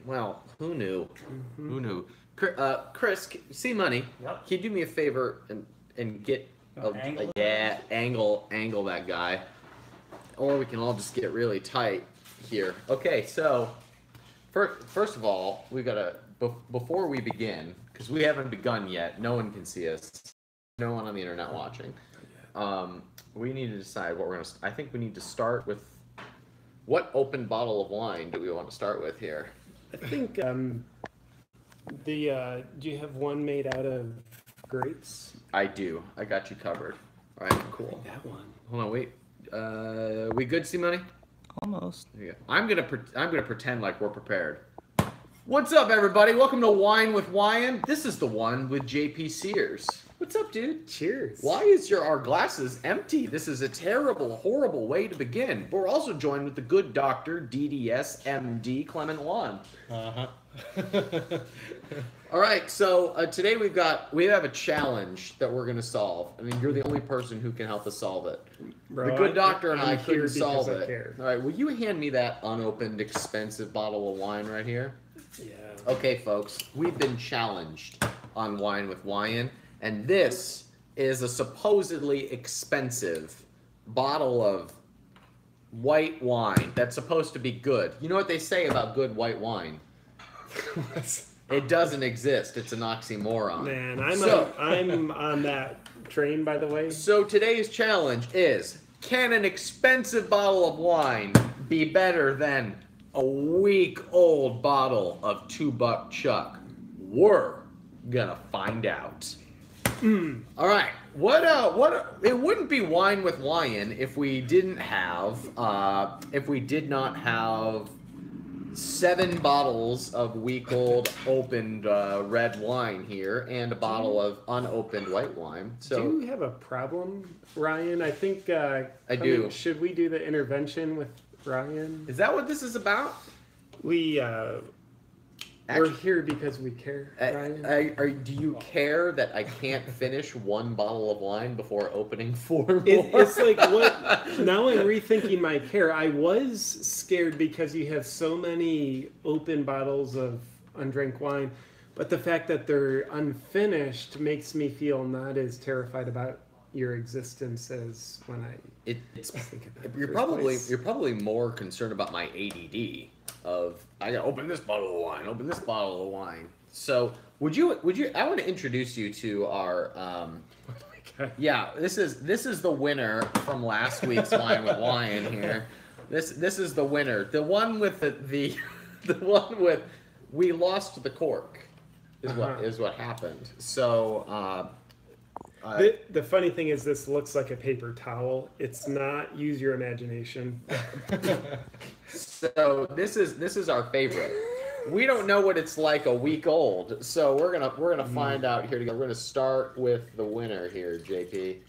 Well, who knew? Mm-hmm. Who knew? Chris, see money. Yep. Can you do me a favor and get Angle it? yeah, angle that guy, or we can all just get really tight here. Okay, so first of all, we gotta before we begin, because we haven't begun yet. No one can see us. No one on the internet watching. We need to decide what we're gonna. I think we need to start with what open bottle of wine do we want to start with here? I think do you have one made out of grapes? I do. I got you covered. All right, cool. That one. Hold on, wait. We good, see money? Almost. Yeah. I'm gonna pretend like we're prepared. What's up, everybody? Welcome to Wine with Wyan. This is the one with JP Sears. What's up, dude? Cheers. Why is our glasses empty? This is a terrible, horrible way to begin. We're also joined with the good doctor, DDS, MD, Clemmens. All right, so today we have a challenge that we're gonna solve. I mean, you're the only person who can help us solve it. Bro, The good doctor and I'm I here couldn't solve because I it. care. All right, will you hand me that unopened, expensive bottle of wine right here? Yeah. Okay, folks, we've been challenged on Wine with Wyan, and this is a supposedly expensive bottle of white wine that's supposed to be good. You know what they say about good white wine? It doesn't exist. It's an oxymoron. Man, I'm on that train, by the way. So today's challenge is, can an expensive bottle of wine be better than a week-old bottle of $2 Chuck? We're gonna find out. All right. It wouldn't be Wine with Wyan if we did not have 7 bottles of week-old opened red wine here and a bottle of unopened white wine. So do you have a problem, Ryan? I think I do. Should we do the intervention with Ryan? is that what this is about? We're here because we care, Ryan. Do you care that I can't finish one bottle of wine before opening 4 more? It's like, what? Now I'm rethinking my care. I was scared because you have so many open bottles of undrank wine, but the fact that they're unfinished makes me feel not as terrified about your existence as when It's think of that you're probably more concerned about my ADD of I gotta open this bottle of wine, open this bottle of wine. So would you I want to introduce you to our yeah, this is the winner from last week's Wine with Wyan here. This is the winner. The one with the one with we lost the cork is what happened. So the funny thing is, this looks like a paper towel. It's not. Use your imagination. So this is our favorite. We don't know what it's like a week old, so we're gonna find out here together. We're gonna start with the winner here, JP.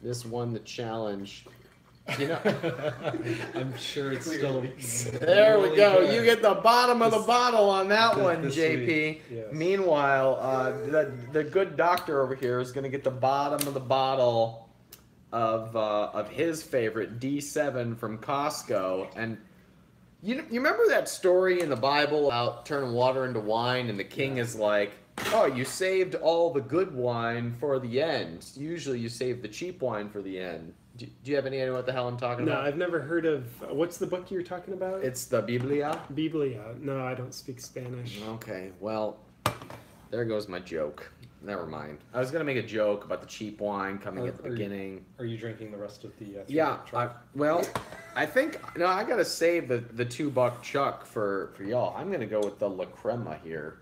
This won the challenge. You know, I'm sure it's still. there we really go. good. You get the bottom of the bottle on that one, this JP. week, yes. Meanwhile, the good doctor over here is gonna get the bottom of the bottle of his favorite D7 from Costco. And you remember that story in the Bible about turning water into wine, and the king is like, "Oh, you saved all the good wine for the end. Usually, you save the cheap wine for the end." Do you have any idea what the hell I'm talking No, about? I've never heard of. What's the book you're talking about? It's the Biblia. Biblia. No, I don't speak Spanish. Okay, well, there goes my joke. Never mind. I was gonna make a joke about the cheap wine coming at the beginning. Are you drinking the rest of the? Yeah. Well, I think I gotta save the $2 Chuck for y'all. I'm gonna go with the La Crema here.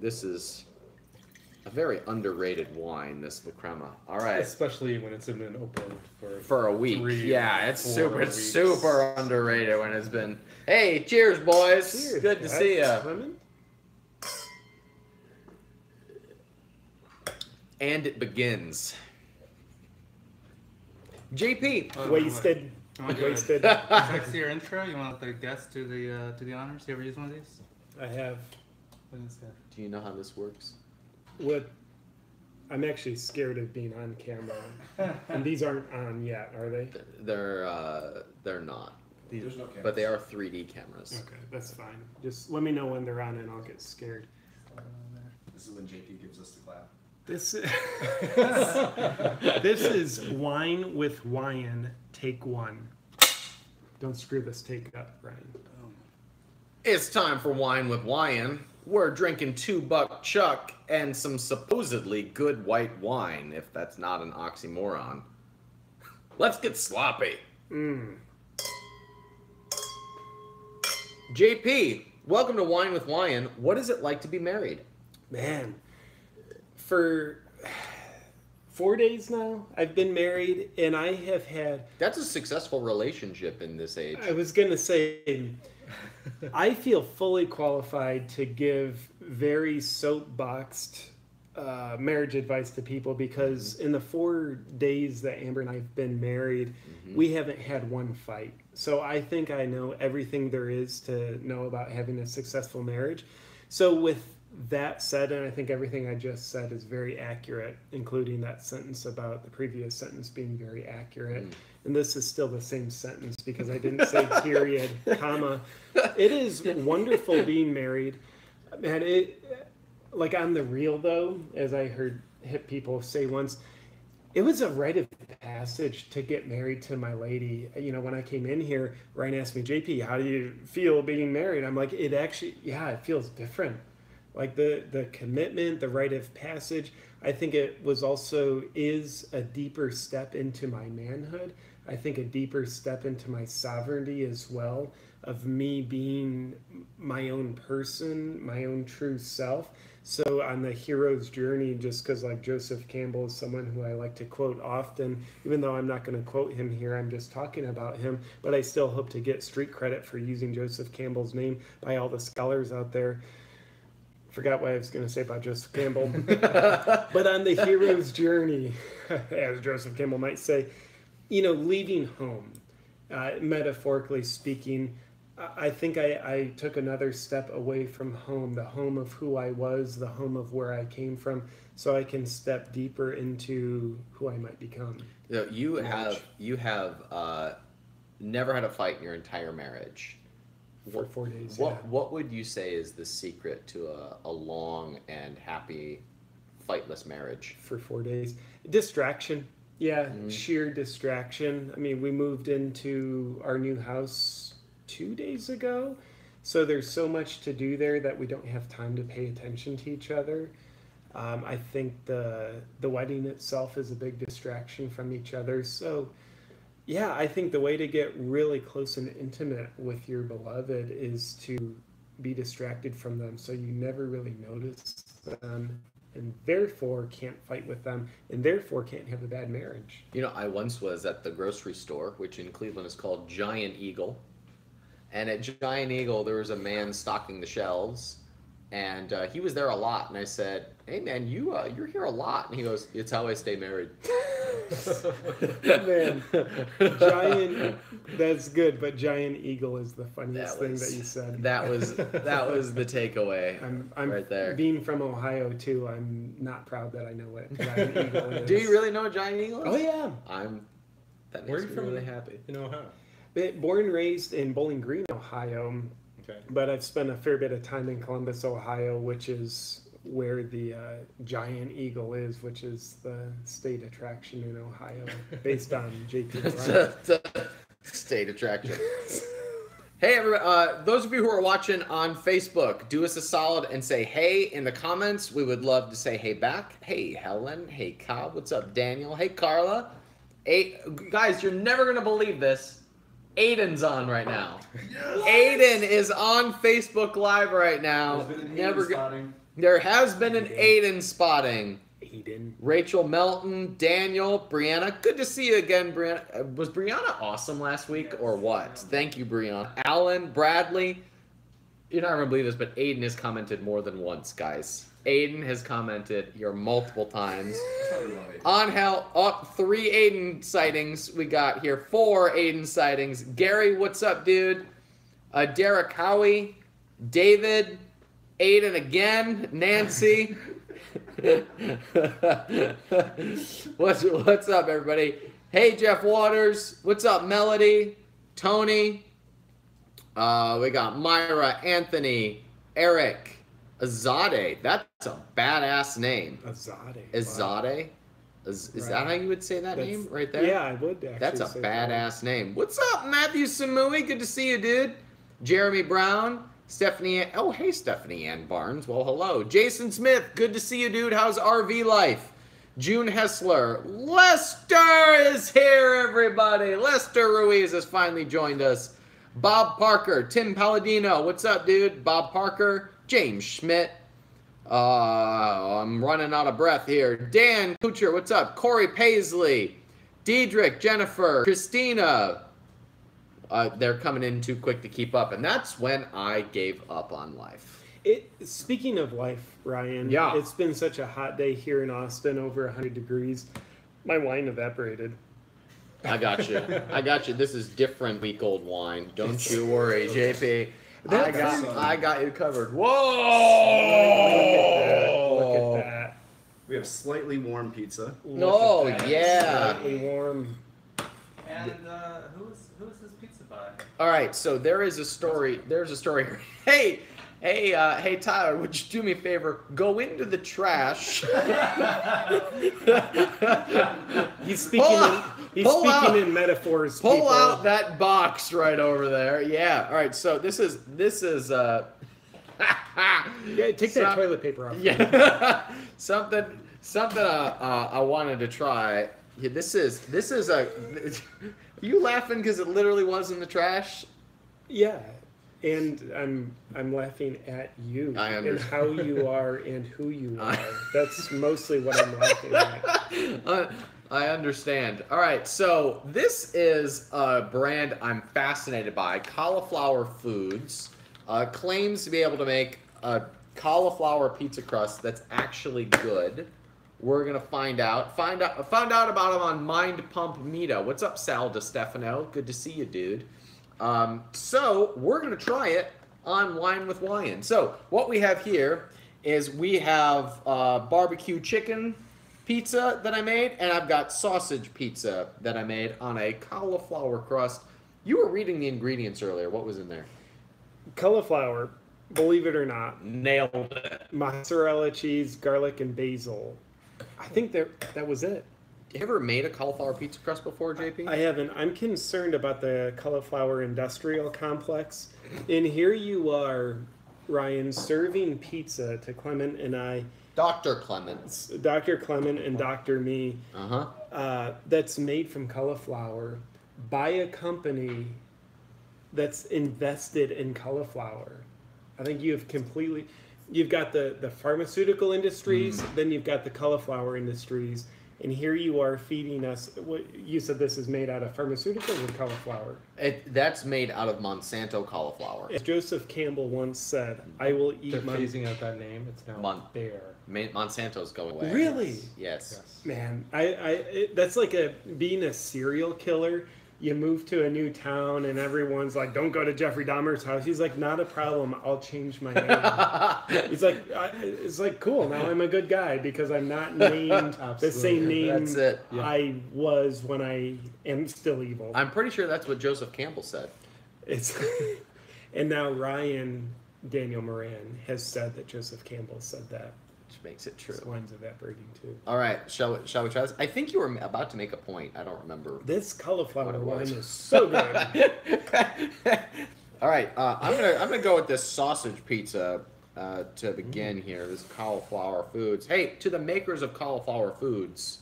This is a very underrated wine. This La Crema. All right. Especially when it's been open For a week. 3 Yeah, it's 4 super weeks. super underrated when it's been. Hey, cheers, boys. Cheers, Good to guys. see ya. Lemon? And it begins. JP. Wasted. Wasted. Next your intro, you want the guest do the honors? You ever use one of these? I have. What is that? Do you know how this works? What? I'm actually scared of being on camera. And these aren't on yet, are they? They're not. There's no cameras. but they are 3D cameras. Okay, that's fine. Just let me know when they're on and I'll get scared. This is when JP gives us the clap. This this is Wine with Wyan, take 1. Don't screw this take up, Brian. It's time for Wine with Wyan. We're drinking $2 Chuck and some supposedly good white wine, if that's not an oxymoron. Let's get sloppy. JP, welcome to Wine with Wyan. What is it like to be married? Man, for 4 days now, I've been married, and I have had... That's a successful relationship in this age. I was going to say, I feel fully qualified to give very soapboxed marriage advice to people because in the 4 days that Amber and I have been married, we haven't had one fight. So I think I know everything there is to know about having a successful marriage. So with that said, and I think everything I just said is very accurate, including that sentence about the previous sentence being very accurate. And this is still the same sentence because I didn't say period, comma. It is wonderful being married. And it, like on the real though, as I heard hip people say once, it was a rite of passage to get married to my lady. You know, when I came in here, Ryan asked me, JP, how do you feel being married? I'm like, it actually, yeah, it feels different. Like the commitment, the rite of passage, I think it was also is a deeper step into my manhood. I think a deeper step into my sovereignty as well, of me being my own person, my own true self. So on the hero's journey, just because like Joseph Campbell is someone who I like to quote often, even though I'm not going to quote him here, I'm just talking about him, but I still hope to get street credit for using Joseph Campbell's name by all the scholars out there. Forgot what I was going to say about Joseph Campbell. But on the hero's journey, as Joseph Campbell might say, you know, leaving home, metaphorically speaking, I think I took another step away from home, the home of who I was, the home of where I came from, so I can step deeper into who I might become. You have never had a fight in your entire marriage. For 4 days, What would you say is the secret to a long and happy, fightless marriage? For 4 days. Distraction. Yeah, sheer distraction. I mean, we moved into our new house 2 days ago, so there's so much to do there that we don't have time to pay attention to each other. I think the wedding itself is a big distraction from each other, so... Yeah, I think the way to get really close and intimate with your beloved is to be distracted from them so you never really notice them and therefore can't fight with them and therefore can't have a bad marriage. You know, I once was at the grocery store, which in Cleveland is called Giant Eagle. And at Giant Eagle, there was a man stocking the shelves. And he was there a lot. And I said, hey, man, you're here a lot. And he goes, it's how I stay married. Man, Giant, that's good, but Giant Eagle is the funniest thing that you said. That was the takeaway. I'm right there. Being from Ohio too, I'm not proud that I know what Giant Eagle is. Do you really know what Giant Eagle is? Oh yeah. That Where are makes you me from? really happy. In Ohio. Born and raised in Bowling Green, Ohio. Okay. But I've spent a fair bit of time in Columbus, Ohio, which is where the Giant Eagle is, which is the state attraction in Ohio, based on JP. It's a state attraction. Hey, everybody, those of you who are watching on Facebook, do us a solid and say hey in the comments. We would love to say hey back. Hey, Helen. Hey, Kyle. What's up, Daniel? Hey, Carla. Hey, guys, you're never going to believe this. Aiden's on right now. Yes! Aiden is on Facebook Live right now. There has been an Aiden spotting. Aiden. Rachel Melton, Daniel, Brianna. Good to see you again, Brianna. Was Brianna awesome last week or what? Thank you, Brianna. Alan, Bradley. You're not going to believe this, but Aiden has commented more than once, guys. Aiden has commented here multiple times. On hell, 3 Aiden sightings we got here. 4 Aiden sightings. Gary, what's up, dude? Derek Howie, David, Aiden again, Nancy. What's up, everybody? Hey, Jeff Waters. What's up, Melody? Tony. We got Myra, Anthony, Eric, Azade. That's a badass name. Azade. Azade? Is that how you would say that name right there? Yeah, I would actually. That's a say badass name. What's up, Matthew Samui? Good to see you, dude. Jeremy Brown, Stephanie. Oh, hey, Stephanie Ann Barnes. Well, hello. Jason Smith. Good to see you, dude. How's RV life? June Hessler. Lester is here, everybody. Lester Ruiz has finally joined us. Bob Parker. Tim Palladino. What's up, dude? Bob Parker. James Schmidt. I'm running out of breath here. Dan Kucher. What's up? Corey Paisley. Diedrich. Jennifer. Christina. They're coming in too quick to keep up. And that's when I gave up on life. Speaking of life, Ryan, Yeah. it's been such a hot day here in Austin, over 100 degrees. My wine evaporated. I got you. I got you. This is different week-old wine. Don't you worry, JP. I got you covered. Whoa! Look at that. We have slightly warm pizza. Oh, yeah. Slightly warm. And who is this pizza by? All right, so there's a story. Hey, Tyler, would you do me a favor? Go into the trash. He's speaking in metaphors. Pull people. out that box right over there. Yeah. All right. So this is Yeah, take that toilet paper off. yeah something I wanted to try. Yeah, this is a. Are you laughing because it literally was in the trash? Yeah, and I'm laughing at you I and understand. how you are and who you are. That's mostly what I'm laughing at. I understand. All right, so this is a brand I'm fascinated by. Cauliflower Foods claims to be able to make a cauliflower pizza crust that's actually good. We're gonna find out. Found out about him on Mind Pump Mita. What's up, Sal DeStefano? Good to see you, dude. So we're gonna try it on Wine with Wyan. So what we have here is we have barbecue chicken pizza that I made, and I've got sausage pizza that I made on a cauliflower crust. You were reading the ingredients earlier. What was in there? Cauliflower, believe it or not, Nailed it. mozzarella cheese, garlic, and basil. I think that was it. You ever made a cauliflower pizza crust before, JP? I haven't. I'm concerned about the cauliflower industrial complex. And here you are, Ryan, serving pizza to Clement and I, Dr. Clemmens. Dr. Clement and Dr. Me, Uh-huh. that's made from cauliflower by a company that's invested in cauliflower. I think you've got the pharmaceutical industries, then you've got the cauliflower industries, and here you are feeding us. What you said, this is made out of pharmaceuticals or cauliflower? That's made out of Monsanto cauliflower. As Joseph Campbell once said, "I will They're eat phasing out that name. It's now Bear. Monsanto's going away. Really? Yes. Man, that's like being a serial killer. You move to a new town and everyone's like, "Don't go to Jeffrey Dahmer's house." He's like, "Not a problem. I'll change my name." He's like, "It's like cool. Now I'm a good guy because I'm not named the same name That's it. Yeah. I was when I am still evil." I'm pretty sure that's what Joseph Campbell said. It's and now Ryan Daniel Moran has said that Joseph Campbell said that. Which makes it true. His wine's evaporating too. All right, shall we try this? I think you were about to make a point. I don't remember. This cauliflower What it wine was. is so good. All right, I'm gonna go with this sausage pizza to begin here. This Cauliflower Foods. Hey, to the makers of Cauliflower Foods,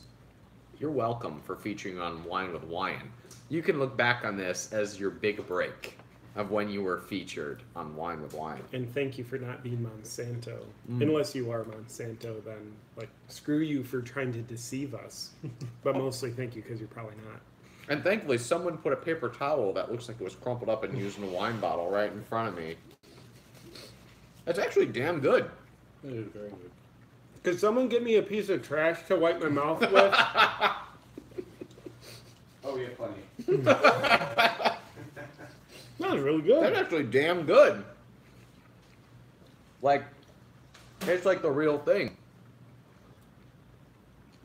you're welcome for featuring on Wine with Wyan. You can look back on this as your big break of when you were featured on Wine with Wyan. And thank you for not being Monsanto. Unless you are Monsanto, then like screw you for trying to deceive us. But mostly thank you because you're probably not. And thankfully, someone put a paper towel that looks like it was crumpled up and used in a wine bottle right in front of me. That's actually damn good. It is very good. Could someone give me a piece of trash to wipe my mouth with? Oh, we have plenty. That was really That's good. actually damn good. Like, it's like the real thing.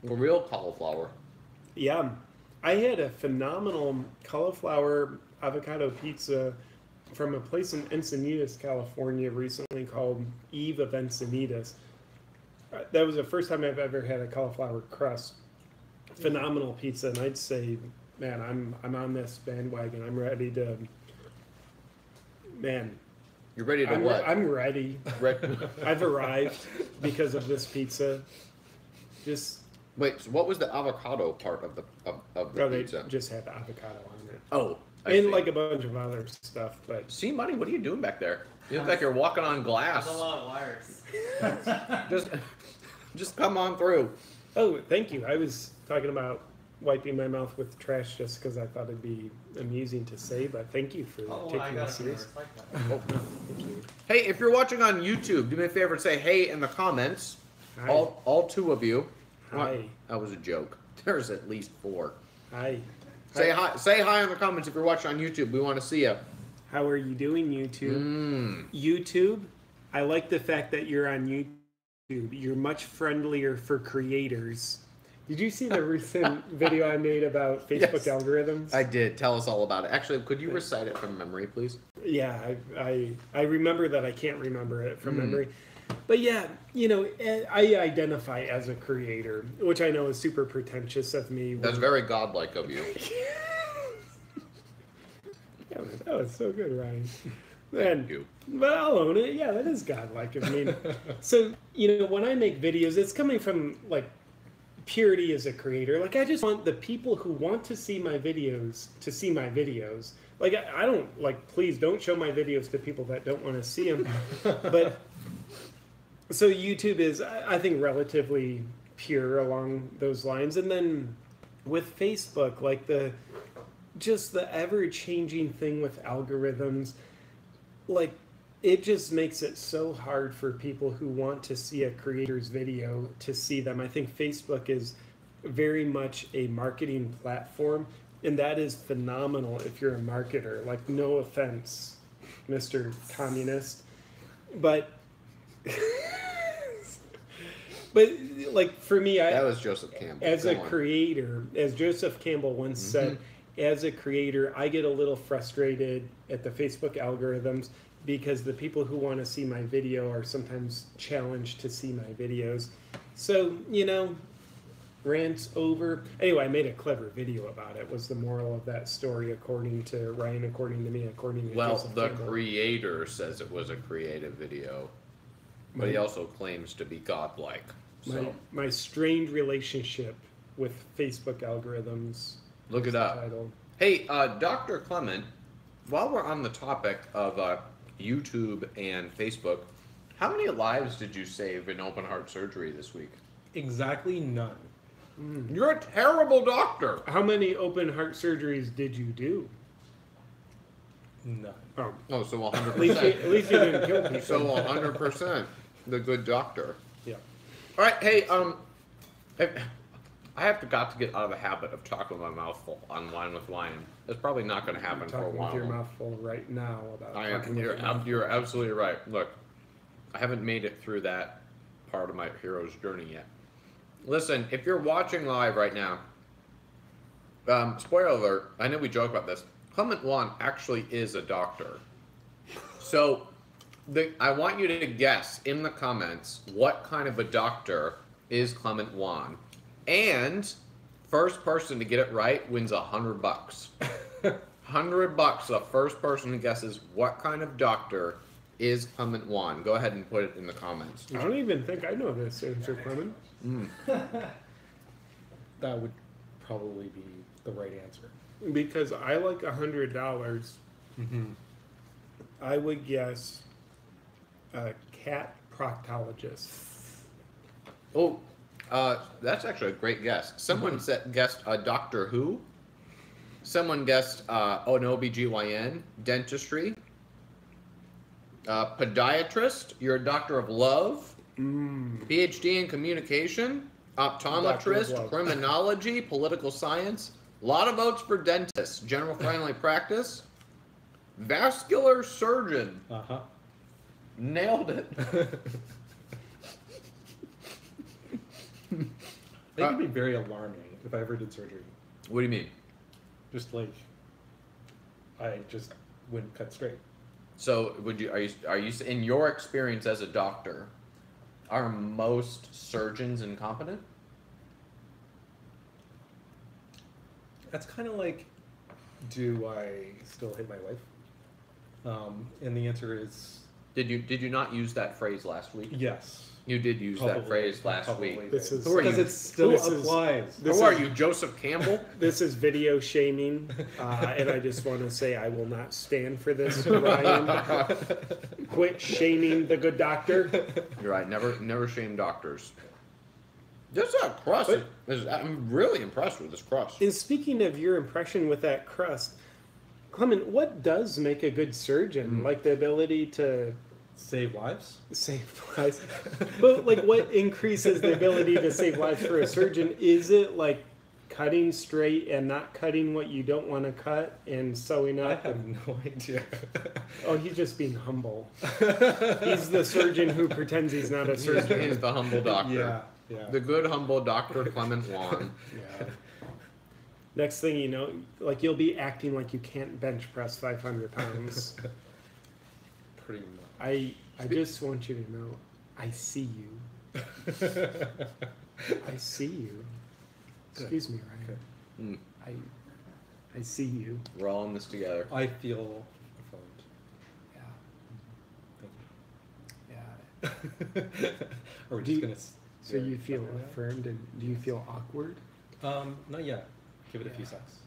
The real cauliflower. Yeah. I had a phenomenal cauliflower avocado pizza from a place in Encinitas, California, recently called Eve of Encinitas. That was the first time I've ever had a cauliflower crust. Phenomenal pizza, and I'd say, man, I'm on this bandwagon. I'm ready to, man. You're ready to what? I'm ready. I've arrived because of this pizza. Just wait. So what was the avocado part of the pizza? They just had the avocado on it. Oh, and like a bunch of other stuff. But see, Money, what are you doing back there? You look like you're walking on glass. There's a lot of wires. just come on through. Oh, thank you. I was talking about wiping my mouth with trash just because I thought it'd be amusing to say, but thank you for taking that serious. Oh, thank you. Hey, if you're watching on YouTube, do me a favor and say hey in the comments. Hi. All two of you. Hi. That was a joke. There's at least 4. Hi. Say hi. Say hi in the comments if you're watching on YouTube. We want to see you. How are you doing, YouTube? YouTube, I like the fact that you're on YouTube. You're much friendlier for creators. Did you see the recent video I made about Facebook algorithms? I did. Tell us all about it. Actually, could you recite it from memory, please? Yeah, I remember that. I can't remember it from memory. But yeah, you know, I identify as a creator, which I know is super pretentious of me. That's very godlike of you. Yeah, that was so good, Ryan. Thank you. But I'll own it. Yeah, that is godlike of me. So, you know, when I make videos, it's coming from, like, purity as a creator. Like, I just want the people who want to see my videos to see my videos. Like, I don't, like, please don't show my videos to people that don't want to see them. But, so YouTube is, I think, relatively pure along those lines. And then with Facebook, like, just the ever-changing thing with algorithms, like, it just makes it so hard for people who want to see a creator's video to see them. I think Facebook is very much a marketing platform, and that is phenomenal if you're a marketer. Like, no offense, Mr. Communist, but but like for me, that was Joseph Campbell. As a creator, as Joseph Campbell once said, as a creator, I get a little frustrated at the Facebook algorithms because the people who want to see my video are sometimes challenged to see my videos. So, you know, rant's over. Anyway, I made a clever video about it, was the moral of that story, according to Ryan, according to me, according to Joseph the Campbell. creator says it was a creative video, but he also claims to be godlike. So. My strained relationship with Facebook algorithms. Look it up. Title. Hey, Dr. Clement, while we're on the topic of YouTube and Facebook, how many lives did you save in open heart surgery this week? Exactly none. You're a terrible doctor. How many open heart surgeries did you do? None. Oh, so 100%. At least you didn't kill people. So 100%. The good doctor. Yeah. All right, hey, I have got to get out of the habit of talking with my mouth full on Wine with Wyan. It's probably not going to happen for a Talking while. with your mouth full right now about I am. talking with your mouth. You're absolutely right. Look, I haven't made it through that part of my hero's journey yet. Listen, if you're watching live right now, spoiler alert, I know we joke about this. Clement Wyan actually is a doctor. So I want you to guess in the comments what kind of a doctor is Clement Wyan. And first person to get it right wins $100. $100. The first person who guesses what kind of doctor is Clement Wyan. Go ahead and put it in the comments. I don't even think I know this answer, Clement. That would probably be the right answer. Because I like $100. I would guess a cat proctologist. Oh, that's actually a great guess. Someone guessed Doctor Who. Someone guessed an OBGYN, dentistry, podiatrist. You're a doctor of love. PhD in communication, optometrist, criminology, political science. A lot of votes for dentist, general family practice, vascular surgeon. Nailed it. They could be very alarming if I ever did surgery. What do you mean? Just like, I just wouldn't cut straight. So are you in your experience as a doctor, are most surgeons incompetent? That's kind of like, do I still hit my wife? And the answer is Did you not use that phrase last week? yes. You did use that phrase last week. This is Who are Because you? it still This is- applies. this Who are is- you, Joseph Campbell? This is video shaming, and I just want to say I will not stand for this, Ryan. Quit shaming the good doctor. You're right. Never shame doctors. This crust. But- I'm really impressed with this crust. And speaking of your impression with that crust, Clement, what does make a good surgeon? Like the ability to Save lives? save lives. But like what increases the ability to save lives for a surgeon? Is it like cutting straight and not cutting what you don't want to cut and sewing I up? have no idea. Oh, he's just being humble. He's the surgeon who pretends he's not a surgeon. He's the humble doctor. Yeah, yeah. The good humble Dr. Clement Wyan. Yeah. Next thing you know, like you'll be acting like you can't bench press 500 pounds. Pretty much. I just want you to know, I see you. I see you. Excuse me, Ryan. Mm, I see you. we're all in this together. I feel affirmed. Yeah. Thank Yeah. you. Are we Do just you- gonna? So you feel affirmed, and do you feel awkward? Not yet. Give it a few seconds.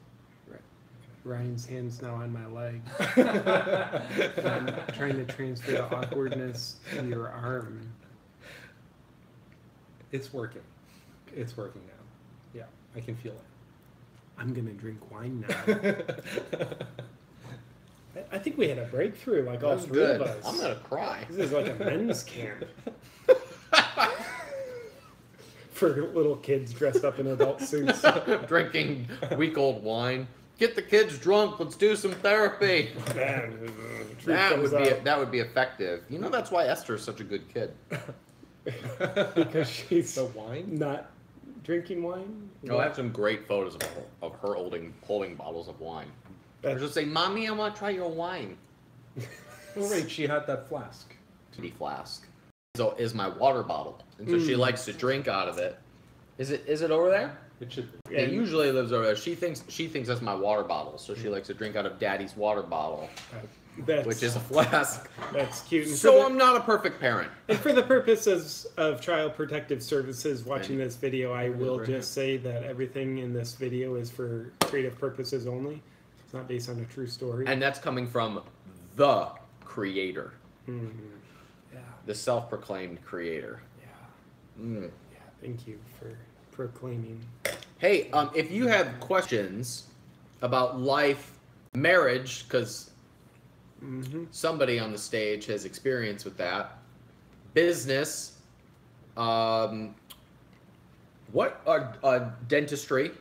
Ryan's hand's now on my leg. I'm trying to transfer the awkwardness to your arm. It's working. It's working now. Yeah, I can feel it. I'm gonna drink wine now. I think we had a breakthrough, like all That's three good. of us. I'm gonna cry. This is like a men's camp. For little kids dressed up in adult suits. Drinking week-old wine. Get the kids drunk. Let's do some therapy. That would be effective. You know that's why Esther's such a good kid. Because she's The wine? not drinking wine. Oh, I have some great photos of her holding bottles of wine. Or just say, "Mommy, I want to try your wine." Oh, right, she had that flask. Kitty flask. So is my water bottle, and so she likes to drink out of it. Is it over there? It should be. It usually lives over there. She thinks that's my water bottle, so she likes to drink out of Daddy's water bottle, That's, which is a flask. that's cute. And So for I'm not a perfect parent. and for the purposes of Child Protective Services watching And- this video, I will right just say that everything in this video is for creative purposes only. It's not based on a true story. And that's coming from the creator, Mhm. Yeah, the self-proclaimed creator. yeah, Mm. yeah. Thank you for proclaiming. Hey, if you have questions about life, marriage, because somebody on the stage has experience with that, business, dentistry,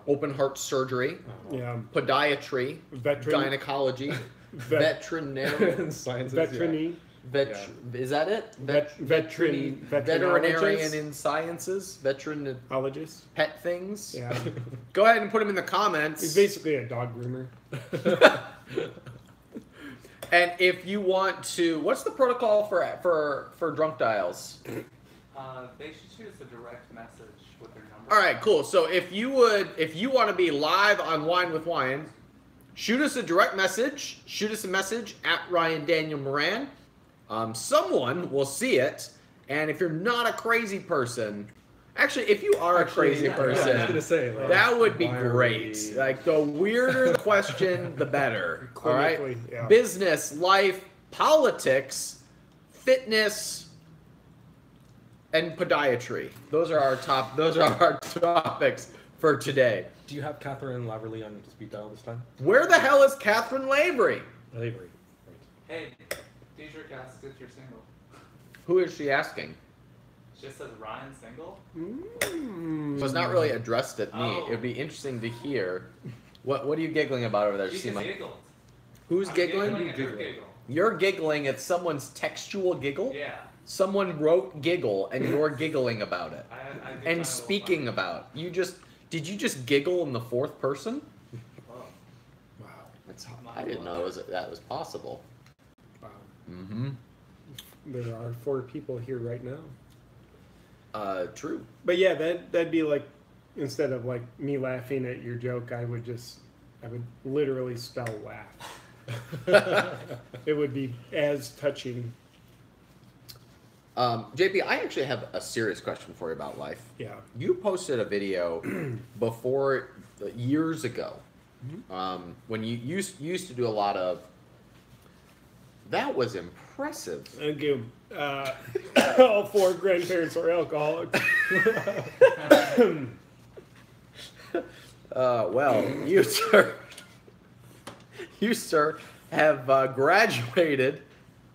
open heart surgery, Yeah, podiatry, gynecology, veterinarian, Science veterani, is that it? Veterinarian veterinologist, in sciences, veteran ologist. pet things. Yeah, Go ahead and put them in the he's comments. basically a dog groomer. And if you want to, what's the protocol for drunk dials? They should shoot us a direct message with their number. All right, cool. So if you want to be live on Wine with Wyan, shoot us a direct message. Shoot us a message at Ryan Daniel Moran. Someone will see it, and if you're not a crazy person, actually, if you are a crazy person, I was gonna say like, that would be why are great. we- Like the weirder the question, the better. All right. Clinically, yeah. Business, life, politics, fitness, and podiatry. Those are our topics for today. Do you have Catherine Laverly on speed dial this time? Where the hell is Catherine Lavery? Lavery. Hey, Dietrich asks if you're single. Who is she asking? She just says Ryan single. So it's not really addressed at me. Oh. It'd be interesting to hear. What are you giggling about over there, She Seema? just giggled. Who's I'm giggling? at her giggle. You're giggling at someone's textual giggle? Yeah. Someone wrote giggle and you're giggling about it. I did find it a And little speaking about. Did you just giggle in the fourth person? funny. Whoa. Wow. I didn't know that was possible. Mm-hmm. There are 4 people here right now. True. But yeah, that'd be like, instead of like me laughing at your joke, I would literally spell laugh. It would be as touching. JP, I actually have a serious question for you about life. Yeah. You posted a video before years ago, when you used to do a lot of. That was impressive. Thank you. All 4 grandparents are alcoholics. Well, you sir, have graduated.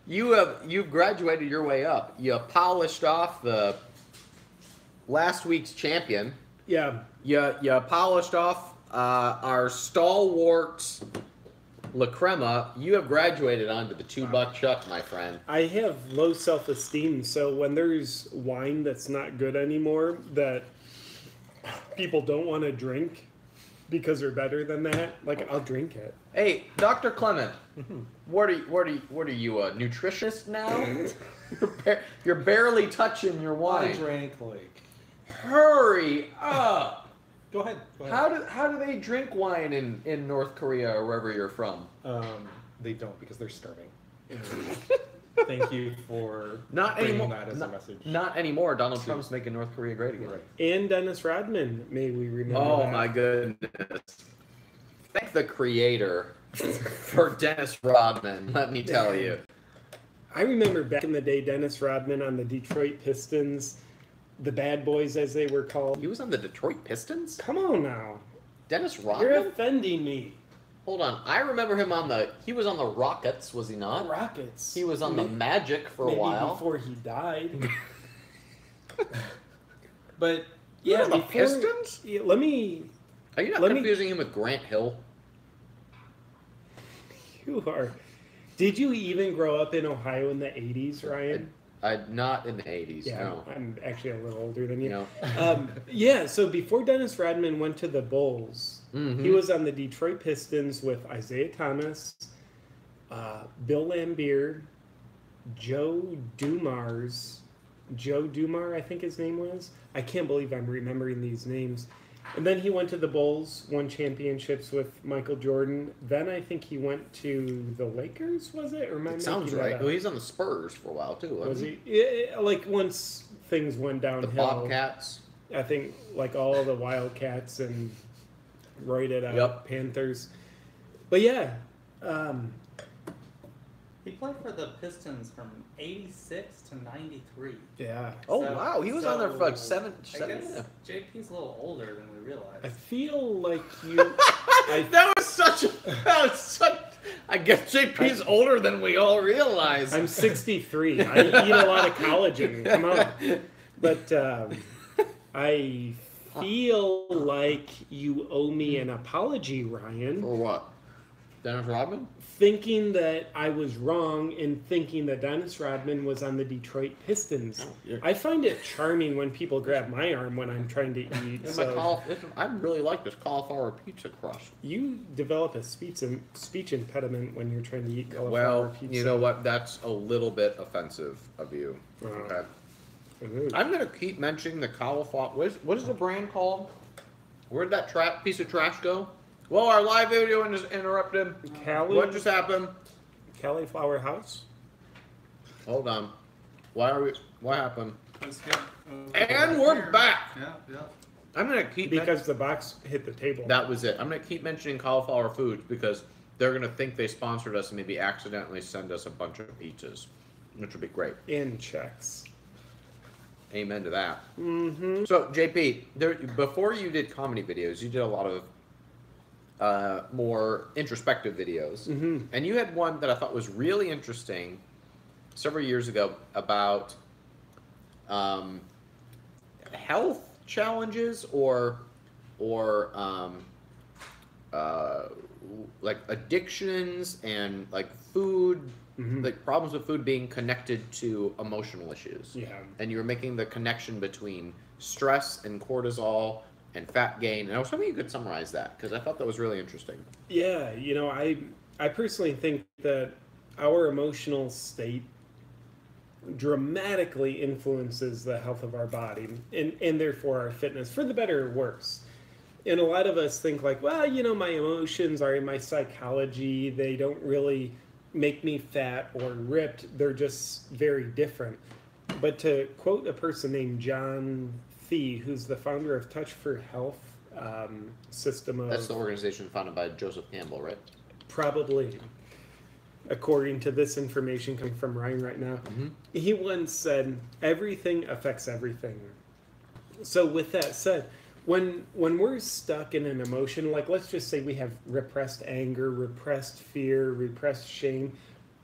You've graduated your way up. You polished off the last week's champion. Yeah. You polished off our stalwarts La Crema. You have graduated onto the $2 chuck, my friend. I have low self-esteem, so when there's wine that's not good anymore that people don't want to drink because they're better than that, like, I'll drink it. Hey, Dr. Clement, what are you, a nutritionist now? You're barely touching your I wine. drank like. Hurry up! Go ahead. Go ahead. How do they drink wine in North Korea or wherever you're from? They don't because they're starving. Thank you for Not bringing anymore. that as a message. Not anymore. Donald Trump's making North Korea great again. Right. And Dennis Rodman, may we remember Oh that. my goodness! Thank the creator for Dennis Rodman. Let me tell you. I remember back in the day, Dennis Rodman on the Detroit Pistons, the Bad Boys as they were called. He was on the Detroit Pistons. Come on now. Dennis You're Rodman. offending me. Hold on. I remember him on the. He was on the Rockets, was he not? Rockets. He was on the Magic for a Maybe while. before he died. But You yeah, know the before- Pistons? yeah, let me. Are you not Let me- confusing him with Grant Hill? You are. Did you even grow up in Ohio in the '80s, Ryan? Not in the 80s. Yeah, No. I'm actually a little older than you. No. Yeah, so before Dennis Rodman went to the Bulls, Mhm. he was on the Detroit Pistons with Isaiah Thomas, Bill Laimbeer, Joe Dumar, I think his name was. I can't believe I'm remembering these names. And then he went to the Bulls, won championships with Michael Jordan. Then I think he went to the Lakers, was it? Or am I It sounds making that right. up? Well, he's on the Spurs for a while too. Was wasn't he? Yeah, like once things went The downhill. Bobcats. I think like all the Wildcats and roided out Yep. Panthers. But yeah, He played for the Pistons from '86 to '93. yeah. Oh So- wow, he was on there for like seven. I guess JP's a little older than we realized. I feel like you. That was such. I guess JP's older than we all realize. I'm 63. I eat a lot of collagen. Come on. But I feel like you owe me an apology, Ryan. For what? Dennis Rodman? Thinking that I was wrong in thinking that Dennis Rodman was on the Detroit Pistons. I find it charming when people grab my arm when I'm trying to eat. It's So I really like this cauliflower pizza crust. you develop a speech impediment when you're trying to eat cauliflower Well, pizza. you know what? That's a little bit offensive of you. Wow. Okay. Ooh. I'm gonna keep mentioning the cauliflower. What is the brand called? Where'd that piece of trash go? Well, our live video is interrupted. What just happened? Cauliflower House? Hold on. What happened? Let's get over And we're here. back. Yeah. I'm gonna keep Because the box hit the table. that was it. I'm gonna keep mentioning cauliflower foods because they're gonna think they sponsored us and maybe accidentally send us a bunch of pizzas, which would be great. In checks. Amen to that. Mm-hmm. So JP, before you did comedy videos, you did a lot of more introspective videos, Mm-hmm. and you had one that I thought was really interesting several years ago about health challenges or like addictions and like food, Mm-hmm. like problems with food being connected to emotional issues. Yeah. And you were making the connection between stress and cortisol and fat gain. And I was hoping you could summarize that because I thought that was really interesting. Yeah, I personally think that our emotional state dramatically influences the health of our body and therefore our fitness, for the better or worse. And a lot of us think like, well, my emotions are in my psychology. They don't really make me fat or ripped. They're just very different. But to quote a person named John Thie, who's the founder of Touch for Health system of... That's the organization founded by Joseph Campbell, right? Probably. According to this information coming from Ryan right now. Mm-hmm. He once said, everything affects everything. So with that said, when we're stuck in an emotion, like let's just say we have repressed anger, repressed fear, repressed shame,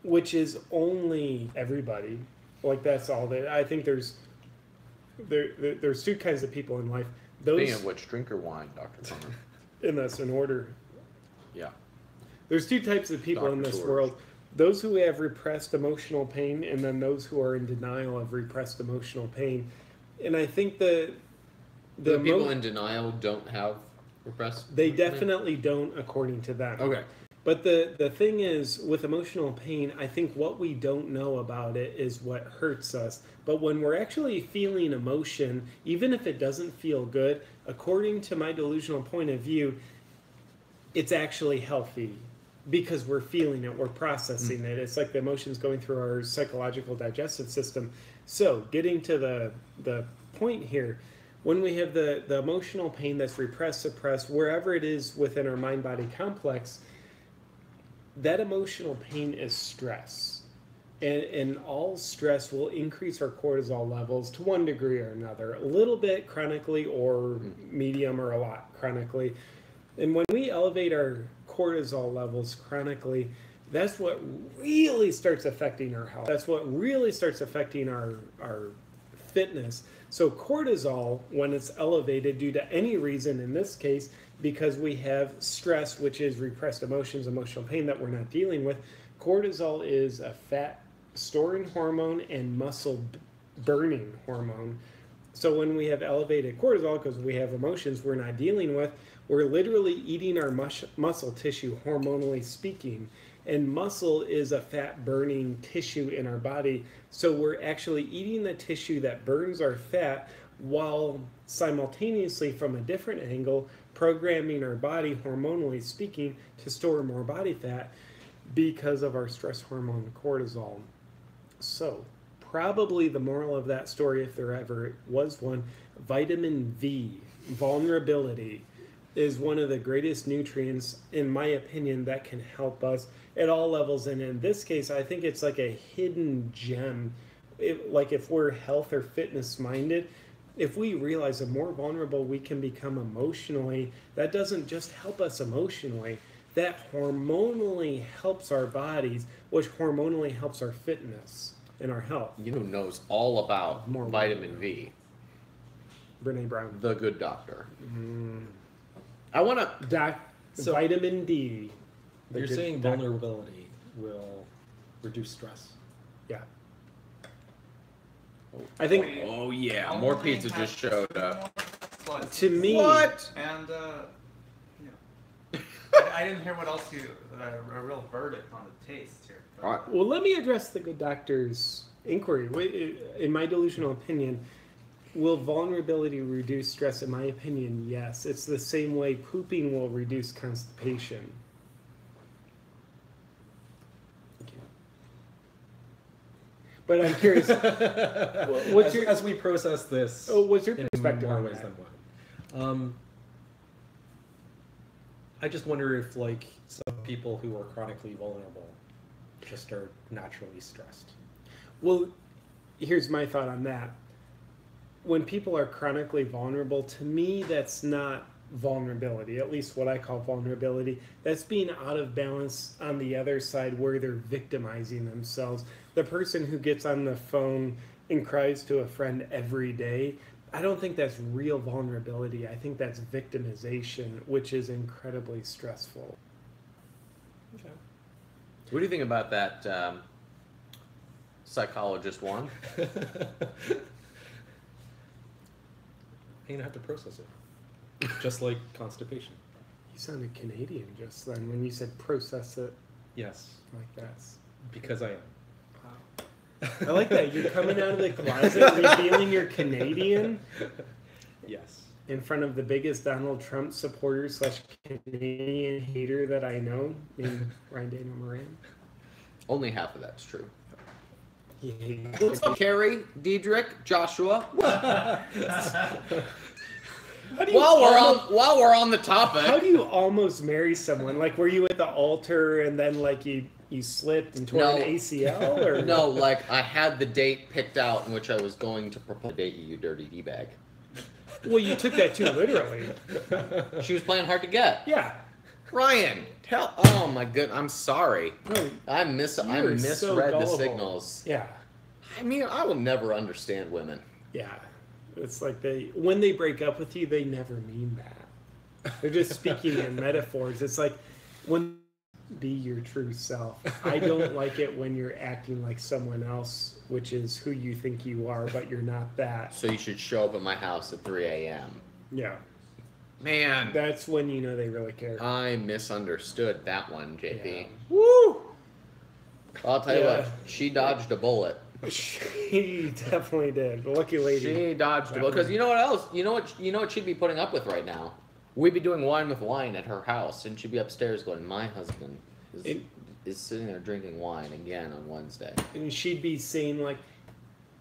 which is only everybody, like that's all that I think there's two kinds of people in life. Speaking of which, drink your wine, Dr. Plummer. And that's in order. Yeah. There's two types of people in this Dr. world. Those who have repressed emotional pain, and then those who are in denial of repressed emotional pain. And I think the people in denial don't have repressed? They definitely don't, according to them. Okay. But the thing is, with emotional pain, I think what we don't know about it is what hurts us. But when we're actually feeling emotion, even if it doesn't feel good, according to my delusional point of view, it's actually healthy because we're feeling it, we're processing it. It's like the emotions going through our psychological digestive system. So getting to the point here, when we have the emotional pain that's repressed, suppressed, wherever it is within our mind-body complex, that emotional pain is stress. And all stress will increase our cortisol levels to one degree or another, a little bit chronically or medium or a lot chronically. And when we elevate our cortisol levels chronically, that's what really starts affecting our health. That's what really starts affecting our fitness. So cortisol, when it's elevated due to any reason, in this case, because we have stress, which is repressed emotions, emotional pain that we're not dealing with, cortisol is a fat storing hormone and muscle burning hormone. So when we have elevated cortisol, because we have emotions we're not dealing with, we're literally eating our muscle tissue, hormonally speaking. And muscle is a fat burning tissue in our body. So we're actually eating the tissue that burns our fat while simultaneously, from a different angle, programming our body, hormonally speaking, to store more body fat because of our stress hormone cortisol. So probably the moral of that story, if there ever was one, vitamin V, vulnerability, is one of the greatest nutrients, in my opinion, that can help us at all levels. And in this case, I think it's like a hidden gem. Like if we're health or fitness minded, if we realize the more vulnerable we can become emotionally, that doesn't just help us emotionally, that hormonally helps our bodies, which hormonally helps our fitness and our health. You know who knows all about More vitamin V? Brene Brown. The Good Doctor. I want to... So- Vitamin D. The You're good saying doc- vulnerability will reduce stress. Yeah. I think, Oh, yeah. More pizza just showed up. to me, What? And I didn't hear what else a real verdict on the taste here. but- All right. well, let me address the good doctor's inquiry. In my delusional opinion, will vulnerability reduce stress? In my opinion, yes. It's the same way pooping will reduce constipation. But I'm curious, what's your as we process this what's your in perspective more on ways that? than one. I just wonder if, like, some people who are chronically vulnerable just are naturally stressed. Well, here's my thought on that. When people are chronically vulnerable, to me, that's not vulnerability, at least what I call vulnerability. That's being out of balance on the other side where they're victimizing themselves. The person who gets on the phone and cries to a friend every day, I don't think that's real vulnerability. I think that's victimization, which is incredibly stressful. Okay. What do you think about that psychologist one? You're gonna have to process it, just like constipation. You sounded Canadian just then when you said process it Yes. like that. Because I am. I like that. You're coming out of the closet revealing you're Canadian Yes. in front of the biggest Donald Trump supporter / Canadian hater that I know, named Ryan Daniel Moran. Only half of that's true. He hates What's up, Carrie, Diedrich, Joshua? While we're on the topic, How do you almost marry someone? Like, were you at the altar and then like you slipped and tore an ACL? Or no, like I had the date picked out in which I was going to propose to date you, dirty d-bag. Well, you took that too literally. She was playing hard to get. Yeah. Ryan, oh my goodness, I'm sorry. No, I you misread were so the gullible. signals. Yeah. I mean, I will never understand women. Yeah. It's like when they break up with you, they never mean that. They're just speaking in metaphors. It's like when be your true self. I don't like it when you're acting like someone else, which is who you think you are, but you're not that. So you should show up at my house at 3 a.m. Yeah. Man, That's when you know they really care. I misunderstood that one, JP. Yeah. Woo! I'll tell you Yeah. what, she dodged a bullet. She definitely did. Lucky lady. She dodged a bullet. Because you know what else? You know what she'd be putting up with right now? We'd be doing wine with wine at her house, and she'd be upstairs going, my husband is sitting there drinking wine again on Wednesday. And she'd be saying like,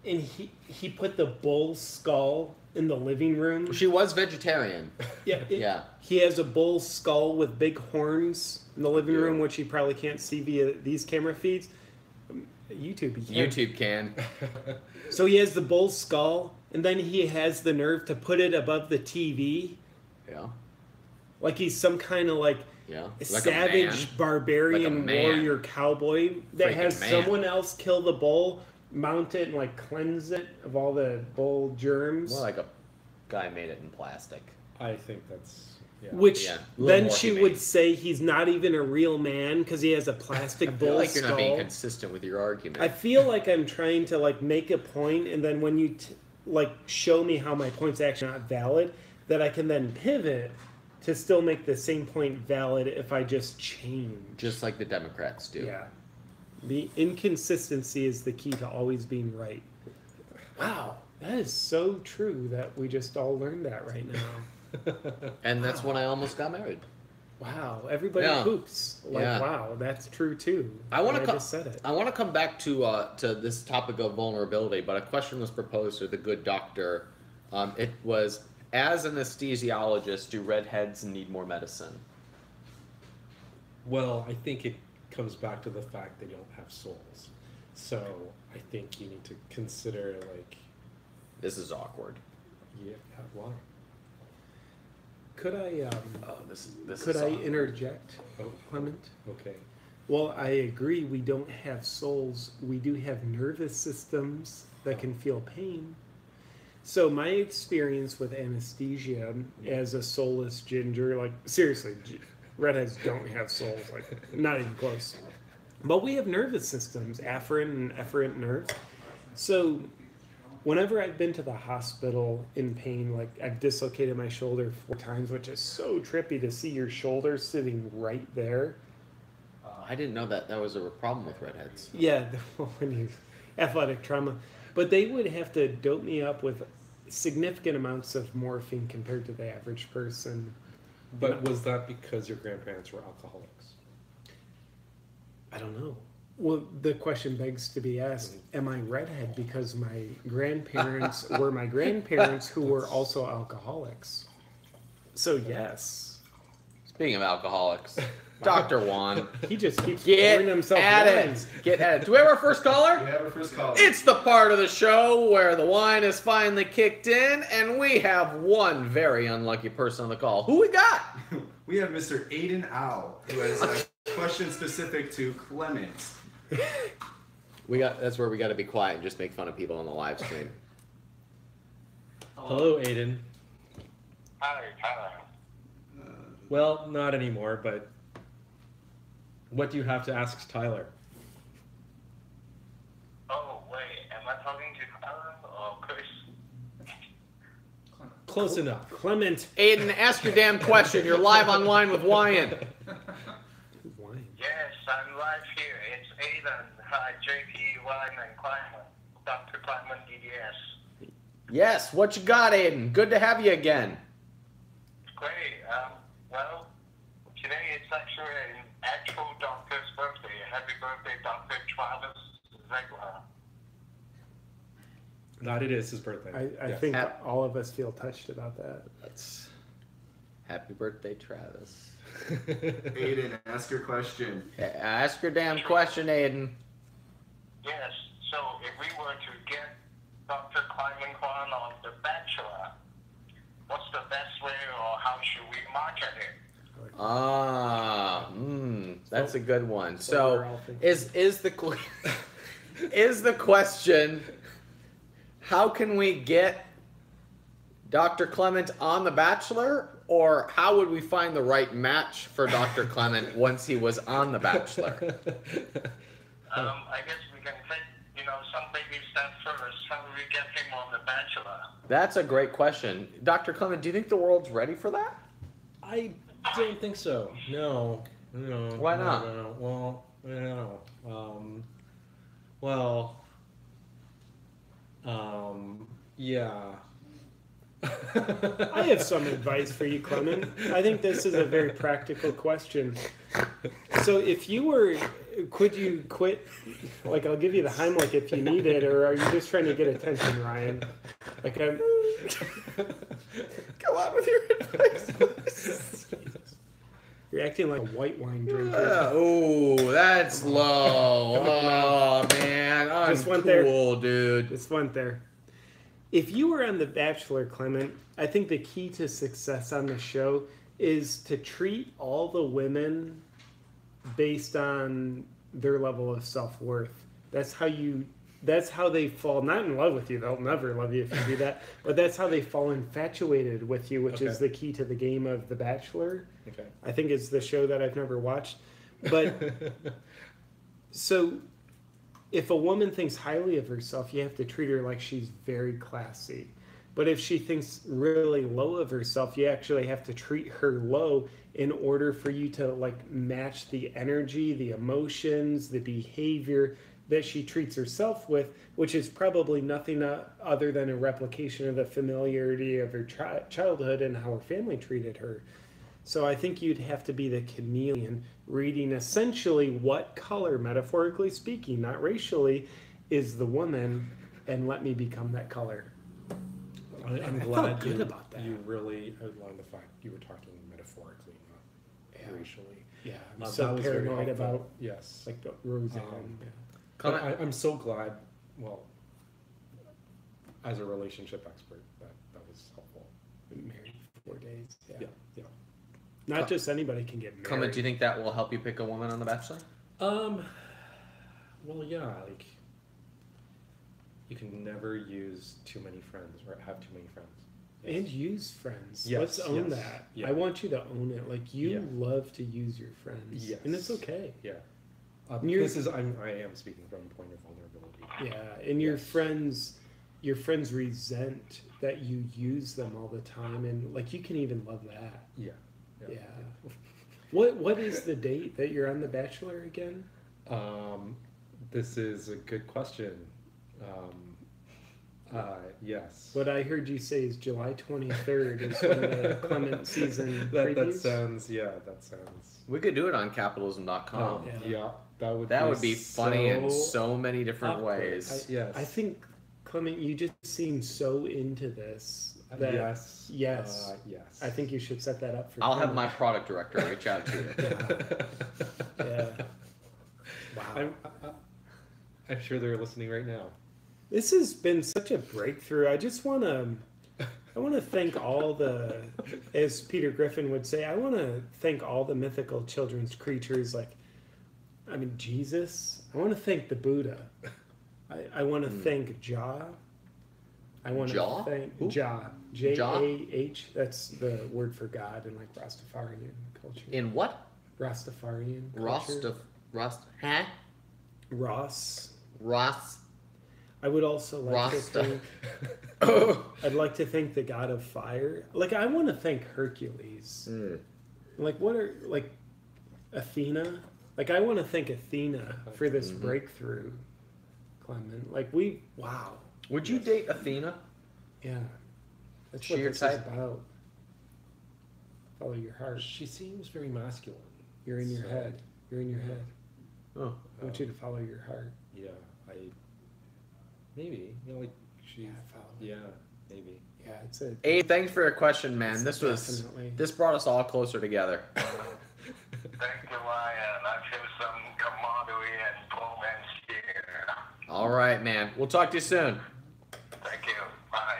and he put the bull skull in the living room. She was vegetarian. Yeah. Yeah. He has a bull skull with big horns in the living room, which you probably can't see via these camera feeds. YouTube, he can. YouTube can. So he has the bull skull, and then he has the nerve to put it above the TV. Yeah. Like he's some kind of like Yeah. savage barbarian man. warrior cowboy that Freaking has man. someone else kill the bull, mount it, and like cleanse it of all the bull germs. More like a guy made it in plastic. I think that's. Yeah. Which Yeah, a little then more she humane. would say he's not even a real man because he has a plastic I bull feel like you're skull. not being consistent with your argument. I feel like I'm trying to like make a point, and then when you like show me how my point's actually not valid, that I can then pivot to still make the same point valid if I just change. Just like the Democrats do. Yeah. The inconsistency is the key to always being right. Wow, that is so true that we just all learned that right now. And that's when I almost got married. Wow, everybody Yeah. poops. Like, Yeah. wow, that's true too. I want to just said it. I want to come back to this topic of vulnerability, but a question was proposed to the good doctor. It was, as an anesthesiologist, do redheads need more medicine? Well, I think it comes back to the fact they don't have souls. So I think you need to consider like, This is awkward. yeah, why? Could I Oh, this could is I awkward. interject, Oh, Clement? okay. Well, I agree. We don't have souls. We do have nervous systems that can feel pain. So my experience with anesthesia as a soulless ginger, like seriously, redheads don't have souls, like not even close. But we have nervous systems, afferent and efferent nerve. So whenever I've been to the hospital in pain, like I've dislocated my shoulder 4 times, which is so trippy to see your shoulder sitting right there. I didn't know that was a problem with redheads. Yeah, when you athletic trauma. But they would have to dope me up with significant amounts of morphine compared to the average person. But was that because your grandparents were alcoholics? I don't know. Well, the question begs to be asked, am I redhead because my grandparents were my grandparents who were also alcoholics? So yes. Speaking of alcoholics, Dr. Juan, He just keeps get pouring himself at wine. it. Get at it. Do we have our first caller? We have our first call. It's the part of the show where the wine is finally kicked in, and we have one very unlucky person on the call. Who we got? We have Mr. Aiden Au, who has a question specific to Clemmens. That's where we got to be quiet and just make fun of people on the live stream. Hello, Aiden. Hi, Tyler. Well, not anymore, but what do you have to ask Tyler? Oh, wait, am I talking to Tyler or Chris? Close enough. Clement. Aiden, ask your damn question. You're live online with Wyan. Wine. Yes, I'm right here. It's Aiden. Hi, JP, Wyan, and Clemmens. Dr. Clemmens, DDS. Yes, what you got, Aiden? Good to have you again. Great. Well, today it's actually an actual doctor's birthday. Happy birthday, Dr. Travis Zegler. That it is his birthday. I Yes. think all of us feel touched about that. That's happy birthday, Travis. Aiden, ask your question. Ask your damn question, Aiden. Yes, so if we were to get Dr. Clemmens on The Bachelor, what's the best way or how should we market it? That's a good one. So we're So, all thinking. is the question, how can we get Dr. Clement on The Bachelor, or how would we find the right match for Dr. Clement once he was on The Bachelor? I guess we can take, some baby steps first. How do we get him on The Bachelor? That's a great question. Dr. Clement, do you think the world's ready for that? I don't think so. No. Why not? No. Well, I don't know. Yeah. I have some advice for you, Clement. I think this is a very practical question. So if you were, could you quit? Like, I'll give you the Heimlich if you need it, or are you just trying to get attention, Ryan? Like, I'm... Go on with your advice. You're acting like a white wine drinker. Oh, that's low. Oh, man. I'm Just went there. cool, dude. Just went there. If you were on The Bachelor, Clement, I think the key to success on the show is to treat all the women based on their level of self-worth. That's how they fall, not in love with you, they'll never love you if you do that, but that's how they fall infatuated with you, which is the key to the game of The Bachelor. Okay. I think it's the show that I've never watched. But so if a woman thinks highly of herself, you have to treat her like she's very classy. But if she thinks really low of herself, you actually have to treat her low in order for you to like match the energy, the emotions, the behavior that she treats herself with, which is probably nothing other than a replication of the familiarity of her childhood and how her family treated her. So I think you'd have to be the chameleon, reading essentially what color, metaphorically speaking, not racially, is the woman, and let me become that color. I'm I glad felt good about that. You really outlined the fact you were talking metaphorically, not racially. Yeah, I'm That so was very paranoid helpful. about Yes. like the Roseanne. But I'm so glad. Well, as a relationship expert, that was helpful. Been married 4 days. Yeah. Not just anybody can get married. Clement, do you think that will help you pick a woman on The Bachelor? Well, yeah, like you can never use too many friends or have too many friends. And use friends. Yes, Let's own yes, that. yeah. I want you to own it. Like you love to use your friends. Yes. And it's okay. Yeah. And you're- I am speaking from a point of vulnerability. Yeah. And your friends resent that you use them all the time, and like you can even love that. Yeah. Yeah. What is the date that you're on The Bachelor again? This is a good question. Yes. What I heard you say is July 23rd is when the Clement season that previews. sounds. We could do it on capitalism.com. Yeah, that That would be funny in so so many different awkward. ways. Yes. I think, Clement, you just seem so into this. That, Yes. Yes. Yes. I think you should set that up for I'll have Clement. my product director reach out to you. Yeah. Wow. I'm sure they're listening right now. This has been such a breakthrough. I just want to thank all the, as Peter Griffin would say, I want to thank all the mythical children's creatures like, Jesus. I want to thank the Buddha. I want to thank Jah. I want Jah? to thank Who? Jah. J-A-H. That's the word for God in like Rastafarian culture. In what? Rastafarian culture. Huh? Ross. I would also like to Rasta. thank. I'd like to thank the god of fire. Like I want to thank Hercules. Like what are like Athena? Like, I want to thank Athena for this breakthrough, Clement. Like, wow. Would you date Athena? Yeah. That's She what your this type? is about. Follow your heart. She seems very masculine. You're in your head. You're in your head. Oh. I want you to follow your heart. Yeah, maybe, you know, like she. Yeah, follow it. Yeah, maybe. Yeah, it's a. Abe, thanks for your question, man. It's definitely- This brought us all closer together. Thank you, Wyan. I feel some camaraderie and romance here. All right, man. We'll talk to you soon. Thank you. Bye.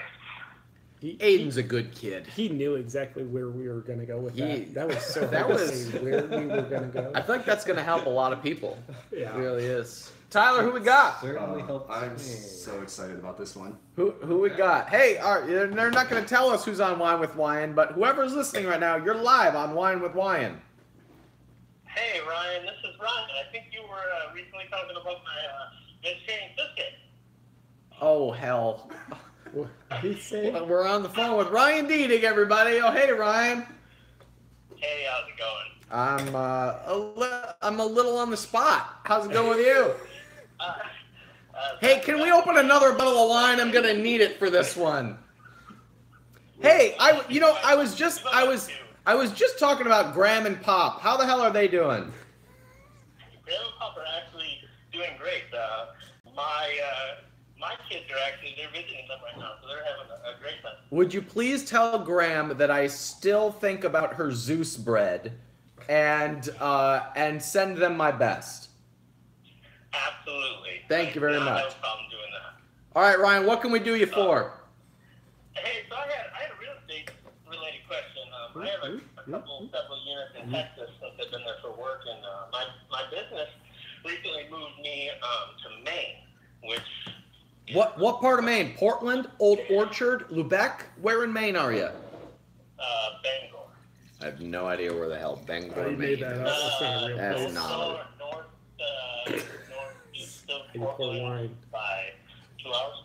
Aiden's a good kid. He knew exactly where we were going to go with that. That was so that hard to was- say where we were going to go. I feel like that's going to help a lot of people. Yeah. It really is. Tyler, who we got? Certainly helps I'm me. so excited about this one. Who we got? Hey, they're not going to tell us who's on Wine with Wyan, but whoever's listening right now, you're live on Wine with Wyan. Hey, Ryan. This is Ryan. I think you were recently talking about my vegetarian biscuit. Oh, hell. What did he say? We're on the phone with Ryan Deedig, everybody. Oh, hey, Ryan. Hey, how's it going? I'm a little on the spot. How's it going with you? Uh, Hey, can we open another bottle of wine? I'm gonna need it for this one. Hey, I was just talking about Graham and Pop. How the hell are they doing? Graham and Pop are actually doing great. My kids they're visiting them right now, so they're having a great time. Would you please tell Graham that I still think about her Zeus bread, and send them my best. Absolutely. Thank you very I much. have a problem doing that. All right, Ryan, what can we do you for? Hey, so I had a real estate related question. I have several units in Texas since I've been there for work, and my business recently moved me to Maine, which What part of Maine? Portland, Old Orchard, Lubec? Where in Maine are you? Bangor. I have no idea where the hell Bangor, I Maine made that is. up. That's not a real That's place. not. Northeast of Maybe pour Portland wine. by 2 hours.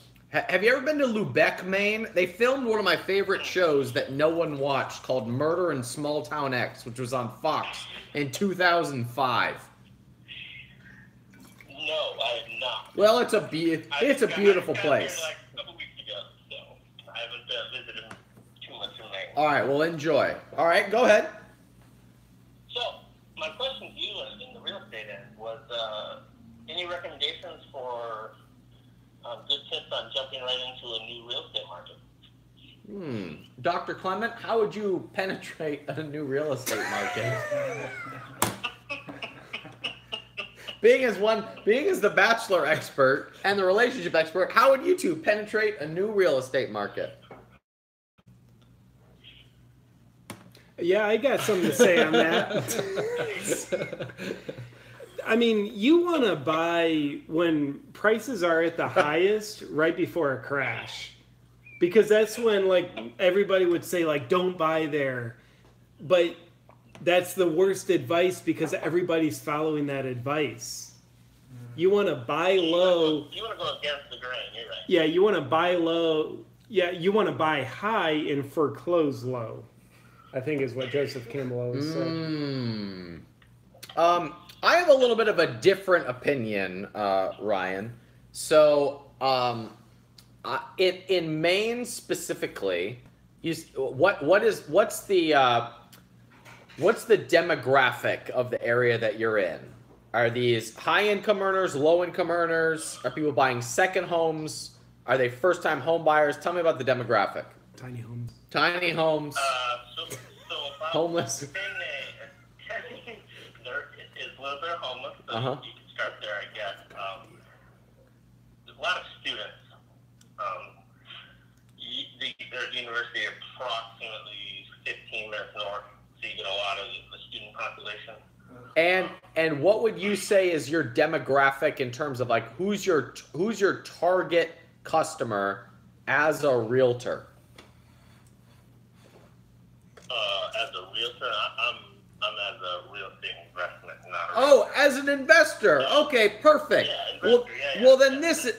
Have you ever been to Lubec, Maine? They filmed one of my favorite shows that no one watched called Murder in Small Town X, which was on Fox in 2005. No, I have not. Well, it's a beautiful I got place. here like a couple weeks ago, so I haven't visited too much in Maine. All right, well, enjoy. All right, go ahead. So, my question to you in the real estate end was, any recommendations for good tips on jumping right into a new real estate market? Dr. Clement, how would you penetrate a new real estate market? Being as the bachelor expert and the relationship expert, how would you two penetrate a new real estate market? Yeah, I got something to say on that. I mean, you want to buy when prices are at the highest right before a crash. Because that's when, like, everybody would say, like, don't buy there. But that's the worst advice because everybody's following that advice. You want to buy low. You want to go against the grain, you're right. Yeah, you want to buy low. Yeah, you want to buy high and foreclose low, I think is what Joseph Campbell always said. I have a little bit of a different opinion, Ryan. So, in Maine specifically, what's the demographic of the area that you're in? Are these high-income earners, low-income earners? Are people buying second homes? Are they first-time home buyers? Tell me about the demographic. Tiny homes. Tiny homes, So about homeless. there is a little bit of homeless, so Uh-huh. you can start there, I guess. There's a lot of students. There's a university approximately 15 minutes north, so you get a lot of the student population. And what would you say is your demographic in terms of like who's your target customer as a realtor? As a realtor, I'm as a real estate investment, not a Oh, as an investor. Okay, perfect. Yeah, Well, investor, well then this is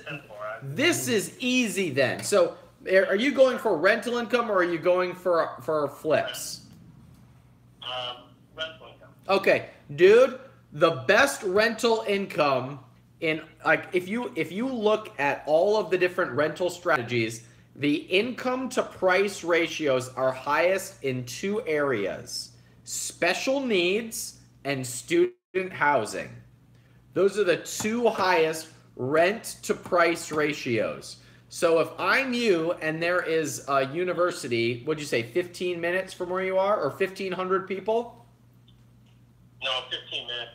this is easy then. So, are you going for rental income or are you going for flips? rental income. Okay, dude, the best rental income in, like, if you look at all of the different rental strategies, the income to price ratios are highest in two areas: special needs and student housing. Those are the two highest rent to price ratios. So if I'm you and there is a university, what'd you say, 15 minutes from where you are, or 1,500 people? No, 15 minutes.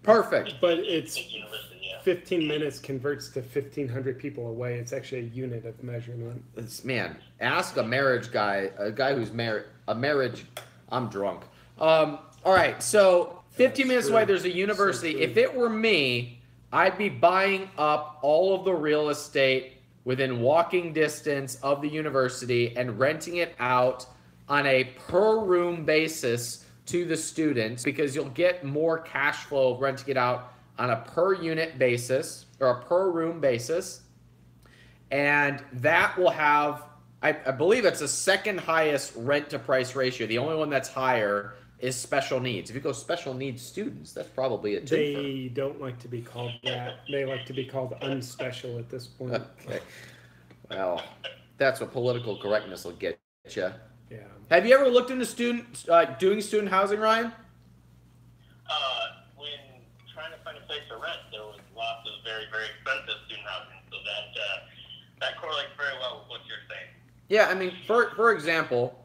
Perfect. But it's University, yeah. 15 minutes converts to 1,500 people away. It's actually a unit of measurement. Man, ask a marriage guy, a guy who's married, I'm drunk. All right, so 15 minutes away, there's a university. So if it were me, I'd be buying up all of the real estate within walking distance of the university and renting it out on a per room basis to the students, because you'll get more cash flow of renting it out on a per unit basis or a per room basis. And that will have, I believe it's the second highest rent to price ratio. The only one that's higher is special needs. If you go special needs students, that's probably a twofer. They don't like to be called that. They like to be called unspecial at this point. Okay. Well, that's what political correctness will get you. Yeah. Have you ever looked into doing student housing, Ryan? When trying to find a place to rent, there was lots of very, very expensive student housing, so that correlates very well with what you're saying. Yeah, I mean, for example,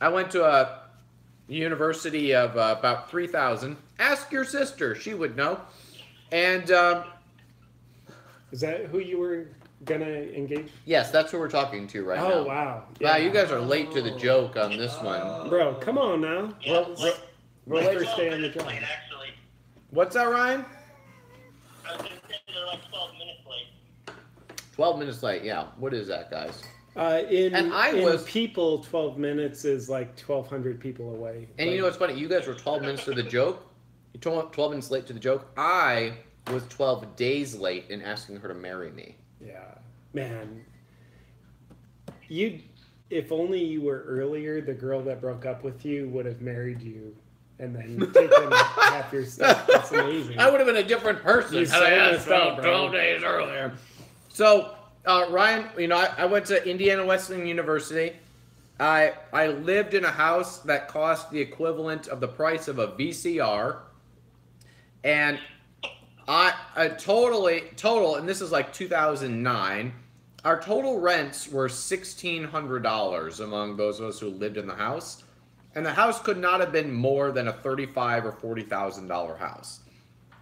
I went to a university of about 3,000. Ask your sister; she would know. And Is that who you were gonna engage? yes, that's who we're talking to right now. Oh wow! Wow, you guys are late to the joke on this one. Bro, come on now. Yeah, We're like first day on the 12 job. minutes late, actually. What's that, Ryan? I was going to say they're like 12 minutes late. 12 minutes late. Yeah. What is that, guys? In was people, 12 minutes is like 1,200 people away. And you know what's funny? You guys were 12 minutes to the joke. You 12 minutes late to the joke. I was 12 days late in asking her to marry me. Yeah, man. If only you were earlier, the girl that broke up with you would have married you, and then taken half your stuff. That's amazing. I would have been a different person. You had I so asked messed up, her bro. 12 days earlier. So, Ryan, you know, I went to Indiana Wesleyan University. I lived in a house that cost the equivalent of the price of a VCR, and I total, and this is like 2009. Our total rents were $1,600 among those of us who lived in the house, and the house could not have been more than a $35,000 or $40,000 house.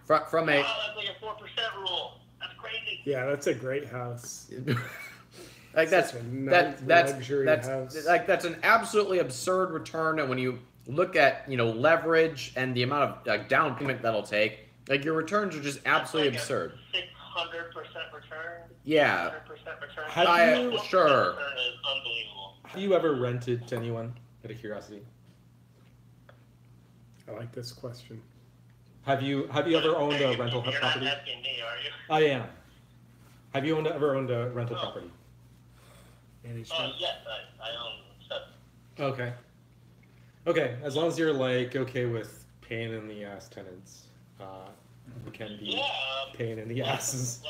From a Wow, that's like a 4% rule. That's crazy. Yeah, that's a great house. like that's Such a nice luxury house. like that's an absolutely absurd return, and when you look at, you know, leverage and the amount of like down payment that'll take, like your returns are just absolutely That's absurd. like a 600% return. Yeah. 600% return. Have you- 4% sure. Return is unbelievable. Have you ever rented to anyone? Out of curiosity. I like this question. Have you ever owned a rental You're property? not asking me, are you? I am. Have you ever owned a rental property? Yes, I own stuff. Okay. Okay, as long as you're like okay with pain in the ass tenants, who can be Yeah. pain in the asses.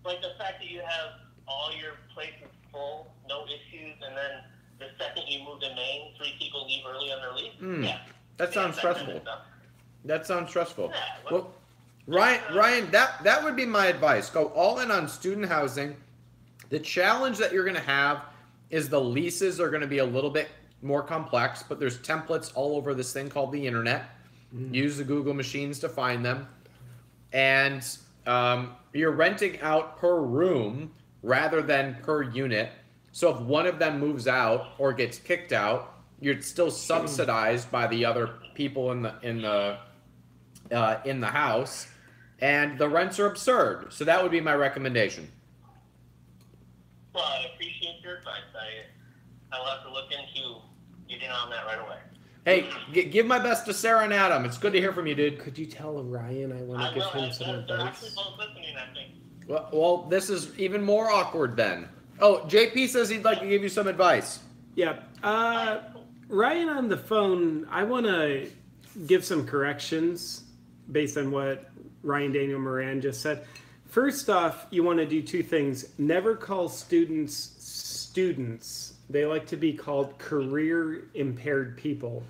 Like the fact that you have all your places full, no issues, and then the second you move to Maine, 3 people leave early on their leave. Yeah. That sounds kind of stressful. stuff. That sounds stressful. Yeah, Well, Ryan, that would be my advice. Go all in on student housing. The challenge that you're going to have is the leases are going to be a little bit more complex, but there's templates all over this thing called the internet. Use the Google machines to find them. And you're renting out per room rather than per unit. So if one of them moves out or gets kicked out, you're still subsidized by the other people in the house, and the rents are absurd. So that would be my recommendation. Well, I appreciate your advice. I will have to look into getting on that right away. Hey, give my best to Sarah and Adam. It's good to hear from you, dude. Could you tell Ryan I want I to give will. him some They're actually advice? both listening, I think. Well, this is even more awkward then. Oh, JP says he'd like to give you some advice. Yeah. Ryan on the phone, I want to give some corrections based on what Ryan Daniel Moran just said. First off, you want to do two things. Never call students students. They like to be called career impaired people.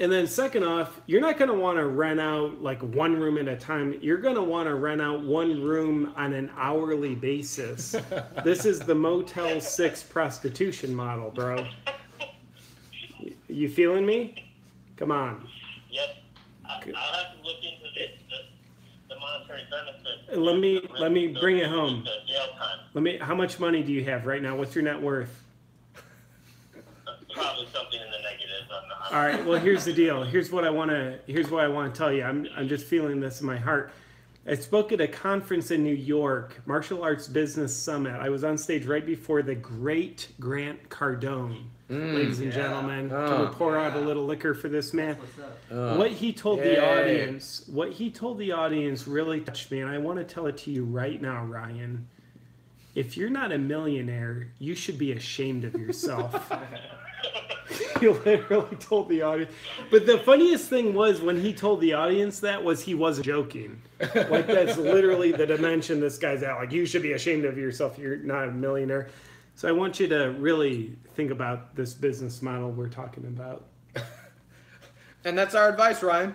And then second off, you're not going to want to rent out like one room at a time. You're going to want to rent out one room on an hourly basis. This is the Motel 6 prostitution model, bro. You feeling me? Come on. Yep. I'll have to look into the monetary benefits. Let me bring it home. The jail time. How much money do you have right now? What's your net worth? Probably something in the negatives. All right. Well, here's the deal. Here's what I want to tell you. I'm just feeling this in my heart. I spoke at a conference in New York, Martial Arts Business Summit. I was on stage right before the great Grant Cardone, ladies and gentlemen. Can we pour out a little liquor for this man? What he told the audience really touched me, and I want to tell it to you right now, Ryan. If you're not a millionaire, you should be ashamed of yourself. He literally told the audience. But the funniest thing was when he told the audience that was he wasn't joking. Like that's literally the dimension this guy's at. Like you should be ashamed of yourself. You're not a millionaire. So I want you to really think about this business model we're talking about. And that's our advice, Ryan.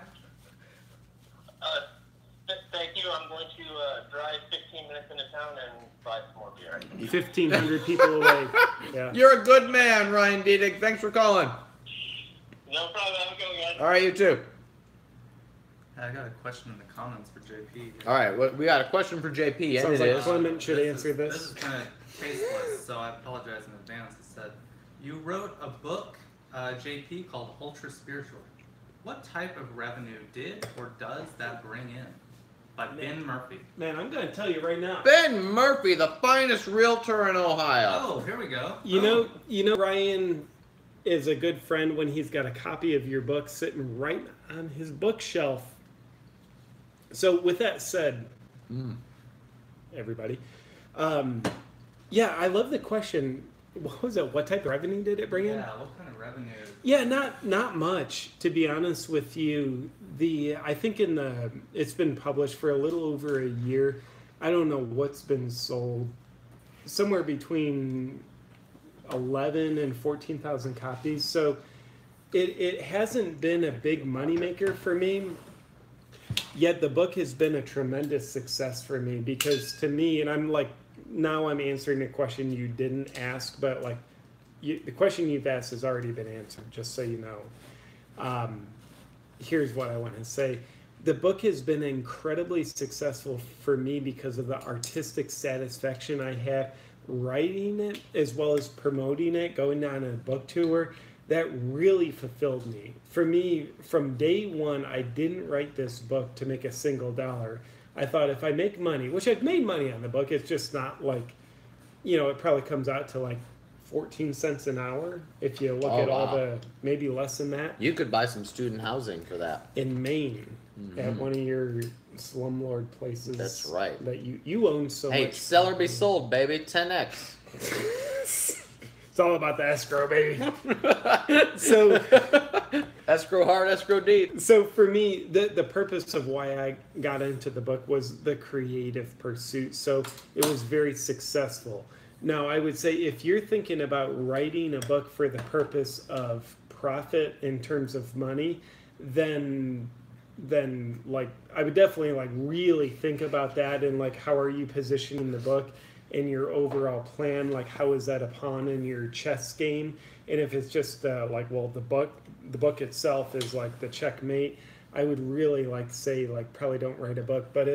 Thank you. I'm going to drive 15 minutes into town and buy some more beer. 1,500 people away. Yeah. You're a good man, Ryan Diedick. Thanks for calling. No problem. Have a good one, guys. All right, you too. I got a question in the comments for JP. All right, well, we got a question for JP, and Sounds it like is. Clemmens should answer This this. is kind of tasteless, so I apologize in advance. It said, you wrote a book, JP, called Ultra Spiritual. What type of revenue did or does that bring in? By Ben Murphy. Man, I'm going to tell you right now. Ben Murphy, the finest realtor in Ohio. Oh, here we go. You know, Ryan is a good friend when he's got a copy of your book sitting right on his bookshelf. So with that said, everybody, yeah, I love the question. What was it? What type of revenue did it bring in? Yeah, what kind of revenue? Yeah, not much, to be honest with you. I think it's been published for a little over a year. I don't know what's been sold. Somewhere between 11 and 14,000 copies. So it hasn't been a big moneymaker for me. Yet the book has been a tremendous success for me because to me, and I'm like, now I'm answering a question you didn't ask, but like the question you've asked has already been answered, just so you know. Here's what I want to say. The book has been incredibly successful for me because of the artistic satisfaction I have writing it as well as promoting it, going on a book tour. That really fulfilled me. For me, from day one, I didn't write this book to make a single dollar. I thought if I make money, which I've made money on the book, it's just not like, it probably comes out to like 14 cents an hour if you look at all the, maybe less than that. You could buy some student housing for that. In Maine, at one of your slumlord places. That's right. That you own so much. Hey, sell or be sold, baby. 10x. It's all about the escrow, baby. So escrow hard, escrow deep. So for me, the purpose of why I got into the book was the creative pursuit. So it was very successful. Now, I would say if you're thinking about writing a book for the purpose of profit in terms of money, then like I would definitely like really think about that and like how are you positioning the book in your overall plan, like how is that a pawn in your chess game? And if it's just like, well, the book itself is like the checkmate, I would really like say like probably don't write a book. But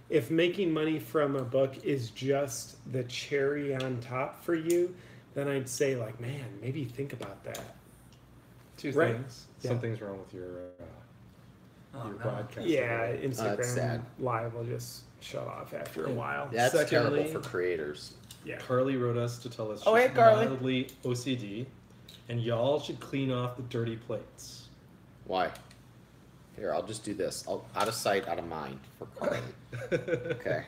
if making money from a book is just the cherry on top for you, then I'd say like, man, maybe think about that. Two Right. things. Yeah. Something's wrong with your broadcast. Yeah, over there. that's Instagram sad. Live will just shut off after a while. That's Secondly- terrible for creators. Yeah. Carly wrote us to tell us Oh, she's hey, Carly. mildly OCD, and y'all should clean off the dirty plates. Why? Here, I'll just do this. Out of sight, out of mind for Carly. Okay.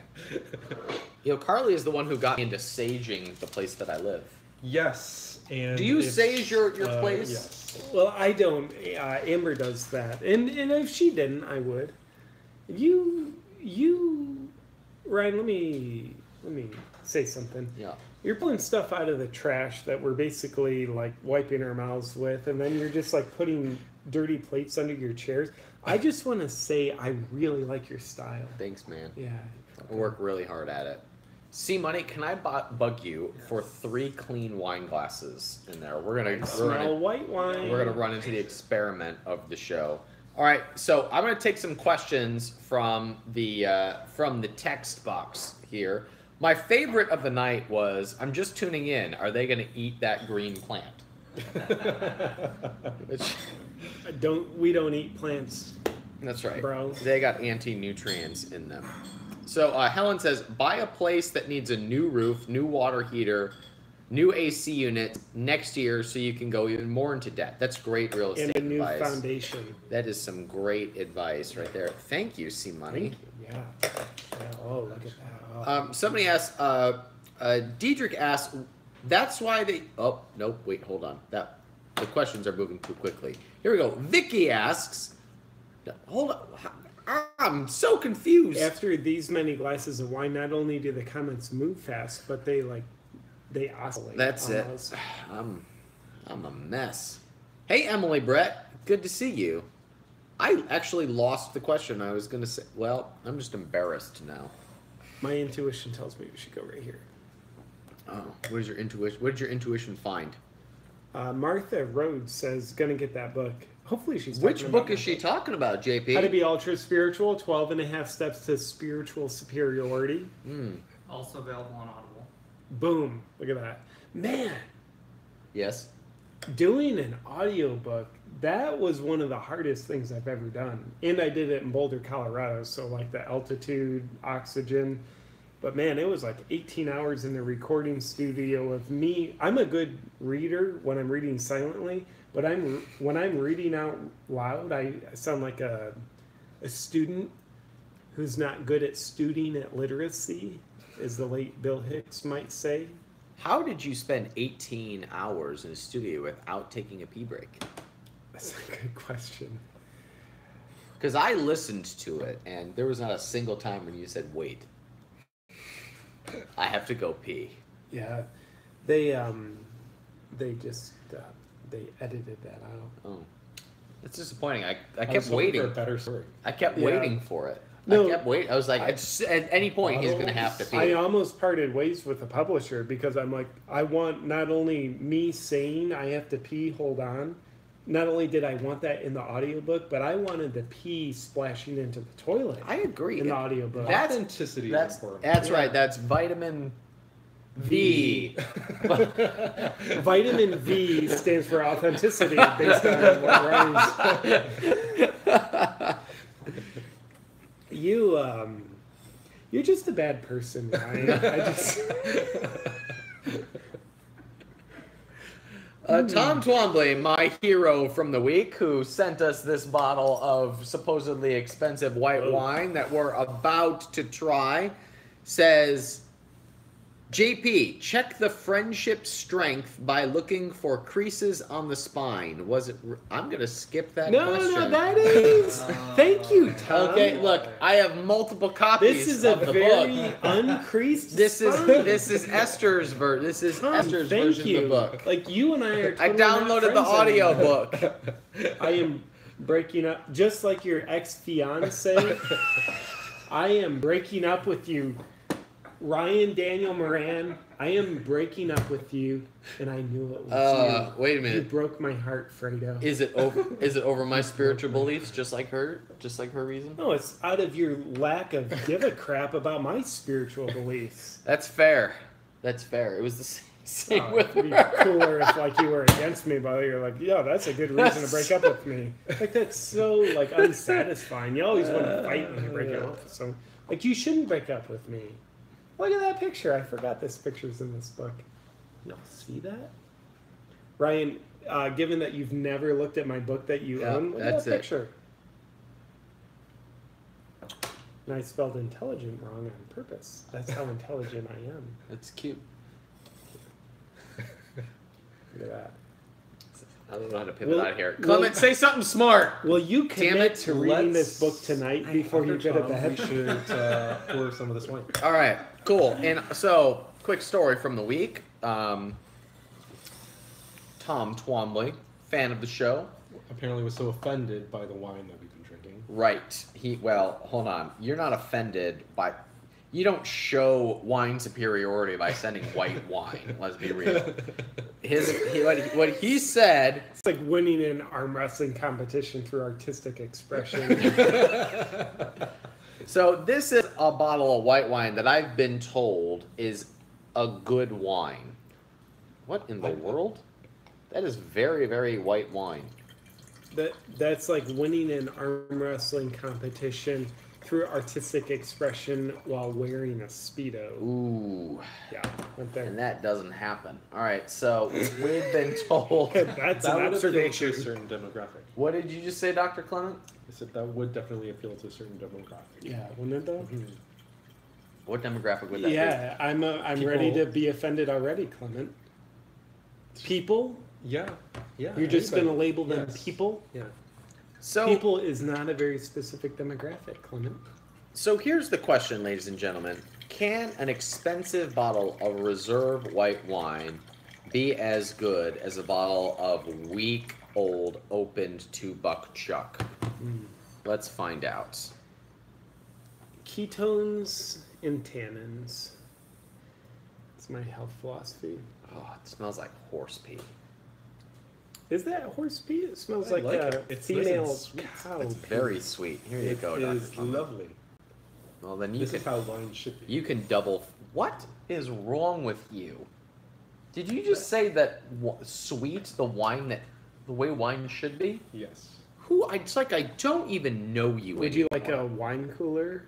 Carly is the one who got me into saging the place that I live. Yes. And Do you it's, sage your place? Yes. Well, I don't. Amber does that, and if she didn't, I would. You, Ryan. Let me say something. Yeah. You're pulling stuff out of the trash that we're basically like wiping our mouths with, and then you're just like putting dirty plates under your chairs. I just want to say I really like your style. Thanks, man. Yeah. I work really hard at it. C Money, can I bug you for 3 clean wine glasses in there? We're gonna White wine. We're gonna run into the experiment of the show. All right, so I'm gonna take some questions from the text box here. My favorite of the night was, I'm just tuning in. Are they gonna eat that green plant? We don't eat plants. That's right, bro. They got anti-nutrients in them. So Helen says, buy a place that needs a new roof, new water heater, new AC unit next year so you can go even more into debt. That's great real estate And a new advice. foundation. That is some great advice right there. Thank you, C Money. Yeah. Oh, look at that. Oh. Somebody asked, Diedrich asked, that's why they, oh, nope, wait, hold on. The questions are moving too quickly. Here we go. Vicky asks, hold on. I'm so confused. After these many glasses of wine, not only do the comments move fast, but they oscillate. That's almost. it. I'm a mess. Hey, Emily Brett, good to see you. I actually lost the question. I was gonna say. Well, I'm just embarrassed now. My intuition tells me we should go right here. Oh, what is your intuition? What did your intuition find? Martha Rhodes says, "Gonna get that book." Hopefully, she's. Which book is she talking about, JP? How to be ultra spiritual: 12.5 steps to spiritual superiority. Also available on Audible. Boom! Look at that, man. Yes. Doing an audiobook, that was one of the hardest things I've ever done. And I did it in Boulder, Colorado, so like the altitude, oxygen. But man, it was like 18 hours in the recording studio of me. I'm a good reader when I'm reading silently, but when I'm reading out loud, I sound like a student who's not good at studing at literacy, as the late Bill Hicks might say. How did you spend 18 hours in a studio without taking a pee break? That's a good question. Because I listened to it, and there was not a single time when you said, wait, I have to go pee. Yeah, they just they edited that out. Oh, that's disappointing. I I kept was hoping waiting. for a better story. I kept Yeah. waiting for it. No, I kept waiting. I was like, at any point, he's going to have to pee. I almost parted ways with the publisher because I'm like, I want not only me saying I have to pee, hold on. Not only did I want that in the audiobook, but I wanted the pee splashing into the toilet I agree. in the audiobook. That's- Authenticity That's is important. that's Yeah. right. That's vitamin V. Vitamin V stands for authenticity based on what Ryan's... You're just a bad person, Ryan. Tom Twombly, my hero from the week, who sent us this bottle of supposedly expensive white wine that we're about to try, says, JP, check the friendship strength by looking for creases on the spine. Was it? I'm going to skip that question. No, that is. Thank you, Tom. Okay, look, I have multiple copies This is a of the very book. uncreased This is spine. Esther's version. This is Tom, Esther's thank version you. of the book. Like you and I are. I Totally not downloaded the friends audio anymore. book. I am breaking up, just like your ex-fiance. I am breaking up with you, Ryan Daniel Moran. I am breaking up with you, and I knew it was you. Wait a You minute. broke my heart, Fredo. Is it over? Is it over my spiritual beliefs, just like her reason? No, it's out of your lack of give a crap about my spiritual beliefs. That's fair. That's fair. It was the same Oh, with it'd be her. cooler if like you were against me, but you're like, yeah, that's a good reason to break up with me. Like that's so like unsatisfying. You always want to fight when you break up with someone. Like you shouldn't break up with me. Look at that picture. I forgot this picture's in this book. Y'all see that? Ryan, given that you've never looked at my book that you Yeah, own, look at that's that it. picture. And I spelled intelligent wrong on purpose. That's how intelligent I am. That's cute. Look at that. I don't know how to pivot out of here. Clement, say something smart. Will you Damn commit it, to reading this book tonight before you go to We bed? should pour some of this wine. All right, cool. And so, quick story from the week. Tom Twombly, fan of the show. Apparently was so offended by the wine that we've been drinking. Right. Well, hold on. You're not offended by... You don't show wine superiority by sending white wine. Let's be real. What he said... It's like winning an arm wrestling competition through artistic expression. So this is a bottle of white wine that I've been told is a good wine. What in the world? That is very, very white wine. That's like winning an arm wrestling competition through artistic expression while wearing a Speedo. Ooh. Yeah, right there. And that doesn't happen. All right, so we've been told... That's That an would appeal to observation. a certain demographic. What did you just say, Dr. Clement? I said that would definitely appeal to a certain demographic. Yeah, wouldn't it though? What demographic would that be? Yeah, I'm ready to be offended already, Clement. People? Yeah. You're just going to label them Yes. people? Yeah. So, People is not a very specific demographic, Clement. so here's the question, ladies and gentlemen. Can an expensive bottle of reserve white wine be as good as a bottle of week-old opened $2 Chuck? Let's find out. Ketones and tannins. It's my health philosophy. Oh, it smells like horse pee. Is that horse pee? It smells I like, like a it. It's nice female and sweet. cow. It's pee. very sweet. Here you It go, is Dr. Clement. lovely. Well, then you This can is how wine should be. you can double. What is wrong with you? Did you just say that sweet the wine that the way wine should be? Yes. It's like I don't even know you. Would you like anymore. a wine cooler?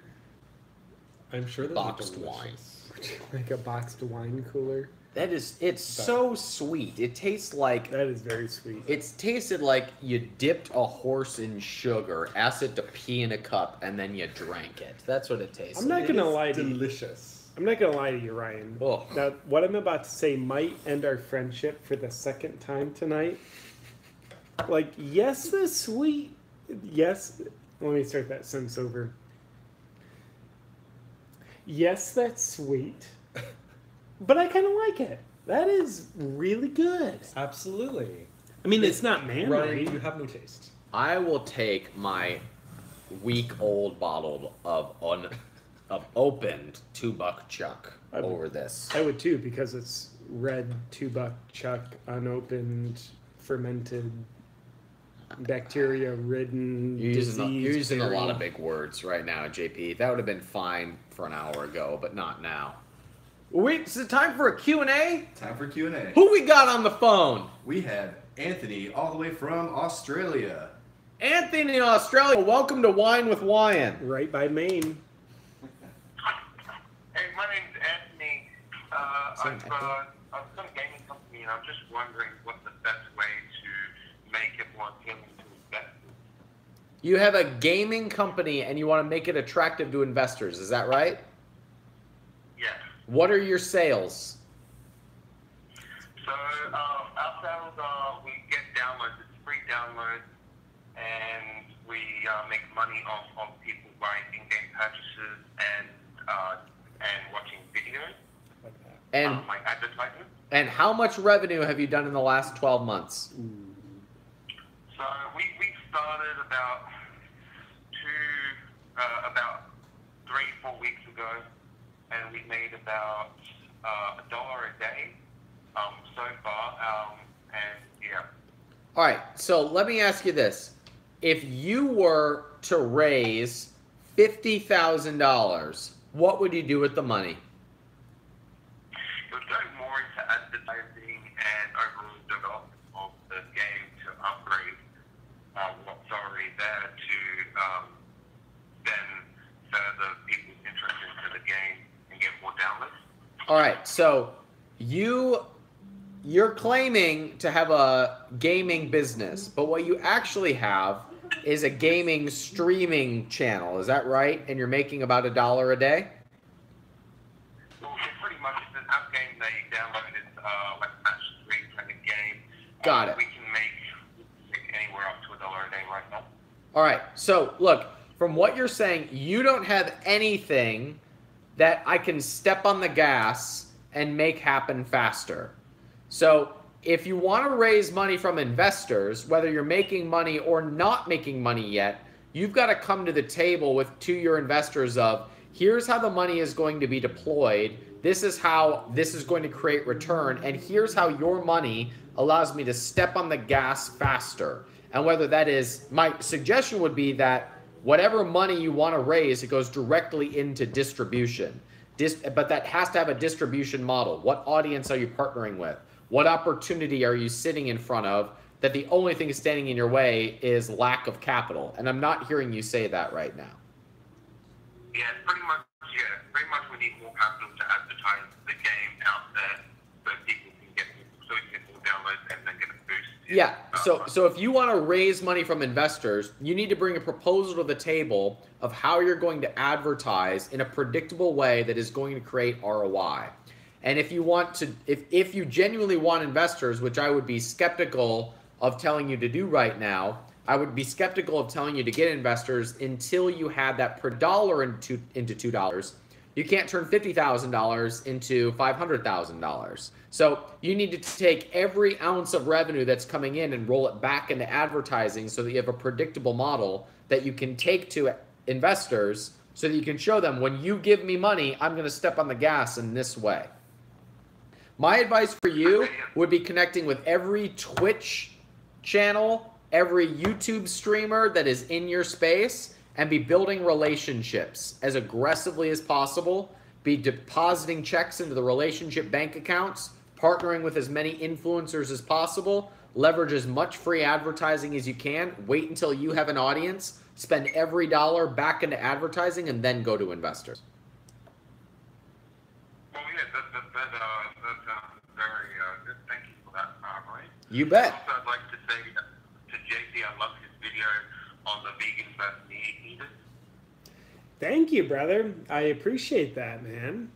I'm sure those Boxed are wine. delicious. Would you like a boxed wine cooler? That is, it's so sweet. It tastes like That is very sweet. it's tasted like you dipped a horse in sugar, asked it to pee in a cup, and then you drank it. That's what it tastes. I'm not It gonna is lie to you. delicious. I'm not gonna lie to you, Ryan. Ugh. Now, what I'm about to say might end our friendship for the second time tonight. Like, yes, the sweet. Yes. Let me start that sentence over. Yes, that's sweet. But I kind of like it. That is really good. Absolutely. I mean, it's not manly. Ryan, you have no taste. I will take my week-old bottle of opened $2 Chuck over this. I would too, because it's red $2 Chuck, unopened, fermented, bacteria-ridden, You're using a lot disease-bearing. of big words right now, JP. That would have been fine for an hour ago, but not now. Wait, is it time for a Q&A? Time for Q&A. Who we got on the phone? We have Anthony all the way from Australia. Anthony in Australia. Welcome to Wine with Wyan. Right by Maine. Hey, my name's Anthony. I've got a gaming company, and I'm just wondering what the best way to make it more appealing to investors. You have a gaming company and you want to make it attractive to investors. Is that right? Yes. What are your sales? So our sales are we get downloads. It's free downloads, and we make money off people buying in-game purchases and watching videos, And like advertisements. and how much revenue have you done in the last 12 months? So we started about 3-4 weeks ago, and we made about $1 a day so far. And yeah. All right, so let me ask you this. If you were to raise $50,000, what would you do with the money? It would go more into advertising and overall development of the game to upgrade what's already there to then further people's interest into the game and get more downloads. All right, so you're claiming to have a gaming business, but what you actually have is a gaming streaming channel. Is that right? And you're making about $1 a day? Well, it's pretty much it's an app game that you download. It's like match 3 kind of game, Got it. We can make anywhere up to $1 a day right now. All right. So look, from what you're saying, you don't have anything that I can step on the gas and make happen faster. So if you want to raise money from investors, whether you're making money or not making money yet, you've got to come to the table to your investors of, here's how the money is going to be deployed. This is how this is going to create return. And here's how your money allows me to step on the gas faster. And whether that is, my suggestion would be that whatever money you want to raise, it goes directly into distribution. But that has to have a distribution model. What audience are you partnering with? What opportunity are you sitting in front of that the only thing standing in your way is lack of capital? And I'm not hearing you say that right now. Yeah, pretty much we need more capital to advertise the game out there so people can get more downloads and then get a boost. Yeah, so if you want to raise money from investors, you need to bring a proposal to the table of how you're going to advertise in a predictable way that is going to create ROI. And if you want to, if you genuinely want investors, which I would be skeptical of telling you to do right now, I would be skeptical of telling you to get investors until you had that per dollar into $2. You can't turn $50,000 into $500,000. So you need to take every ounce of revenue that's coming in and roll it back into advertising so that you have a predictable model that you can take to investors so that you can show them, when you give me money, I'm going to step on the gas in this way. My advice for you would be connecting with every Twitch channel, every YouTube streamer that is in your space, and be building relationships as aggressively as possible. Be depositing checks into the relationship bank accounts, partnering with as many influencers as possible, leverage as much free advertising as you can, wait until you have an audience, spend every dollar back into advertising, and then go to investors. Well, yeah, that sounds very good. Thank you for that, Ryan. You bet. Also, I'd like to say to JP, I love his video on the vegan versus meat eaters. Thank you, brother. I appreciate that, man.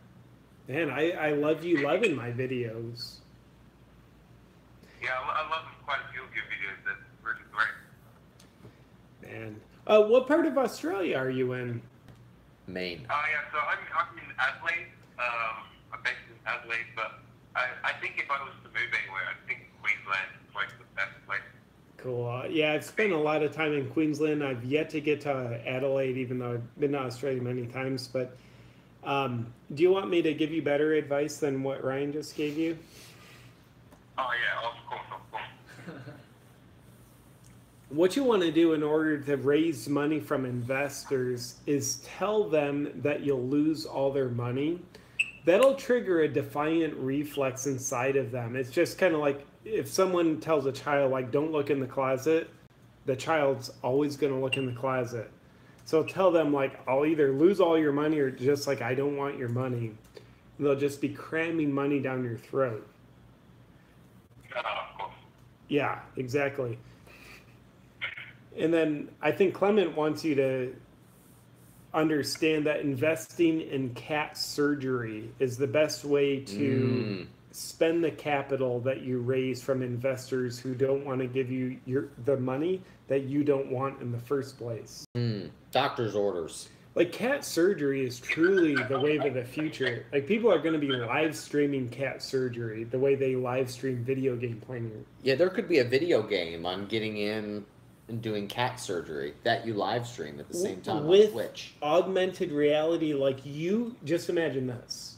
Man, I love you loving my videos. Yeah, I love quite a few of your videos. That's really great. Man. What part of Australia are you in? Maine. Oh, yeah, so I'm in Adelaide. I'm based in Adelaide, but I think if I was to move anywhere, I think Queensland is like the best place. Cool. Yeah, I've spent a lot of time in Queensland. I've yet to get to Adelaide, even though I've been to Australia many times. But do you want me to give you better advice than what Ryan just gave you? Oh, yeah, of course. What you want to do in order to raise money from investors is tell them that you'll lose all their money. That'll trigger a defiant reflex inside of them. It's just kind of like if someone tells a child, like, don't look in the closet, the child's always going to look in the closet. So tell them, like, I'll either lose all your money or just like, I don't want your money. And they'll just be cramming money down your throat. Of course. Yeah, exactly. And then I think Clement wants you to understand that investing in cat surgery is the best way to spend the capital that you raise from investors who don't want to give you the money that you don't want in the first place. Doctor's orders. Like, cat surgery is truly the wave of the future. Like, people are going to be live streaming cat surgery the way they live stream video game playing. Yeah, there could be a video game on getting in and doing cat surgery that you live stream at the same time with on Twitch. Augmented reality. Like, you just imagine this,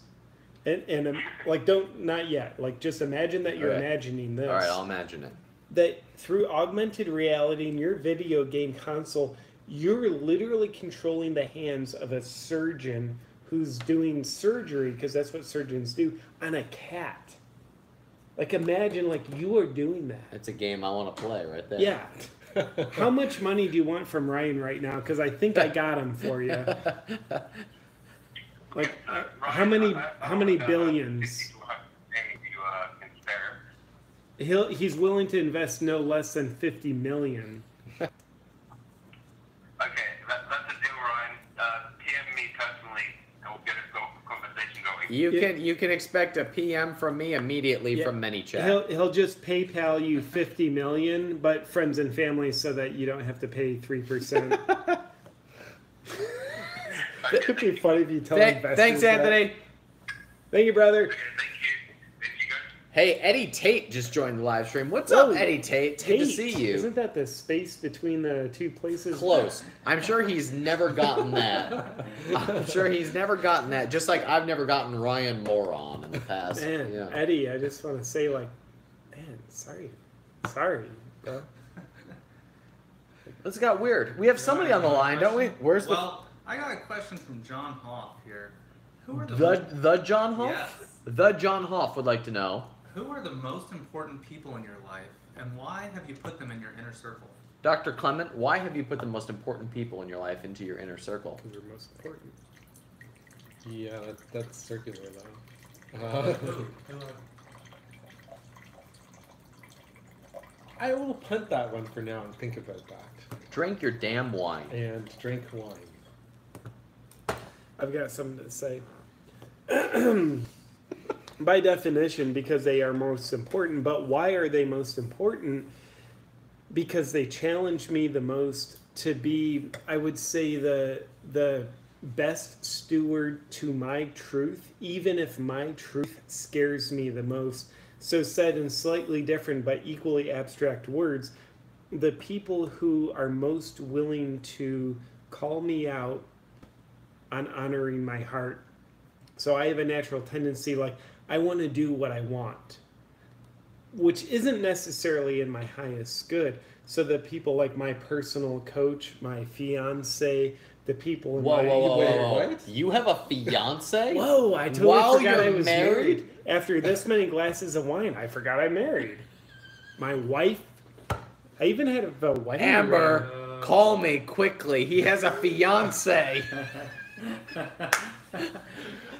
and like, not yet. Like, just imagine that you're imagining this. All right, I'll imagine it. That through augmented reality in your video game console, you're literally controlling the hands of a surgeon who's doing surgery, because that's what surgeons do, on a cat. Like, imagine, like, you are doing that. It's a game I want to play right there. Yeah. How much money do you want from Ryan right now? Because I think I got him for you. Like, how many billions? He's willing to invest no less than $50 million. Okay, that's a deal, Ryan. PM me personally, and we'll get a conversation going. You can expect a PM from me immediately from ManyChat. He'll just PayPal you $50 million, but friends and family, so that you don't have to pay 3%. It could be funny if you tell investors. Thanks, Anthony. Thank you, brother. Okay, thank you. Thank you, guys. Hey, Eddie Tate just joined the live stream. What's up, Eddie Tate? Good to see you. Isn't that the space between the two places? Close. I'm sure he's never gotten that. I'm sure he's never gotten that. Just like I've never gotten Ryan Moron in the past. Man, Yeah. Eddie, I just want to say, like, man, sorry, bro. This got weird. We have somebody on the line, don't we? Where's Well, I got a question from John Hoff here. Who are the John Hoff? Yes. The John Hoff would like to know. Who are the most important people in your life, and why have you put them in your inner circle? Dr. Clement, why have you put the most important people in your life into your inner circle? They're most important. Yeah, that's circular though. Who? I will punt that one for now and think about that. Drink your damn wine. And drink wine. I've got something to say. By definition, because they are most important. But why are they most important? Because they challenge me the most to be, I would say, the best steward to my truth, even if my truth scares me the most. So said in slightly different but equally abstract words, the people who are most willing to call me out on honoring my heart. So I have a natural tendency, like, I want to do what I want, which isn't necessarily in my highest good. So the people like my personal coach, my fiance, the people in Whoa. You have a fiance? Whoa, I totally While forgot you're I was married? married. After this many glasses of wine, I forgot I married. My wife, I even had a wedding Amber, ring. call me quickly. He has a fiance.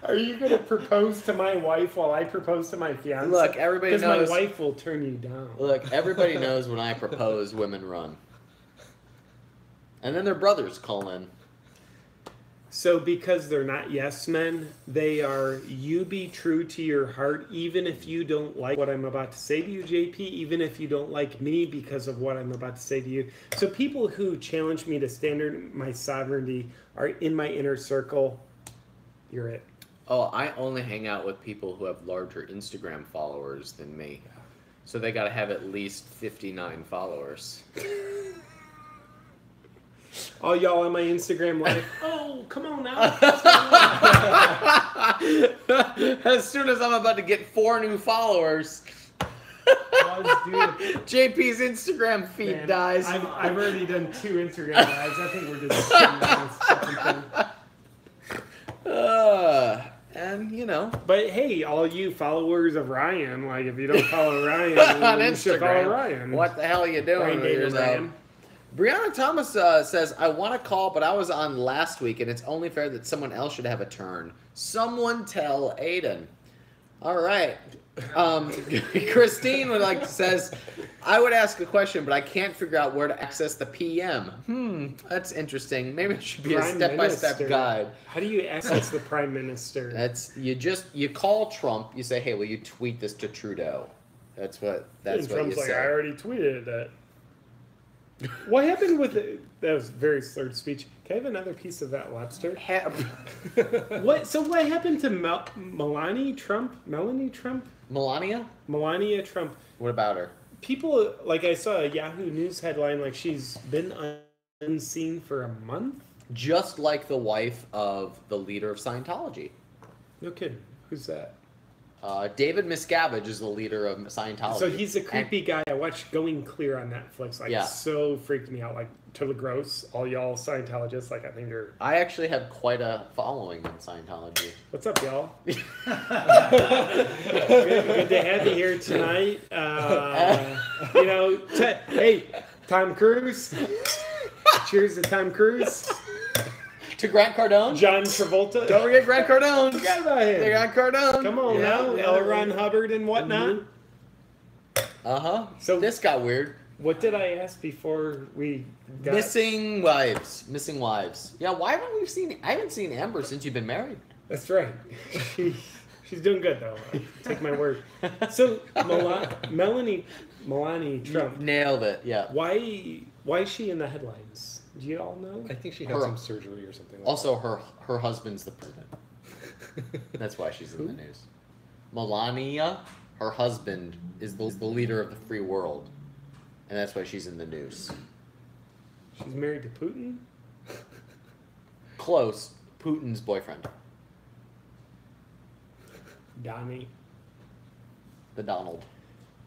Are you going to propose to my wife while I propose to my fiance? Look, everybody knows. Because my wife will turn you down. Look, everybody knows when I propose, women run. And then their brothers call in. So because they're not yes men, they are, you be true to your heart, even if you don't like what I'm about to say to you, JP, even if you don't like me because of what I'm about to say to you. So people who challenge me to stand in my sovereignty are in my inner circle. You're it. Oh, I only hang out with people who have larger Instagram followers than me. So they got to have at least 59 followers. All y'all on my Instagram like, oh, come on now. As soon as I'm about to get 4 new followers, JP's Instagram feed dies. I've already done 2 Instagram lives. I think we're just doing this and you know. But hey, all you followers of Ryan, like if you don't follow Ryan, on you should follow Instagram, Ryan. what the hell are you doing Ryan with David yourself? Ryan. Brianna Thomas says, I want to call, but I was on last week, and it's only fair that someone else should have a turn. Someone tell Aiden. All right. Christine says, I would ask a question, but I can't figure out where to access the PM. That's interesting. Maybe it should be a step-by-step guide. How do you access the Prime Minister? That's you call Trump. You say, hey, will you tweet this to Trudeau? That's what Trump's you like, say. I already tweeted that. What happened with it? That was very slurred speech. Can I have another piece of that lobster? What? So what happened to Melania Trump? Melania Trump? Melania Trump. What about her? People, like I saw a Yahoo News headline, like she's been unseen for a month? Just like the wife of the leader of Scientology. No kidding. Who's that? David Miscavige is the leader of Scientology. So he's a creepy guy. I watched Going Clear on Netflix. Like, so freaked me out. Like, totally gross. All y'all Scientologists, like, I think you're... I actually have quite a following in Scientology. What's up, y'all? good to have you here tonight. Hey, Tom Cruise. Cheers to Tom Cruise. To Grant Cardone? John Travolta. Don't forget Grant Cardone. Forget about him. Grant Cardone. Come on now. L. Ron Hubbard and whatnot. Uh-huh. So this got weird. What did I ask before we got... Missing wives. Yeah, why haven't I haven't seen Amber since you've been married. That's right. She's doing good though. Take my word. So Melanie Trump. Nailed it. Yeah. Why is she in the headlines? Do you all know? I think she had some surgery or something. Like Also, her husband's the president. That's why she's in the news. Melania, her husband, is the leader of the free world, and that's why she's in the news. She's married to Putin? Close. Putin's boyfriend. Donnie. The Donald.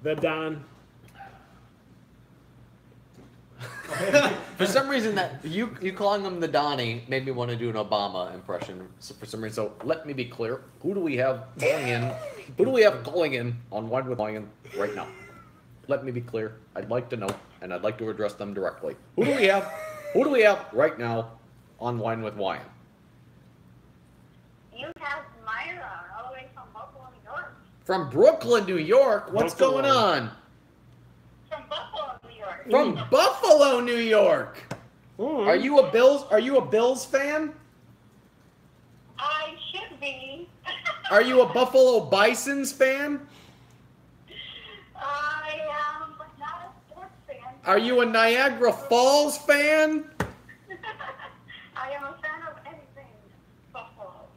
The Don. For some reason, that you calling him the Donnie made me want to do an Obama impression. So for some reason, so let me be clear. Who do we have calling in? Who do we have calling in on Wine with Wyan right now? Let me be clear. I'd like to know, and I'd like to address them directly. Who do we have? Who do we have right now on Wine with Wyan? You have Myra all the way from Buffalo, New York. From Brooklyn, New York. What's Buffalo. going on? From Buffalo, New York. From Buffalo, New York. Are you a Bills fan? I should be. Are you a Buffalo Bisons fan? I am not a sports fan. Are you a Niagara Falls fan? I am a fan of anything Buffalo.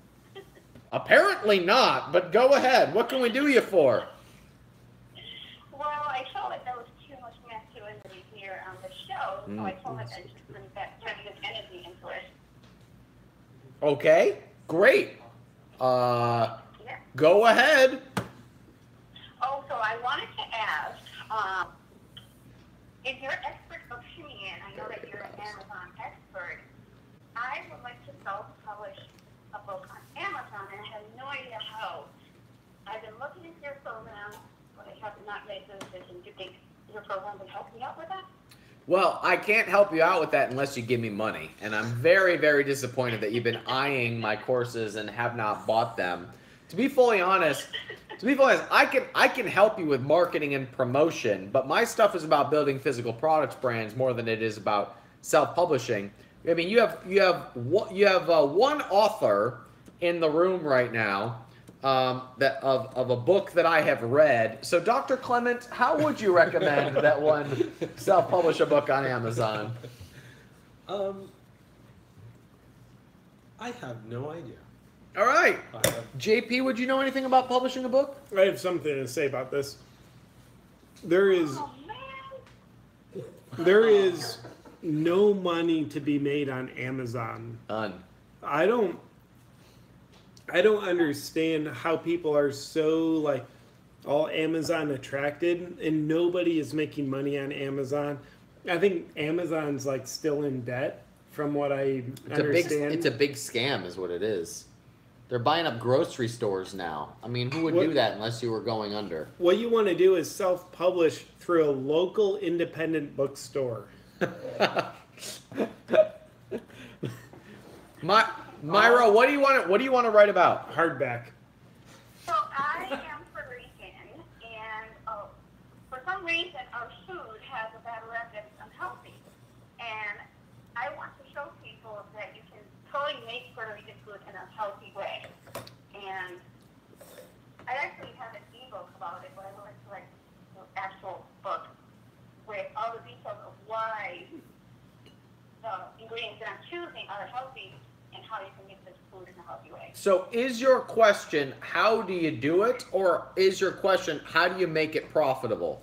Apparently not, but go ahead. What can we do you for? Well, I felt like there was too much masculinity here on the show, so I felt like I should bring that feminine energy into it. Okay, great. Yeah. Go ahead. Oh, so I wanted to ask, if you're expert opinion, I know that you're an Amazon expert. I would like to self-publish a book on Amazon, and I have no idea how. I've been looking into your program, but I have not made the decision. Do you think your program would help me out with that? Well, I can't help you out with that unless you give me money. And I'm very, very disappointed that you've been eyeing my courses and have not bought them. To be fully honest, I can help you with marketing and promotion, but my stuff is about building physical products brands more than it is about self-publishing. I mean, you have one author in the room right now that of a book that I have read. So, Dr. Clemmens, how would you recommend that one self-publish a book on Amazon? I have no idea. All right. I have, JP, would you know anything about publishing a book? I have something to say about this. There is Oh, man. no money to be made on Amazon. None. I don't understand how people are so like all Amazon attracted and nobody is making money on Amazon. I think Amazon's like still in debt from what I understand. It's a big scam is what it is. They're buying up grocery stores now. I mean, who would do that unless you were going under? What you want to do is self-publish through a local independent bookstore. Myra, what do you want to write about? Hardback. So I am Puerto Rican, and for some reason our food has a bad rep that it's unhealthy. And I want to show people that you can totally make Puerto Rican food in a healthy way. And I actually have an ebook about it, but I would like to write an actual book with all the details of why the ingredients that I'm choosing are healthy and how you can make this food in a healthy way. So is your question, how do you do it? Or is your question, how do you make it profitable?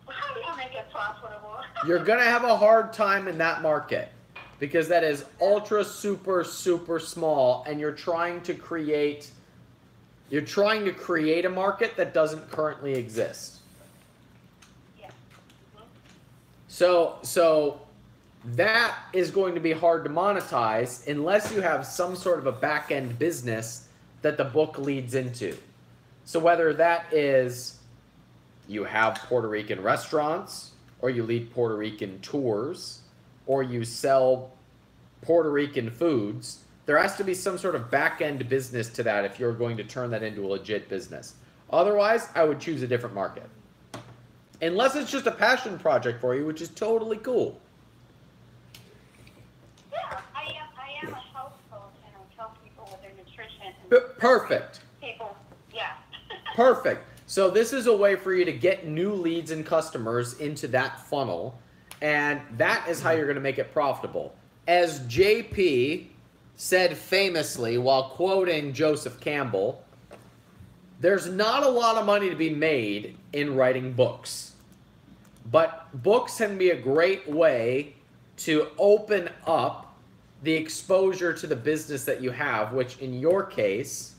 How do you make it profitable? You're going to have a hard time in that market because that is ultra, super, super small, and you're trying to create a market that doesn't currently exist. Yeah. So that is going to be hard to monetize unless you have some sort of a back-end business that the book leads into. So whether that is you have Puerto Rican restaurants, or you lead Puerto Rican tours, or you sell Puerto Rican foods, there has to be some sort of back-end business to that if you're going to turn that into a legit business. Otherwise, I would choose a different market. Unless it's just a passion project for you, which is totally cool. Yeah, I am a health coach, and I tell people with Perfect. people. Yeah. Perfect. So this is a way for you to get new leads and customers into that funnel, and that is how you're going to make it profitable. As JP said famously while quoting Joseph Campbell, there's not a lot of money to be made in writing books, but books can be a great way to open up the exposure to the business that you have, which in your case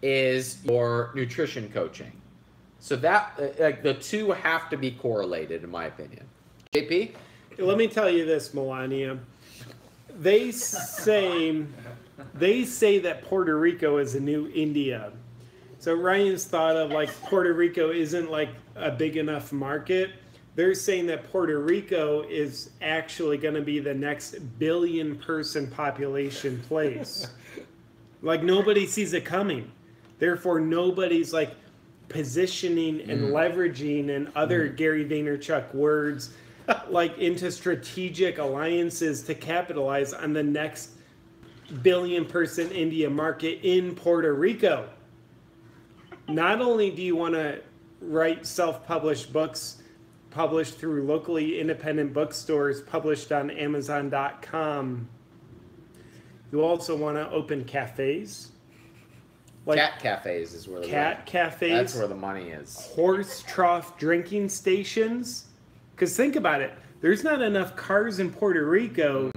is your nutrition coaching. So that like the two have to be correlated, in my opinion. JP? Let me tell you this, Melania. They say that Puerto Rico is a new India. So Ryan's thought of like Puerto Rico isn't like a big enough market. They're saying that Puerto Rico is actually going to be the next billion-person population place. Like nobody sees it coming. Therefore, nobody's like positioning and leveraging and other Gary Vaynerchuk words like into strategic alliances to capitalize on the next billion-person India market in Puerto Rico. Not only do you want to write self-published books published through locally independent bookstores, published on Amazon.com, you also want to open cafes. Like Cat cafes is where cafes. That's where the money is. Horse trough drinking stations. Because think about it. There's not enough cars in Puerto Rico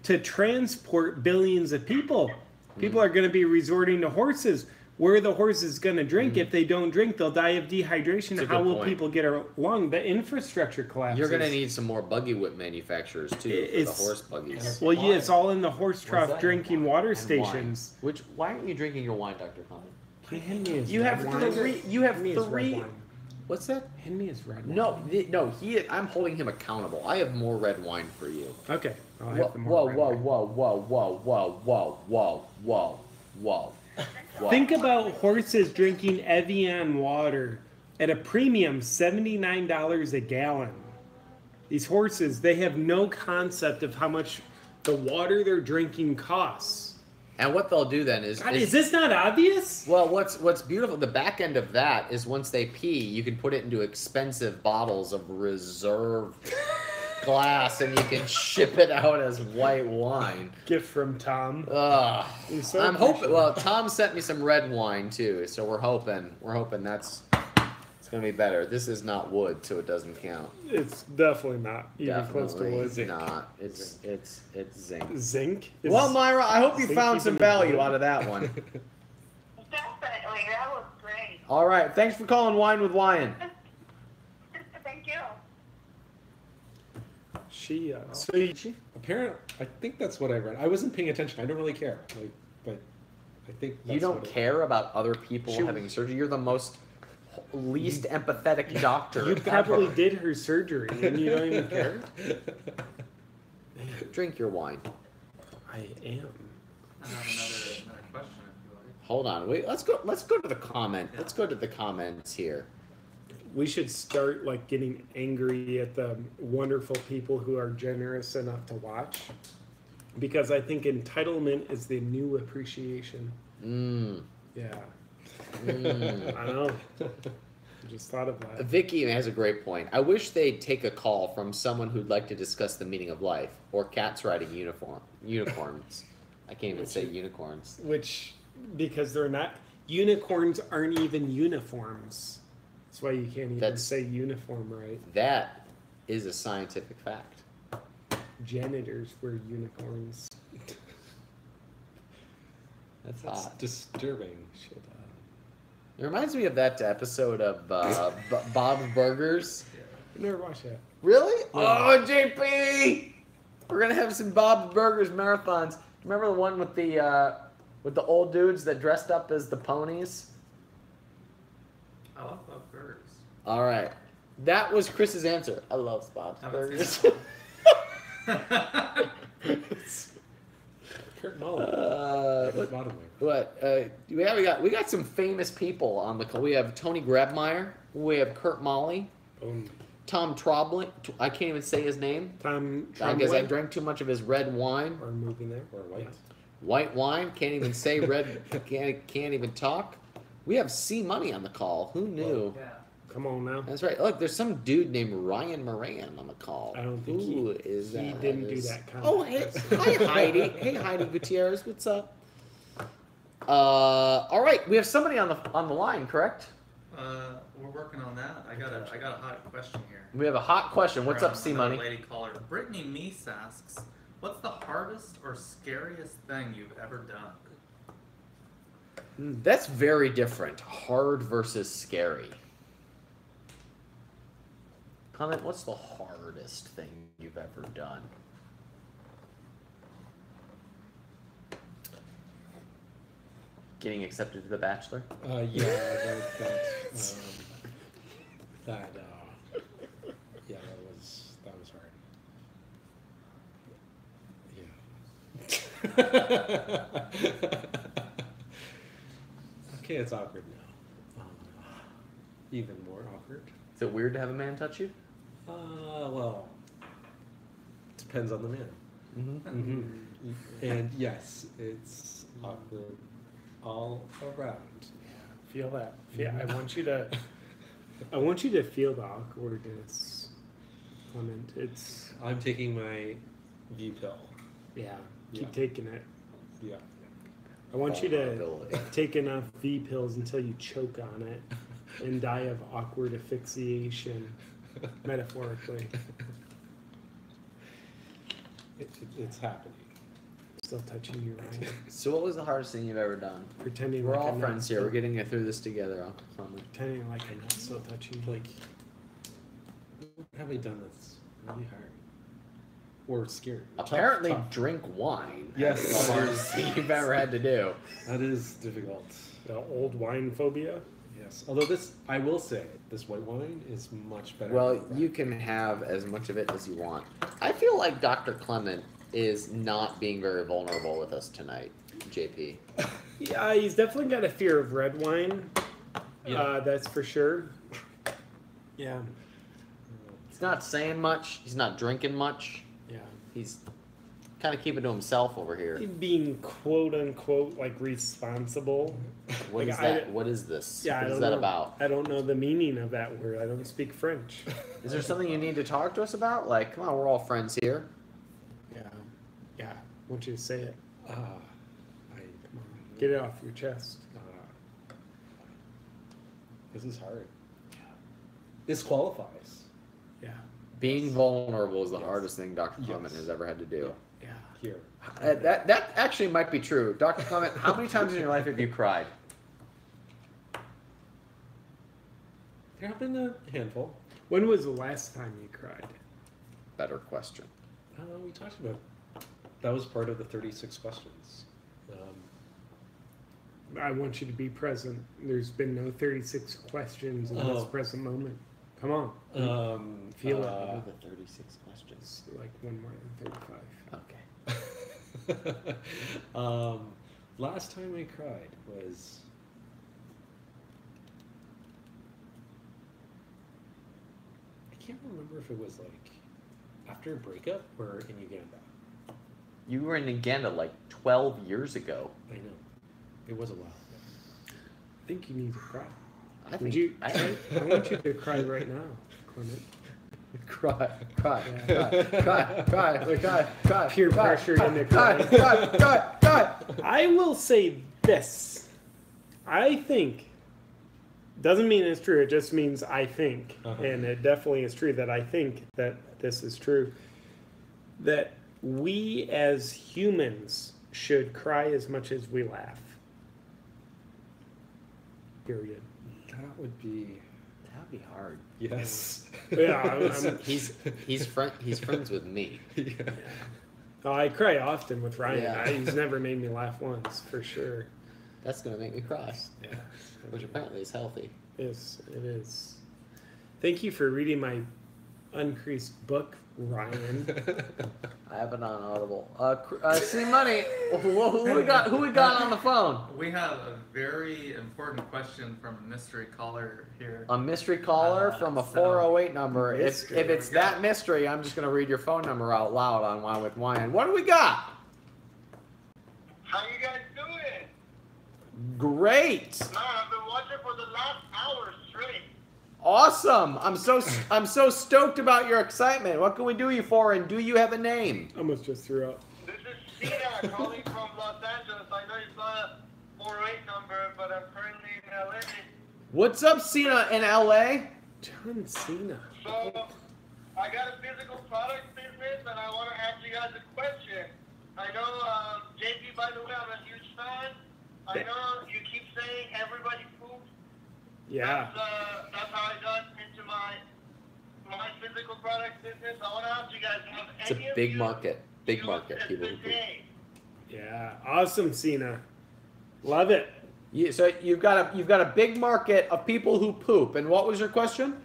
to transport billions of people. People are going to be resorting to horses. Where are the horses going to drink? If they don't drink, they'll die of dehydration. That's a How good will point. people get along? The infrastructure collapses. You're going to need some more buggy whip manufacturers too for the It's- horse buggies. Well, yeah, it's all in the horse trough that? drinking water And stations. wine. Why aren't you drinking your wine, Dr. Conlon? Hand me his You red have wine. three. You have Hand me his red three. wine. What's that? Hand me his red wine. No. I'm holding him accountable. I have more red wine for you. Okay. I'll Whoa, have the more red wine. whoa. Think about horses drinking Evian water at a premium, $79 a gallon. These horses, they have no concept of how much the water they're drinking costs. And what they'll do then is, God, is this not obvious? well, what's beautiful, the back end of that is once they pee, you can put it into expensive bottles of reserve glass, and you can ship it out as white wine. Gift from Tom. Ugh. He's so I'm hoping. appreciative. Well, Tom sent me some red wine too, so we're hoping that's it's gonna be better. This is not wood, so it doesn't count. It's definitely not even close to Definitely wood. not. It's zinc. Zinc? Well, Myra, I hope you Zinc found some even value wood? out of that one. Definitely. That was great. All right, thanks for calling Wine with Wyan. Thank you. She, Apparently, I think that's what I read. I wasn't paying attention. I don't really care. But I think that's You don't what it- care about other people She- having surgery. You're the most least empathetic doctor. you probably ever. did her surgery and you don't even care? Drink your wine. I am. I have another question if you like. Hold on. Wait. Let's go to the comment. Let's go to the comments here. We should start like getting angry at the wonderful people who are generous enough to watch, because I think entitlement is the new appreciation. Yeah, I know. I just thought of that. Vicky has a great point. I wish they'd take a call from someone who'd like to discuss the meaning of life or cats riding unicorns. I can't even say unicorns. Which, because they're not, unicorns aren't even uniforms. That's why you can't even say uniform right. That is a scientific fact. Janitors wear unicorns. That's That's hot. disturbing. It reminds me of that episode of Bob's Burgers. You never watched that. Really? Oh, JP! We're gonna have some Bob's Burgers marathons. Remember the one with the old dudes that dressed up as the ponies? I love Bob's Burgers. All right, that was Chris's answer. I love Bob's I haven't Burgers. seen Kurt Mullen. Bottom What? We got some famous people on the call. We have Tony Grabmeyer. We have Kurt Molly. Boom. Tom Trobling. I can't even say his name. Tom I guess I Trombley. drank too much of his red wine. Or moving there. or white. White wine, can't even say red, can't even talk. We have C Money on the call. Who knew? Yeah. Come on now. That's right. Look, there's some dude named Ryan Moran on the call. I don't think Who is that? he didn't do is- that kind Oh, of hey, person. hi Heidi. Hey Heidi Gutierrez, what's up? All right, we have somebody on the line, correct? We're working on that. I got a hot question here. We have a hot question. What's up, From C another Money? Lady caller. Brittany Meese asks, "What's the hardest or scariest thing you've ever done?" That's very different. Hard versus scary. Comment, what's the hardest thing you've ever done? Getting accepted to The Bachelor? Yeah, that yeah, that was hard. Yeah. Okay, it's awkward now. Even more awkward. Is it weird to have a man touch you? Well, depends on the man. Mm-hmm. And yes, it's awkward all around. Feel that. I want you to feel the awkwardness. Clement, it's I'm taking my V pill. yeah. Yeah. Keep taking it. Yeah. I want you to Vulnerability. take enough V pills until you choke on it and die of awkward asphyxiation, metaphorically. It's happening. Still touching you, Ryan. So what was the hardest thing you've ever done? Pretending We're like all I'm friends not here. We're getting through this together. Pretending like I'm not still touching you. Like, what have I done that's really hard? Or scary? Apparently, Tough. drink wine. Yes. That's the hardest thing you've ever had to do. That is difficult. The old wine phobia. Yes. Although this, I will say, this white wine is much better. Well, than you red. can have as much of it as you want. I feel like Dr. Clement is not being very vulnerable with us tonight, JP. Yeah, he's definitely got a fear of red wine. Yeah. That's for sure. Yeah. He's not saying much. He's not drinking much. Yeah. He's kind of keeping to himself over here. Being quote unquote like responsible. What Like, is that? What is this? Yeah, I What is don't that know. about? I don't know the meaning of that word. I don't speak French. Is there something you need to talk to us about? Like, come on, we're all friends here. Yeah. Yeah. I want you to say it. I Come on. Get it off your chest. This is hard. This qualifies. Yeah. Being vulnerable is the Yes. hardest thing Dr. Clement Yes. has ever had to do. Yeah. Here. That actually might be true. Dr. Clement, how many times in your life have you cried? There have been a handful. When was the last time you cried? Better question. We talked about that was part of the 36 questions. I want you to be present. There's been no 36 questions in this Oh. present moment. Come on. Feel What it. are the 36 questions? It's like one more than 35. Okay. Last time I cried was I can't remember if it was like after a breakup or in Uganda. You were in Uganda like 12 years ago. I know. It was a while. I think you need to cry. I Would think you? I I want you to cry right now, Clement. cry, cry, Yeah. cry. Peer pressure into crying. Cry. I will say this. I think doesn't mean it's true. It just means I think, and it definitely is true that I think that this is true. That we as humans should cry as much as we laugh. Period. That would be That'd be hard. yes. Yeah, I'm, He's friends with me. Yeah. oh, I cry often with Ryan. Yeah. He's never made me laugh once, for sure. That's gonna make me cry, Yeah, which apparently is healthy. it is. Thank you for reading my uncreased book, Ryan. I have it on Audible. See money. Who we got on the phone? We have a very important question from a mystery caller here. A mystery caller from a So- 408 number. If Mystery. it's that mystery, I'm just gonna read your phone number out loud on Wine with Wyan. What do we got? How you guys doing? Great. Man, I've been watching for the last hour straight. Awesome. I'm so stoked about your excitement. What can we do you for, and do you have a name? Almost just threw up. This is Cena calling from Los Angeles. I know you saw a 408 number, but I'm currently in LA. What's up, Cena in LA? John Cena. So, I got a physical product business, and I want to ask you guys a question. I know, JP, by the way, I'm a huge fan. I know you keep saying everybody poops. Yeah. That's how I got into my physical product business. I want to ask you guys, have It's any a of big you market. Big market. used People a who poop. bidet? Yeah. Awesome, Cena. Love it. So you've got a big market of people who poop. And what was your question?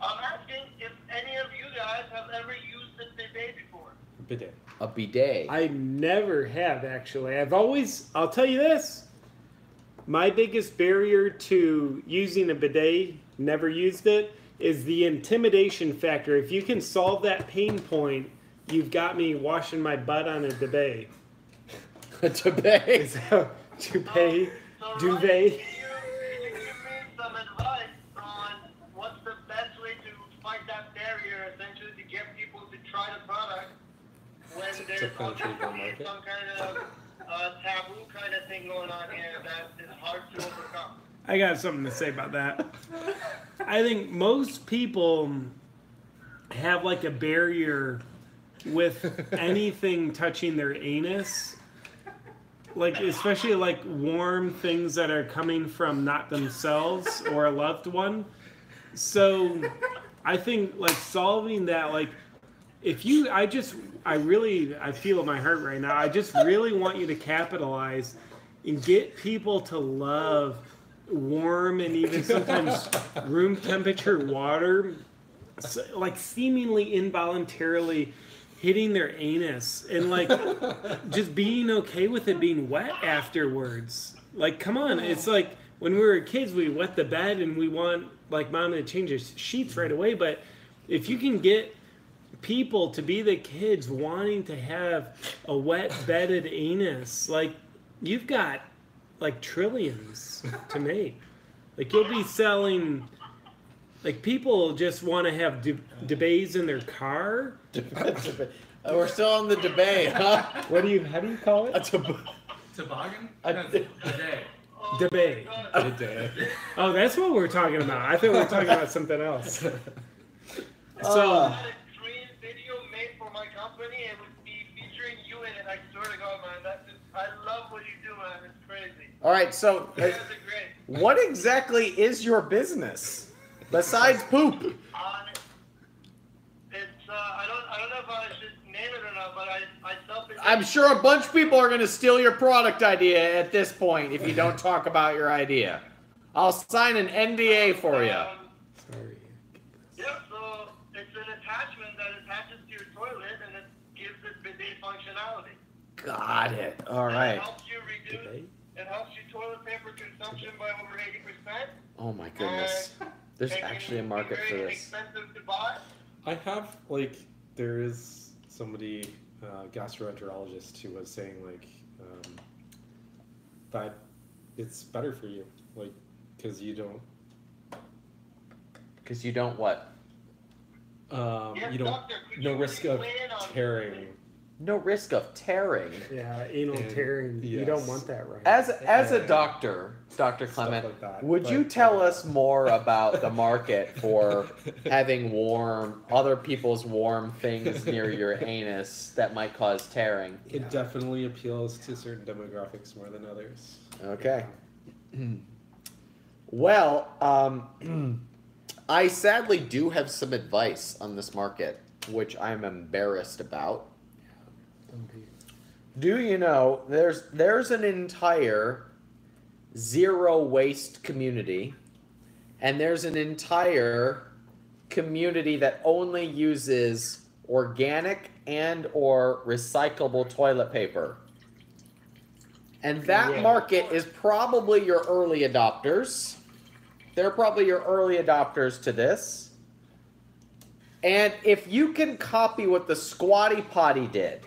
I'm asking if any of you guys have ever used a bidet before. Bidet. A bidet. I never have, actually. I'll tell you this. My biggest barrier to using a bidet, never used it, is the intimidation factor. If you can solve that pain point, you've got me washing my butt on a bidet. A bidet. Toupee? So, Duvet? Ryan, can you give me some advice on what's the best way to fight that barrier, essentially, to get people to try the product when there's penetrate the market? some kind of taboo kind of thing going on here that is hard to overcome? I got something to say about that. I think most people have like a barrier with anything touching their anus. Like, especially like warm things that are coming from not themselves or a loved one. So I think like solving that, like if you, I feel in my heart right now, I just really want you to capitalize and get people to love warm and even sometimes room temperature water, so, like seemingly involuntarily hitting their anus and like just being okay with it being wet afterwards. Like, come on, it's like when we were kids, we wet the bed and we want like mom to change the sheets right away. But if you can get people to be the kids wanting to have a wet bedded anus, like you've got like trillions to make. Like you'll be selling. Like people just want to have debates in their car. We're still on the debate, huh? How do you call it? Toboggan? A No, d- bidet. Debate. Bidet. Oh, that's what we're talking about. I thought we were talking about something else. So, I had a dream video made for my company and would be featuring you in it. I swear to God, man, I love what you do, man. It's crazy. All right, so You guys are great. what exactly is your business besides poop? It's I don't know if I should name it or not, but I sell it. I'm sure a bunch of people are going to steal your product idea at this point if you don't talk about your idea. I'll sign an NDA for you. sorry. Yeah, so it's an attachment that attaches to your toilet and it gives it bidet functionality. Got it. All And right. It helps you reduce. It helps you toilet paper consumption by over 80%. Oh my goodness. There's It can actually a be market for very this. inexpensive to buy. I have there is somebody, gastroenterologist, who was saying that it's better for you, because you don't. Because you don't what? Yes, You don't. doctor, could No you risk of explain on- tearing. No risk of tearing. Yeah, anal And- tearing. You don't yes. want that, right? As a doctor, Dr. Stuff Clement, like that, would but- you tell us more about the market for having other people's warm things near your anus that might cause tearing? It definitely appeals to certain demographics more than others. Okay. Well, I sadly do have some advice on this market, which I'm embarrassed about. Do you know there's an entire zero waste community, and there's an entire community that only uses organic and or recyclable toilet paper. And that market is probably your early adopters. They're probably your early adopters to this. And if you can copy what the Squatty Potty did,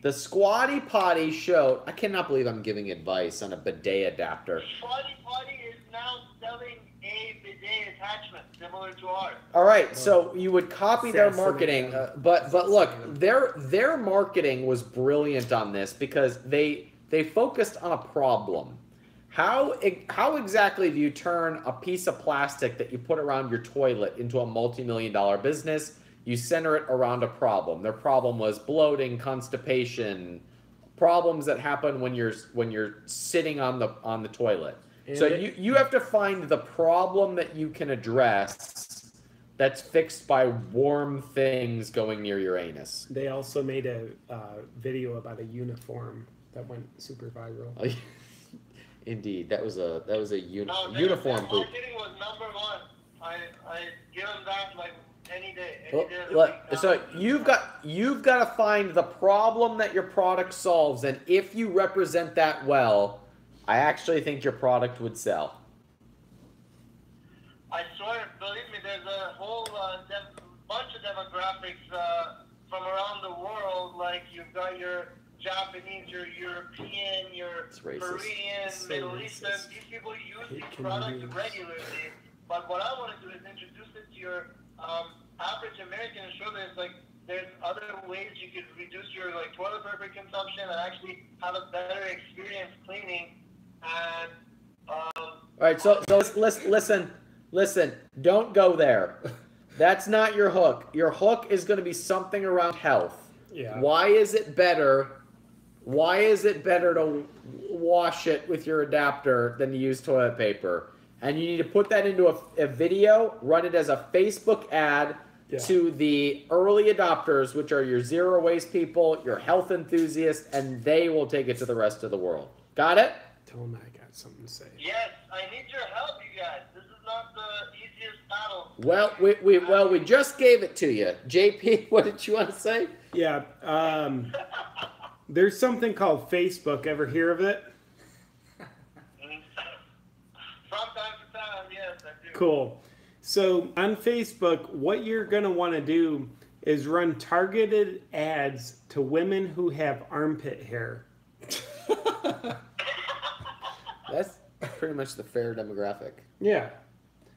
The Squatty Potty showed. I cannot believe I'm giving advice on a bidet adapter. Squatty Potty is now selling a bidet attachment similar to ours. All right, so you would copy their Assassinate marketing, them. but look, their marketing was brilliant on this because they focused on a problem. How exactly do you turn a piece of plastic that you put around your toilet into a multi-million-dollar business? You center it around a problem. Their problem was bloating, constipation, problems that happen when you're sitting on the toilet. And So you have to find the problem that you can address that's fixed by warm things going near your anus. They also made a video about a uniform that went super viral. Indeed, that was a No, uniform their poop. marketing was number one. I give them that like any day. Well, Any day of the week. so you've got to find the problem that your product solves, and if you represent that well, I actually think your product would sell. I swear, believe me, there's a whole bunch of demographics from around the world. Like you've got your Japanese, your European, your It's racist. Korean, So Middle racist. Eastern. These people use Hate these products Canadians. regularly. But what I want to do is introduce it to your average American and show that it's like there's other ways you could reduce your like toilet paper consumption and actually have a better experience cleaning. And All right, so listen, don't go there. That's not your hook. Your hook is going to be something around health. Yeah. Why is it better? Why is it better to wash it with your adapter than to use toilet paper? And you need to put that into a video, run it as a Facebook ad to the early adopters, which are your zero waste people, your health enthusiasts, and they will take it to the rest of the world. Got it? Tell them I got something to say. yes, I need your help, you guys. This is not the easiest battle. Well, we just gave it to you. JP, what did you want to say? Yeah. There's something called Facebook. Ever hear of it? From time to time, yes, I do. Cool. So on Facebook, what you're going to want to do is run targeted ads to women who have armpit hair. That's pretty much the fair demographic. Yeah.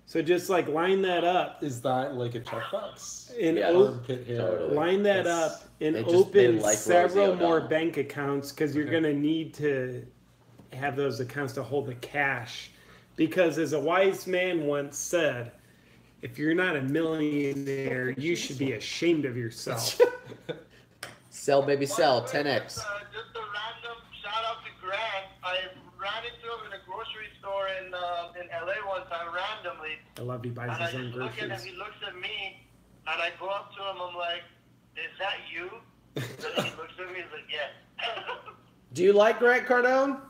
So just like line that up Is that like a checkbox? and Yeah. Armpit hair. Totally. line that That's- up and They just- they open like several Rosie more O'Donnell. bank accounts because you're Okay. going to need to have those accounts to hold the cash. Because as a wise man once said, if you're not a millionaire, you should be ashamed of yourself. Sell, baby, sell. By the way, 10x. Just a random shout out to Grant. I ran into him in a grocery store in LA one time randomly. I love he buys And I his own just look at him, groceries. he looks at me, and I go up to him, I'm like, is that you? And then he looks at me, he's like, yeah. Do you like Grant Cardone?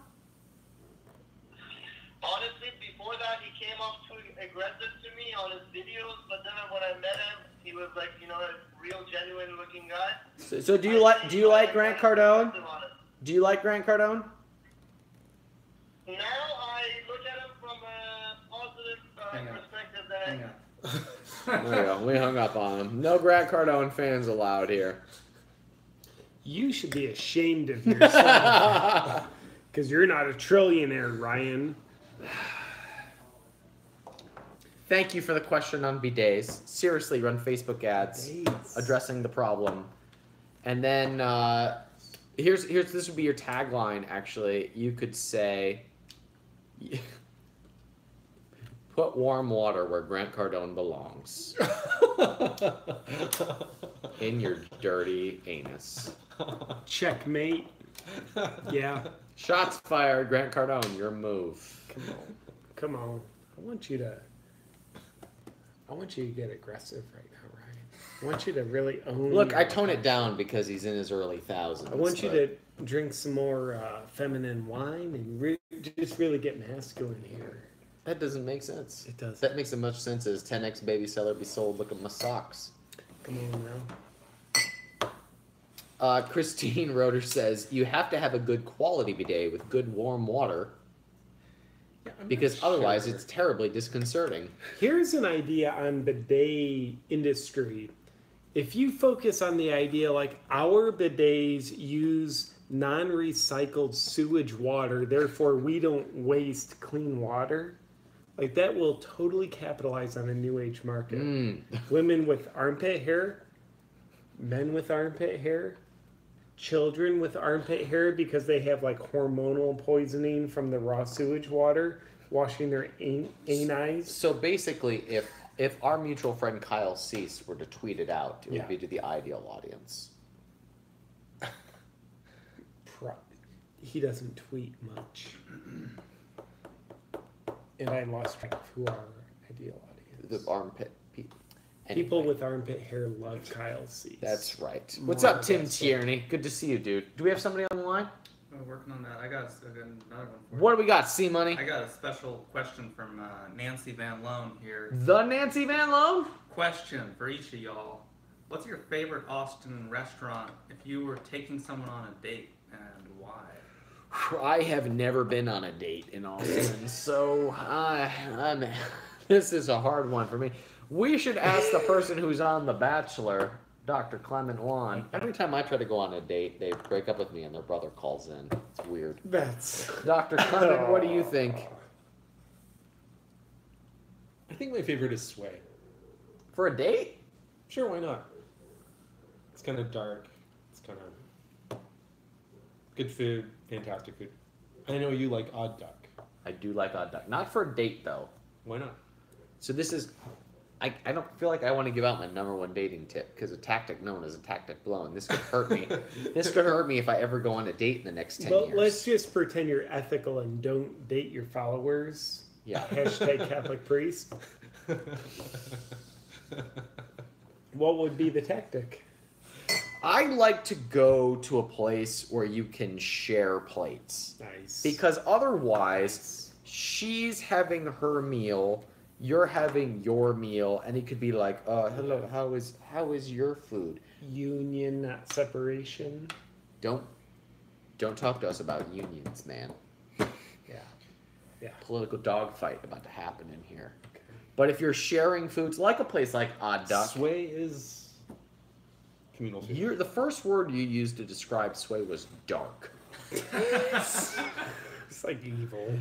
Honestly, before that, he came off too aggressive to me on his videos, but then when I met him, he was like, you know, a real genuine looking guy. So do you like Grant Cardone? Do you like Grant Cardone? Now I look at him from a Hang positive on. perspective that Hang on. There you go. We hung up on him. No Grant Cardone fans allowed here. You should be ashamed of yourself because you're not a trillionaire, Ryan. Thank you for the question on bidets. Seriously, run Facebook ads Bidets. addressing the problem. And then here's this would be your tagline actually. You could say put warm water where Grant Cardone belongs. In your dirty anus. Checkmate. Yeah. Shots fired, Grant Cardone, your move. Come on. I want you to get aggressive right now, Ryan. I want you to really own. Look, your I tone it passion. down because he's in his early thousands. I want you but- to drink some more feminine wine and just really get masculine here. That doesn't make sense. It does. That makes as much sense as 10x baby seller be sold. Look at my socks. Come on now. Christine Roeder says you have to have a good quality bidet with good warm water Yeah, I'm because not otherwise sure. it's terribly disconcerting. Here's an idea on bidet industry if you focus on the idea, like our bidets use non-recycled sewage water, therefore we don't waste clean water. Like that will totally capitalize on a new age market. Women with armpit hair, men with armpit hair, children with armpit hair because they have like hormonal poisoning from the raw sewage water washing their anis. So basically, if our mutual friend Kyle Cease were to tweet it out, it would be to the ideal audience. He doesn't tweet much. And I lost track of who our ideal audience. The armpit people. People with armpit hair love Kyle Cease. That's right. What's up, Tim Tierney? Good to see you, dude. Do we have somebody on the line? I'm working on that. I got another one for you. What do we got, C-Money? I got a special question from Nancy Van Loan here. The Nancy Van Loan? Question for each of y'all. What's your favorite Austin restaurant if you were taking someone on a date, and why? I have never been on a date in Austin, so this is a hard one for me. We should ask the person who's on The Bachelor, Dr. Clement Wyan. Every time I try to go on a date, they break up with me and their brother calls in. It's weird. That's Dr. Clement, what do you think? I think my favorite is Sway. For a date? Sure, why not? It's kind of dark. It's kind of good food, fantastic food. I know you like Odd Duck. I do like Odd Duck. Not for a date, though. Why not? So this is... I don't feel like I want to give out my #1 dating tip because a tactic known as a tactic blown. This could hurt me. This could hurt me if I ever go on a date in the next 10 years. Let's just pretend you're ethical and don't date your followers. Yeah. Hashtag Catholic priest. What would be the tactic? I like to go to a place where you can share plates. Nice. Because otherwise, she's having her meal, you're having your meal, and it could be like, hello, how is your food? Union, not separation. Don't talk to us about unions, man. Yeah. Political dogfight about to happen in here. Okay. But if you're sharing foods, like a place like Odd Duck, Sway is communal food. the first word you used to describe Sway was dark. It's like evil.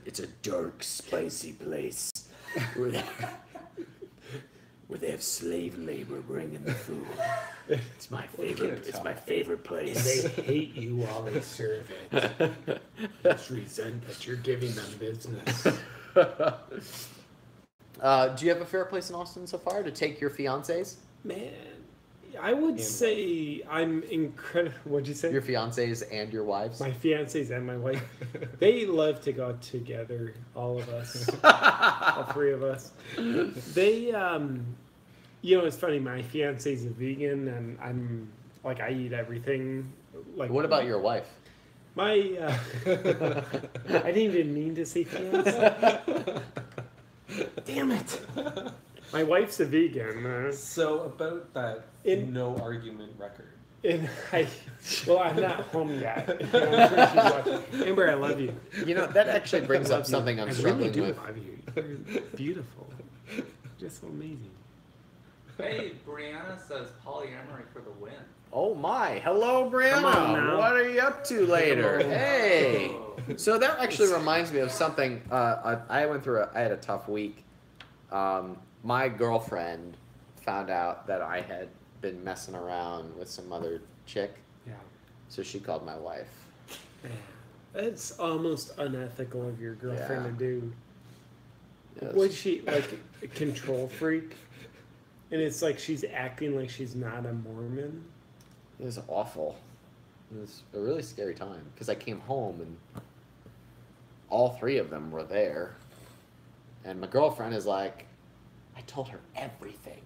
It's a dark, spicy place where they have slave labor bringing the food. It's my favorite. It's my favorite place. They hate you while they serve it. Just resent that you're giving them business. Do you have a favorite place in Austin so far to take your fiancés? Man, I would say I'm incredible. What'd you say? Your fiancés and your wives? My fiancés and my wife. They love to go together, all of us. All three of us. They, it's funny, my fiancé's a vegan, and I'm, like, I eat everything. Like, what about your wife? My, I didn't even mean to say fiancé. Damn it. My wife's a vegan. So about that no argument record. And I'm not home yet. I'm sure she's watching. Amber, I love you. You know, that actually brings up something I'm struggling with. I really do love you. You're beautiful. Just so amazing. Hey, Brianna says polyamory for the win. Oh my. Hello, Come on Brianna. now. What are you up to later? Hey. So that actually reminds me of something. I had a tough week. My girlfriend found out that I had been messing around with some other chick. Yeah. So she called my wife. Man, that's almost unethical of your girlfriend to do. Yes. Was she like a control freak? And it's like she's acting like she's not a Mormon. It was awful. It was a really scary time because I came home and all three of them were there. And my girlfriend is like, I told her everything.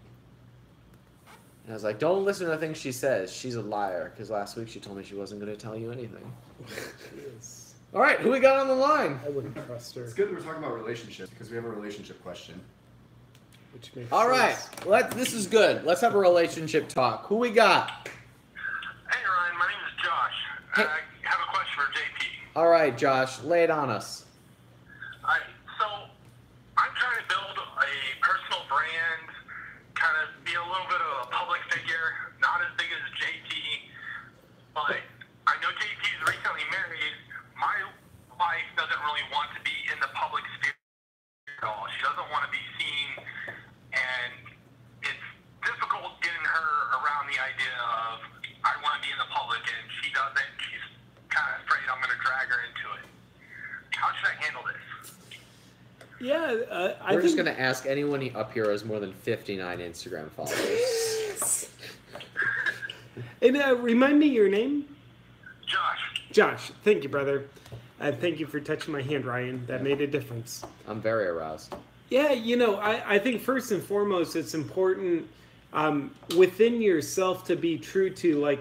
And I was like, don't listen to the things she says. She's a liar. Because last week she told me she wasn't going to tell you anything. Yes. All right, who we got on the line? I wouldn't trust her. It's good that we're talking about relationships because we have a relationship question. Which makes All right, sense. this is good. Let's have a relationship talk. Who we got? Hey Ryan, my name is Josh. Hey. I have a question for JP. All right, Josh, lay it on us. So I'm trying to build a personal brand, kind of be a little bit of a doesn't want to be seen, and it's difficult getting her around the idea of, I want to be in the public, and she doesn't. She's kind of afraid I'm going to drag her into it. How should I handle this? Yeah, We're just going to ask anyone up here who has more than 59 Instagram followers. And remind me your name? Josh. Josh. Thank you, brother. Thank you for touching my hand, Ryan. That made a difference. I'm very aroused. Yeah, I think first and foremost, it's important within yourself to be true to, like,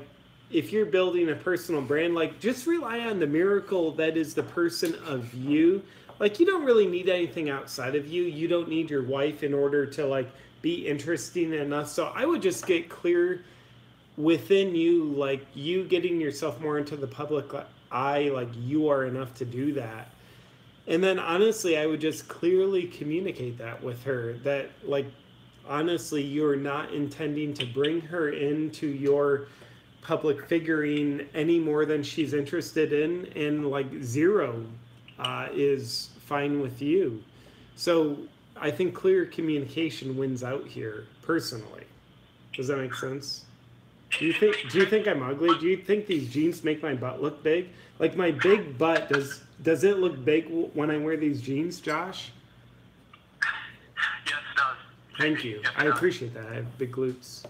if you're building a personal brand, like, just rely on the miracle that is the person of you. Like, you don't really need anything outside of you. You don't need your wife in order to, like, be interesting enough. So I would just get clear within you, like, you getting yourself more into the public eye, like, you are enough to do that. And then, honestly, I would just clearly communicate that with her, that, like, honestly, you're not intending to bring her into your public figuring any more than she's interested in, and, like, zero is fine with you. So I think clear communication wins out here, personally. Does that make sense? Do you think I'm ugly? Do you think these jeans make my butt look big? Like, my big butt, does it look big when I wear these jeans, Josh? Yes, it does. Thank you. Yes, it I does. appreciate that. I have big glutes.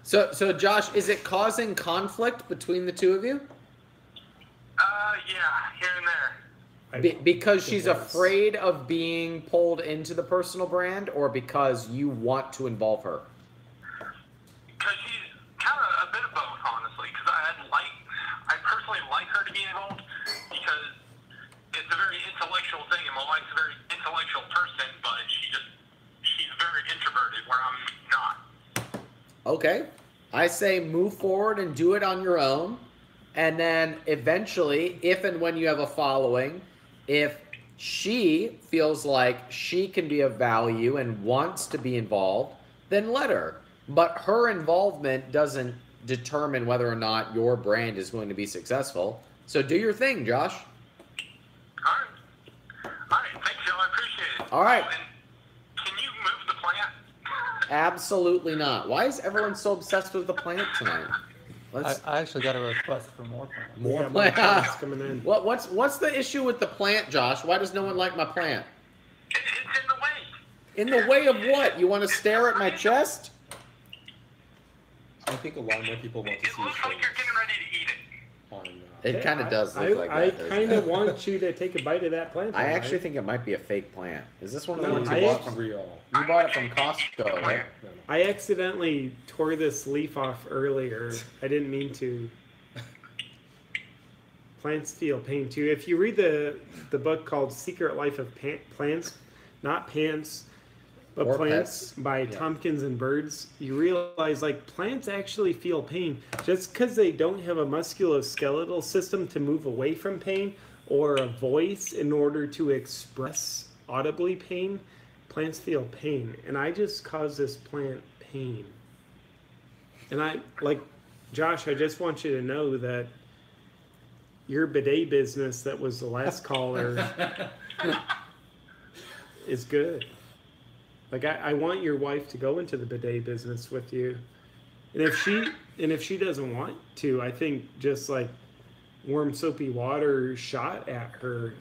So Josh, is it causing conflict between the two of you? Yeah, here and there. Because she's Yes. afraid of being pulled into the personal brand, or because you want to involve her? Because she's kind of a bit of both, honestly. Because I personally like her to be involved because it's a very intellectual thing, and my wife's a very intellectual person, but she's very introverted, where I'm not. Okay. I say move forward and do it on your own. And then eventually, if and when you have a following, if she feels like she can be of value and wants to be involved, then let her. But her involvement doesn't determine whether or not your brand is going to be successful. So do your thing, Josh. All right. Thanks, Joe. I appreciate it. All right. Oh, and can you move the plant? Absolutely not. Why is everyone so obsessed with the plant tonight? I actually got a request for more plants. More Yeah, my plant. plant's coming in. What's the issue with the plant, Josh? Why does no one like my plant? It's in the way. In the way of what? You want to stare at my chest? I think a lot more people want to It see looks the like you're getting ready to eat it. It kind of does look like I that. doesn't kind it? of want you to take a bite of that plant. I all actually right? think it might be a fake plant. Is this one of the No, ones I you bought actually- from? Real. You bought it from Costco, right? I accidentally tore this leaf off earlier. I didn't mean to. Plants feel pain too. If you read the book called Secret Life of Plants, not Pants, but Or Plants Pets. by Yeah. Tompkins and Birds, you realize, like, plants actually feel pain. Just because they don't have a musculoskeletal system to move away from pain or a voice in order to express audibly pain, plants feel pain. And I just caused this plant pain. And Josh, I just want you to know that your bidet business that was the last caller is good. Like, I want your wife to go into the bidet business with you. And if she doesn't want to, I think just like warm soapy water shot at her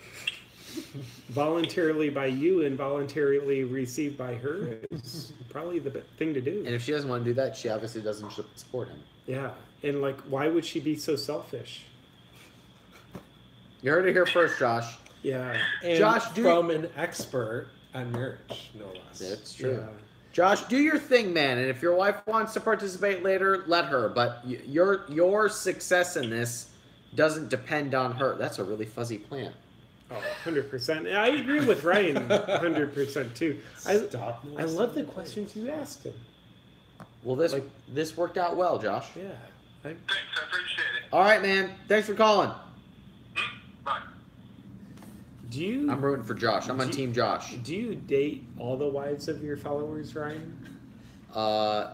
voluntarily by you and voluntarily received by her is probably the thing to do. And if she doesn't want to do that, she obviously doesn't support him. Yeah. And, like, why would she be so selfish? You heard it here first, Josh. Yeah. And Josh, from an expert on marriage, no less. That's true. Yeah. Josh, do your thing, man. And if your wife wants to participate later, let her. But your success in this doesn't depend on her. That's a really fuzzy plant. Oh, 100%. I agree with Ryan 100% too. I love the questions you asked him. Well, this worked out well, Josh. Yeah. Thanks, I appreciate it. All right, man. Thanks for calling. Bye. Do you I'm rooting for Josh. I'm on Team Josh. do you date all the wives of your followers, Ryan? I've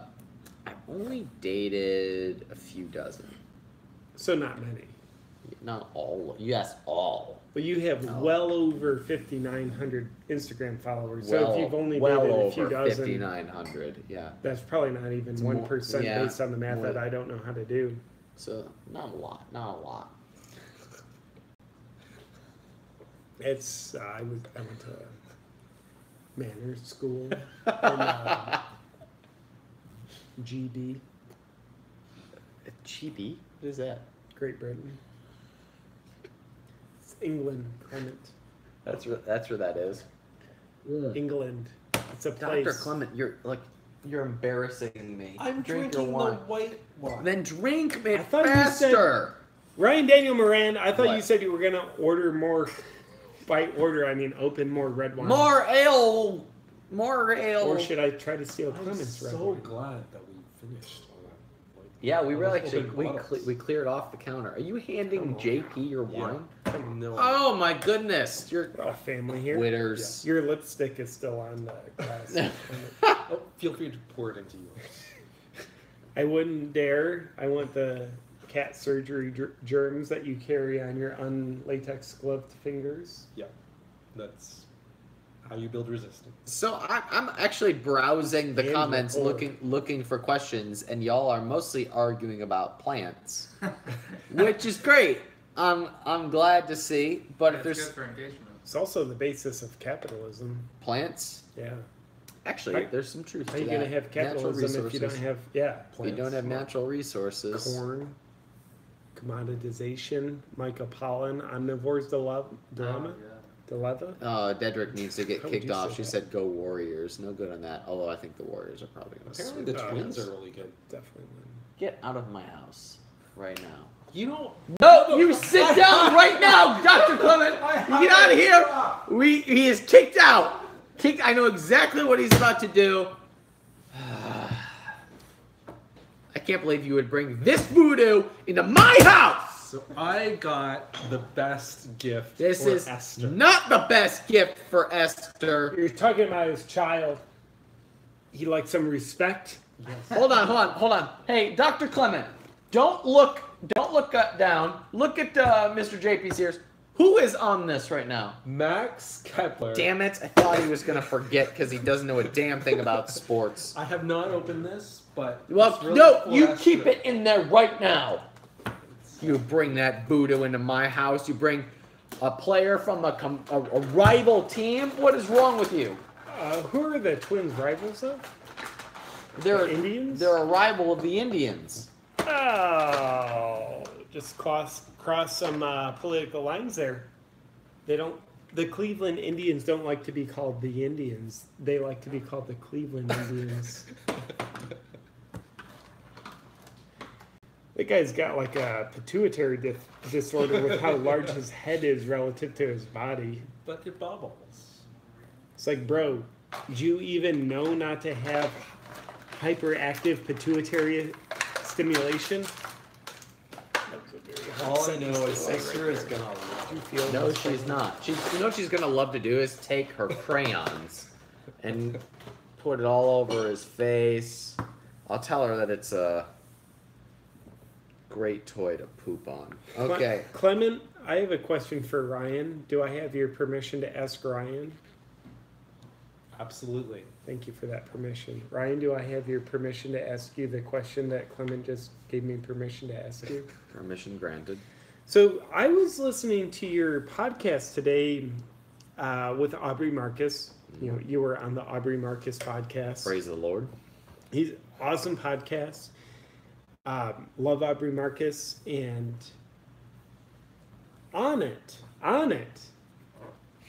only dated a few dozen. So not many. Not all. Yes, all. But you have No. well over 5,900 Instagram followers. So Well, if you've only well dated a over few dozen, 5,900. Yeah. that's probably not even It's 1% more- yeah, based on the math more- that I don't know how to do. So not a lot. Not a lot. It's I went to manners school in GB, GB. What is that? Great Britain. It's England, Clement. That's where that is. England. It's a place. Dr. Clement, you're embarrassing me. I'm Drink drinking your the wine. white wine. Then drink I it thought you said- faster. Ryan Daniel Moran, I thought What? you said you were gonna order more. By order, I mean open more red wine. More ale. More ale. Or should I try to steal I'm Clemens red so wine? glad that we finished all that. White Yeah, we all really those actually open bottles. we cleared off the counter. Are you handing Come on. JP your Yeah. wine? No. Oh my goodness, you're We're all family here. witters. Your lipstick is still on the glass. Oh, feel free to pour it into yours. I wouldn't dare. I want the cat surgery germs that you carry on your unlatex gloved fingers. Yeah, that's how you build resistance. So I'm actually browsing the And comments, rapport. looking for questions, and y'all are mostly arguing about plants, which is great. I'm glad to see. But if It's there's good for engagement. It's also the basis of capitalism. plants, Yeah. actually, Right. there's some truth How to are you that. going to have capitalism if you don't have, If you don't have natural resources. corn, commoditization, Michael Pollan, omnivores dilemma? Yeah. Dilemma? Dedrick needs to get How would kicked you off. say She that? said, "Go Warriors." No good on that. Although I think the Warriors are probably going to Apparently, sweep. the Twins are really good. Definitely win. Get out of my house right now. You know, No, you sit down right now, Dr. Clement. You get out of here. He is kicked out. I know exactly what he's about to do. I can't believe you would bring this voodoo into my house. so I got the best gift This for is Esther. not the best gift for Esther. You're talking about his child. He likes some respect. Hold on. Hey, Dr. Clement, don't look down. Look at Mr. JP Sears. Who is on this right now? Max Kepler. Damn it! I thought he was gonna forget because he doesn't know a damn thing about sports. I have not opened this, but Well, it's really no, for you Esther. keep it in there right now. You bring that voodoo into my house. You bring a player from a rival team. What is wrong with you? Who are the Twins rivals of? They're The Indians? They're a rival of the Indians. Oh, just cross some political lines there. They don't. The Cleveland Indians don't like to be called the Indians. They like to be called the Cleveland Indians. That guy's got like a pituitary disorder with how large his head is relative to his body. But it bubbles. It's like, bro, do you even know not to have hyperactive pituitary stimulation? That was a very hard All I sentence know to is say Esther right is there. gonna love Do you feel No, this? she's not. You know what she's gonna love to do is take her crayons and put it all over his face. I'll tell her that it's a great toy to poop on. Okay. Clement, I have a question for Ryan. Do I have your permission to ask Ryan? Absolutely. Thank you for that permission. Ryan, do I have your permission to ask you the question that Clement just gave me permission to ask you? Permission granted. So I was listening to your podcast today with Aubrey Marcus. You know, you were on the Aubrey Marcus podcast. Praise the Lord. He's awesome podcast. Love Aubrey Marcus, and on it.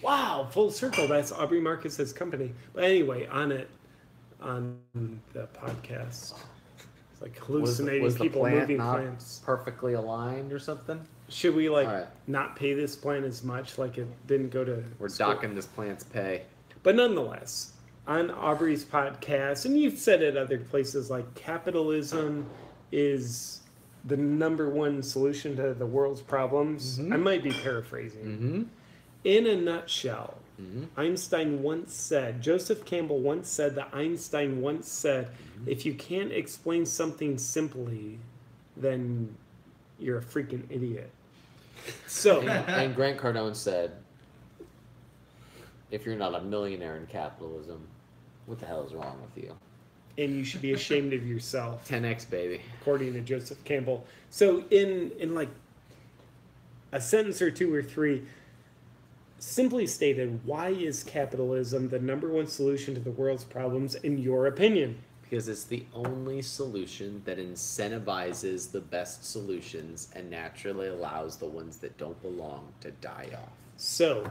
Wow, full circle. That's Aubrey Marcus's company. But anyway, on the podcast. It's like hallucinating was the people plant moving not plants. perfectly aligned or something? Should we like All right. not pay this plant as much? Like it didn't go to We're school? docking this plant's pay. But nonetheless, on Aubrey's podcast, and you've said it other places, like capitalism is the number one solution to the world's problems. Mhm. I might be paraphrasing. Mm-hmm. In a nutshell, Mm-hmm. Einstein once said, Joseph Campbell once said that Einstein once said, if you can't explain something simply, then you're a freaking idiot. So, And Grant Cardone said, if you're not a millionaire in capitalism, what the hell is wrong with you? and you should be ashamed of yourself, 10x, baby. according to Joseph Campbell. So in like a sentence or two or three, simply stated, why is capitalism the number one solution to the world's problems in your opinion? Because it's the only solution that incentivizes the best solutions and naturally allows the ones that don't belong to die off. So,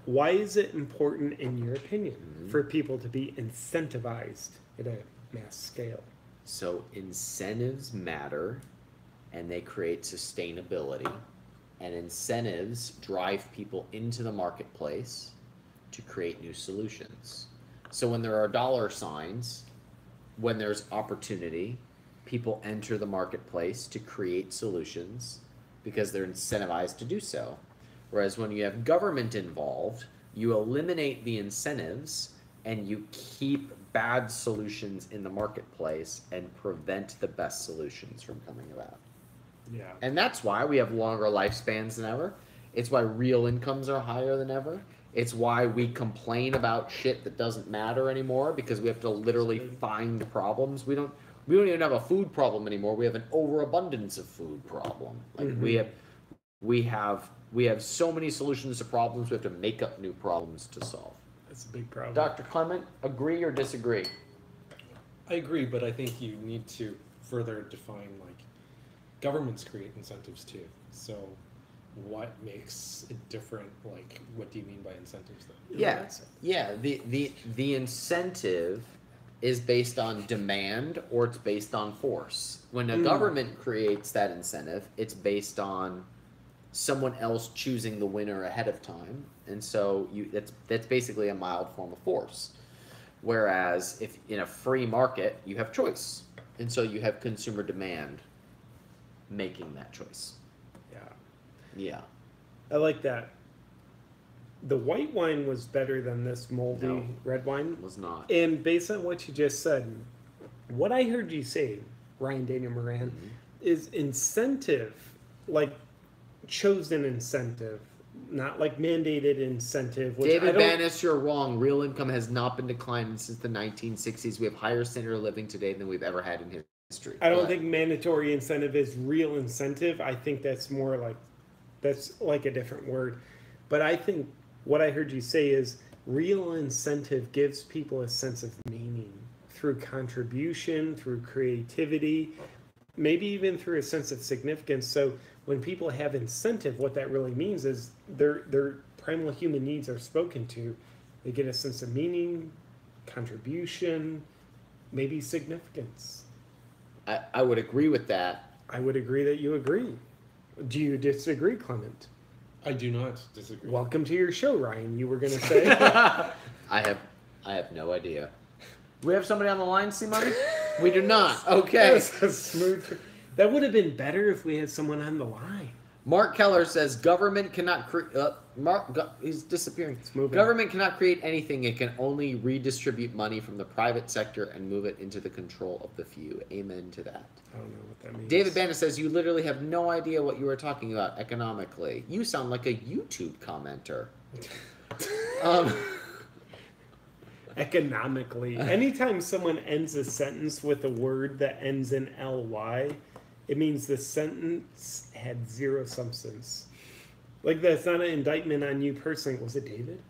why is it important, in your opinion, Mm-hmm. for people to be incentivized at a mass scale? So incentives matter and they create sustainability, and incentives drive people into the marketplace to create new solutions. So when there are dollar signs, when there's opportunity, people enter the marketplace to create solutions because they're incentivized to do so. Whereas when you have government involved, you eliminate the incentives and you keep bad solutions in the marketplace and prevent the best solutions from coming about. Yeah. And that's why we have longer lifespans than ever. It's why real incomes are higher than ever. It's why we complain about shit that doesn't matter anymore, because we have to literally find problems. We don't even have a food problem anymore. We have an overabundance of food problem. Like we have so many solutions to problems. We have to make up new problems to solve. That's a big problem. Dr. Clement, agree or disagree? I agree, but I think you need to further define, like, governments create incentives too. So what makes it different? Like, what do you mean by incentives then? Yeah. The incentive is based on demand or it's based on force. When a government creates that incentive, it's based on someone else choosing the winner ahead of time, and so that's basically a mild form of force. Whereas if in a free market you have choice, and so you have consumer demand making that choice. Yeah. I like that. The white wine was better than this moldy red wine. It was not. And based on what you just said, what I heard you say, Ryan Daniel Moran, is incentive, like chosen incentive, not like mandated incentive. Which David Bannis, you're wrong. Real income has not been declining since the 1960s. We have higher standard of living today than we've ever had in history. I don't think mandatory incentive is real incentive. I think that's more like, that's like a different word. But I think what I heard you say is real incentive gives people a sense of meaning through contribution, through creativity, maybe even through a sense of significance. So when people have incentive, what that really means is their primal human needs are spoken to. They get a sense of meaning, contribution, maybe significance. I would agree with that. I would agree that you agree. Do you disagree, Clement? I do not disagree. Welcome to your show, Ryan. You were going to say? I have no idea. We have somebody on the line, C-Money? We do not. Okay. Smooth. That would have been better if we had someone on the line. Mark Keller says government cannot create. He's disappearing. Government cannot create anything. It can only redistribute money from the private sector and move it into the control of the few. Amen to that. I don't know what that means. David Bannis says you literally have no idea what you were talking about economically. You sound like a YouTube commenter. Economically. Anytime someone ends a sentence with a word that ends in ly, it means the sentence had zero substance. Like, that's not an indictment on you personally. Was it David?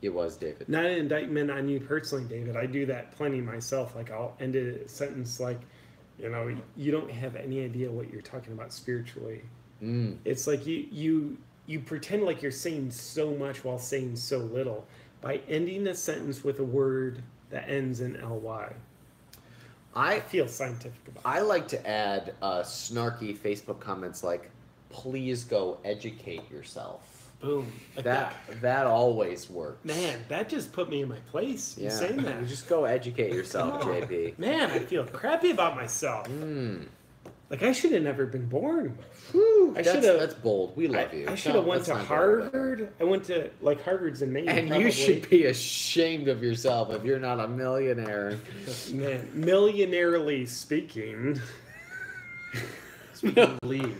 It was David. Not an indictment on you personally, David. I do that plenty myself. Like, I'll end a sentence like, you know, you don't have any idea what you're talking about spiritually. It's like you pretend like you're saying so much while saying so little by ending a sentence with a word that ends in ly. I feel scientific about it. I like to add snarky Facebook comments like, please go educate yourself. Boom. Like that always works. Man, that just put me in my place. You saying that. You just go educate yourself, JP. Man, I feel crappy about myself. Like, I should have never been born. Whew, that's bold. We love you. I should have went to Harvard. I went to, like, Harvard's in Maine. And probably. You should be ashamed of yourself if you're not a millionaire. Man, millionarily speaking. Speaking Lee.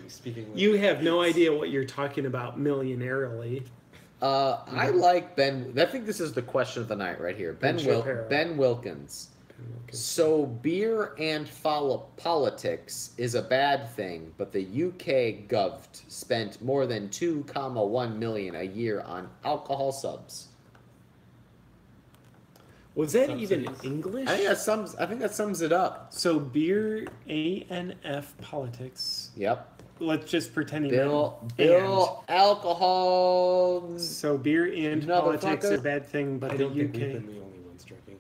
You have no idea what you're talking about millionarily. I like Ben. I think this is the question of the night right here. Ben Wilkins. So beer and politics is a bad thing, but the UK gov spent more than 2.1 million a year on alcohol subs. Was that even English? I think that sums it up. So beer, ANF politics. Yep. Let's just pretend Bill alcohol. So beer and politics is a bad thing, but the UK. We've been the only ones drinking.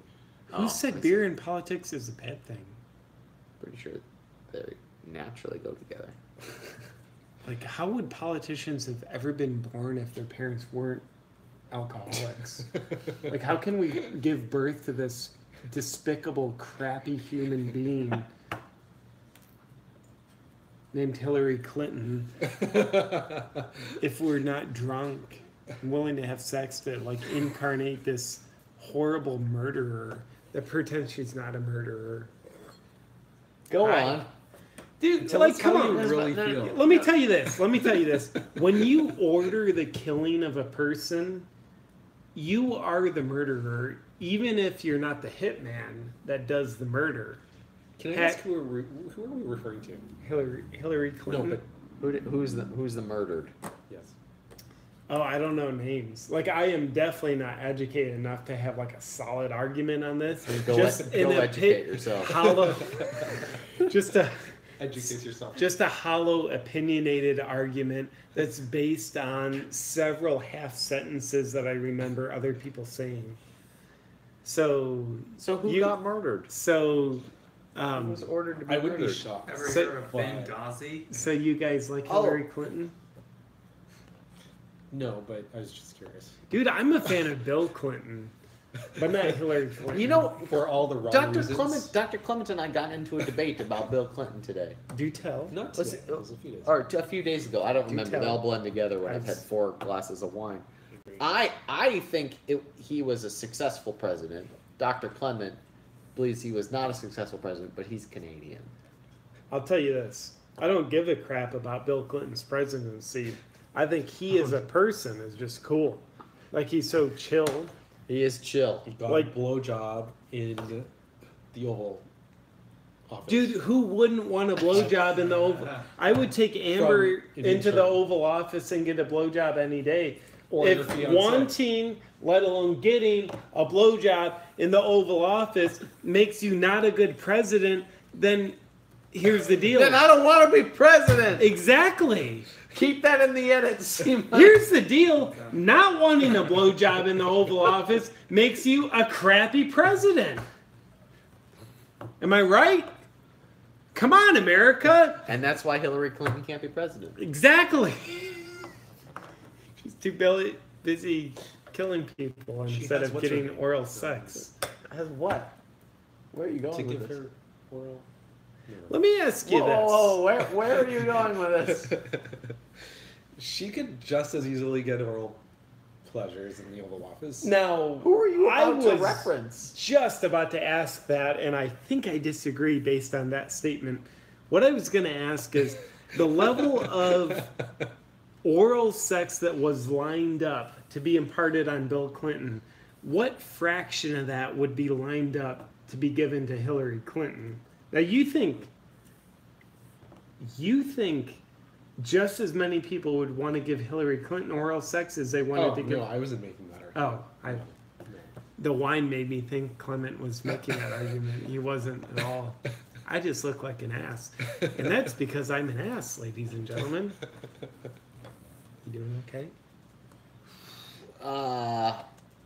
Who said beer and politics is a bad thing? Pretty sure they naturally go together. Like, how would politicians have ever been born if their parents weren't alcoholics? Like, how can we give birth to this despicable, crappy human being named Hillary Clinton if we're not drunk and willing to have sex to, like, incarnate this horrible murderer that pretends she's not a murderer? Go on. Dude, Tell like, us come how on. you really feel. Let me tell you this. When you order the killing of a person, you are the murderer, even if you're not the hitman that does the murder. Can I ask who are we referring to? Hillary Clinton. No, but who's the murdered? yes. Oh, I don't know names. Like, I am definitely not educated enough to have like a solid argument on this. Go educate yourself. Educate yourself. Just a hollow, opinionated argument that's based on several half sentences that I remember other people saying. So who got murdered? So, Who was ordered to be I would murdered? be shocked. Ever heard of Benghazi? So you guys like Hillary Clinton? No, but I was just curious. Dude, I'm a fan of Bill Clinton, but not Hillary Clinton. You know, For all the wrong Dr. reasons. Clement and I got into a debate about Bill Clinton today. Do tell. Not Let's- today. It was a few days. Or a few days ago. I don't remember. They tell. all blend together when I've had 4 glasses of wine. I think he was a successful president. Dr. Clement believes he was not a successful president, but he's Canadian. I'll tell you this. I don't give a crap about Bill Clinton's presidency. I think he as a person is just cool. Like, he's so chill. He is chill. He got Like- a blowjob in the Oval Office. Dude, who wouldn't want a blowjob in the Oval? I would take Amber into the Oval Office and get a blowjob any day. Or your If fiancé. wanting, let alone getting a blowjob in the Oval Office makes you not a good president, then here's the deal. Then I don't want to be president. Exactly. Keep that in the edits. Here's the deal. Not wanting a blowjob in the Oval Office makes you a crappy president. Am I right? Come on, America. And that's why Hillary Clinton can't be president. Exactly. She's too busy killing people instead of getting oral sex. As what? Where are you going to with give this? her oral. Let me ask you this. Whoa, where are you going with this? She could just as easily get oral pleasures in the Oval Office. Now, Who are you I about to was reference? just about to ask that, and I think I disagree based on that statement. What I was going to ask is the level of oral sex that was lined up to be imparted on Bill Clinton, what fraction of that would be lined up to be given to Hillary Clinton? Now, you think just as many people would want to give Hillary Clinton oral sex as they wanted to give... No, I wasn't making that argument. Oh, the wine made me think Clement was making that argument. He wasn't at all. I just look like an ass. And that's because I'm an ass, ladies and gentlemen. You doing okay?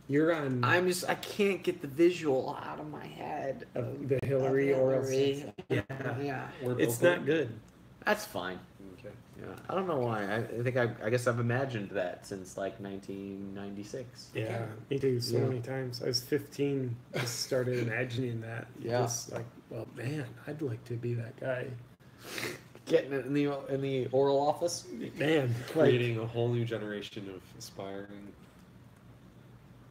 You're on I can't get the visual out of my head. of the Hillary oral sex. Yeah. Yeah. It's not good. That's fine. Okay. Yeah. I don't know why. I guess I've imagined that since like 1996. Yeah, me too. So many times. I was 15, just started imagining that. Yeah. Just like, well, man, I'd like to be that guy. Getting it in the oral office. Man, like, Creating a whole new generation of aspiring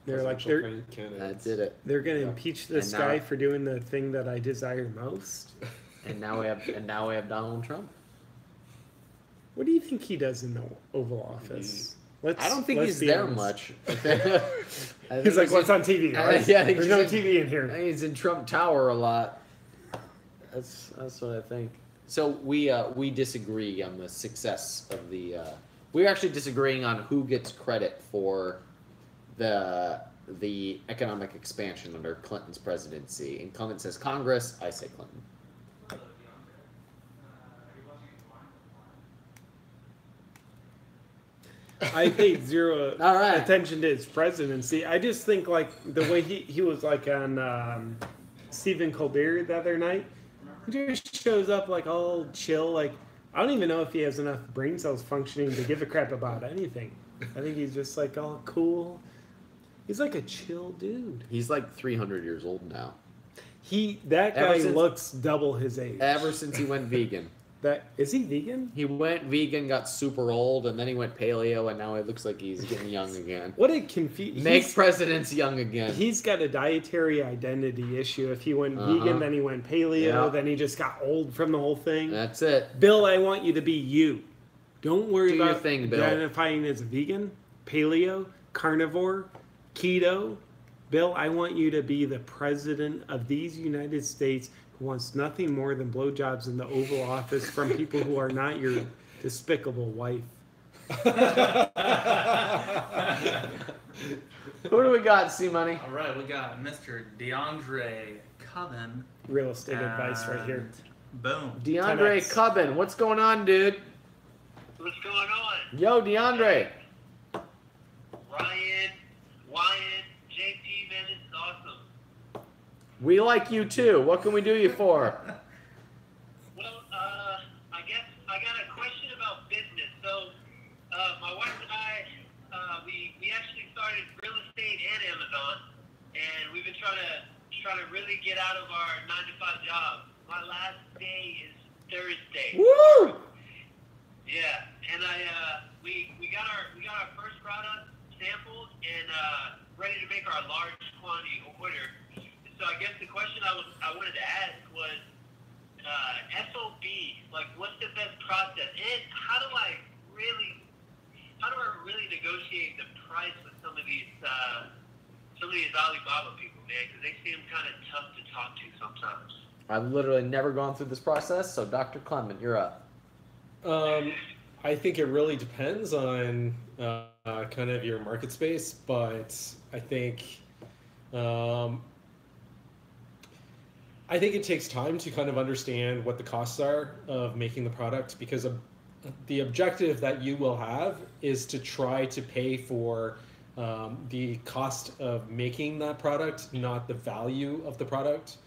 they're like presidential I candidates. did it. they're gonna impeach this And now- guy for doing the thing that I desire most. And now we have Donald Trump. What do you think he does in the Oval Office? I don't think let's he's be there honest. much. He's like, what's on TV? Right? Yeah, There's no TV in here. He's in Trump Tower a lot. That's what I think. So we disagree on the success of the. We're actually disagreeing on who gets credit for the economic expansion under Clinton's presidency. And Clement says Congress. I say Clinton. I paid zero All right. attention to his presidency. I just think like the way he was like on Stephen Colbert the other night. He just shows up like all chill. Like I don't even know if he has enough brain cells functioning to give a crap about anything. I think he's just like all cool. He's like a chill dude. He's like 300 years old now. That guy looks double his age. Ever since he went vegan. Is he vegan? He went vegan, got super old, and then he went paleo, and now it looks like he's getting young again. What a confuse! Make presidents young again. He's got a dietary identity issue. If he went vegan, then he went paleo, then he just got old from the whole thing. That's it. Bill, I want you to be you. Don't worry Do your about thing, Bill. identifying as a vegan, paleo, carnivore, keto. Bill, I want you to be the president of these United States who wants nothing more than blowjobs in the Oval Office from people who are not your despicable wife. Who do we got, C-Money? All right, we got Mr. DeAndre Coven. Real estate advice right here. Boom. DeAndre 10X. Cubbin, what's going on, dude? What's going on? Yo, DeAndre. Ryan, Wyan, JP, man, this is awesome. We like you too. What can we do you for? Well, I guess I got a question about business. So, my wife and I, we actually started real estate and Amazon, and we've been trying to really get out of our 9-to-5 job. My last day is Thursday. Woo! Yeah, and we got our first product sampled and ready to make our large quantity order. So I guess the question I wanted to ask was SOB, like what's the best process, and how do I really negotiate the price with some of these Alibaba people, man, because they seem kind of tough to talk to sometimes. I've literally never gone through this process, so Dr. Clement, you're up. I think it really depends on kind of your market space, but I think it takes time to kind of understand what the costs are of making the product, because the objective that you will have is to try to pay for the cost of making that product, not the value of the product.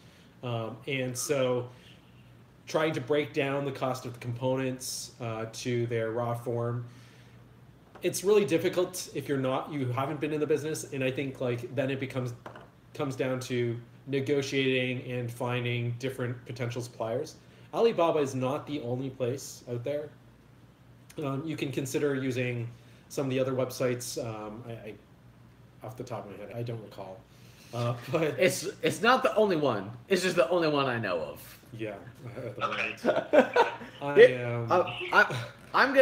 And so trying to break down the cost of the components to their raw form, it's really difficult if you haven't been in the business. And I think like then it comes down to negotiating and finding different potential suppliers. Alibaba is not the only place out there. You can consider using some of the other websites. I off the top of my head, I don't recall. But It's not the only one. It's just the only one I know of. yeah, Okay. I'm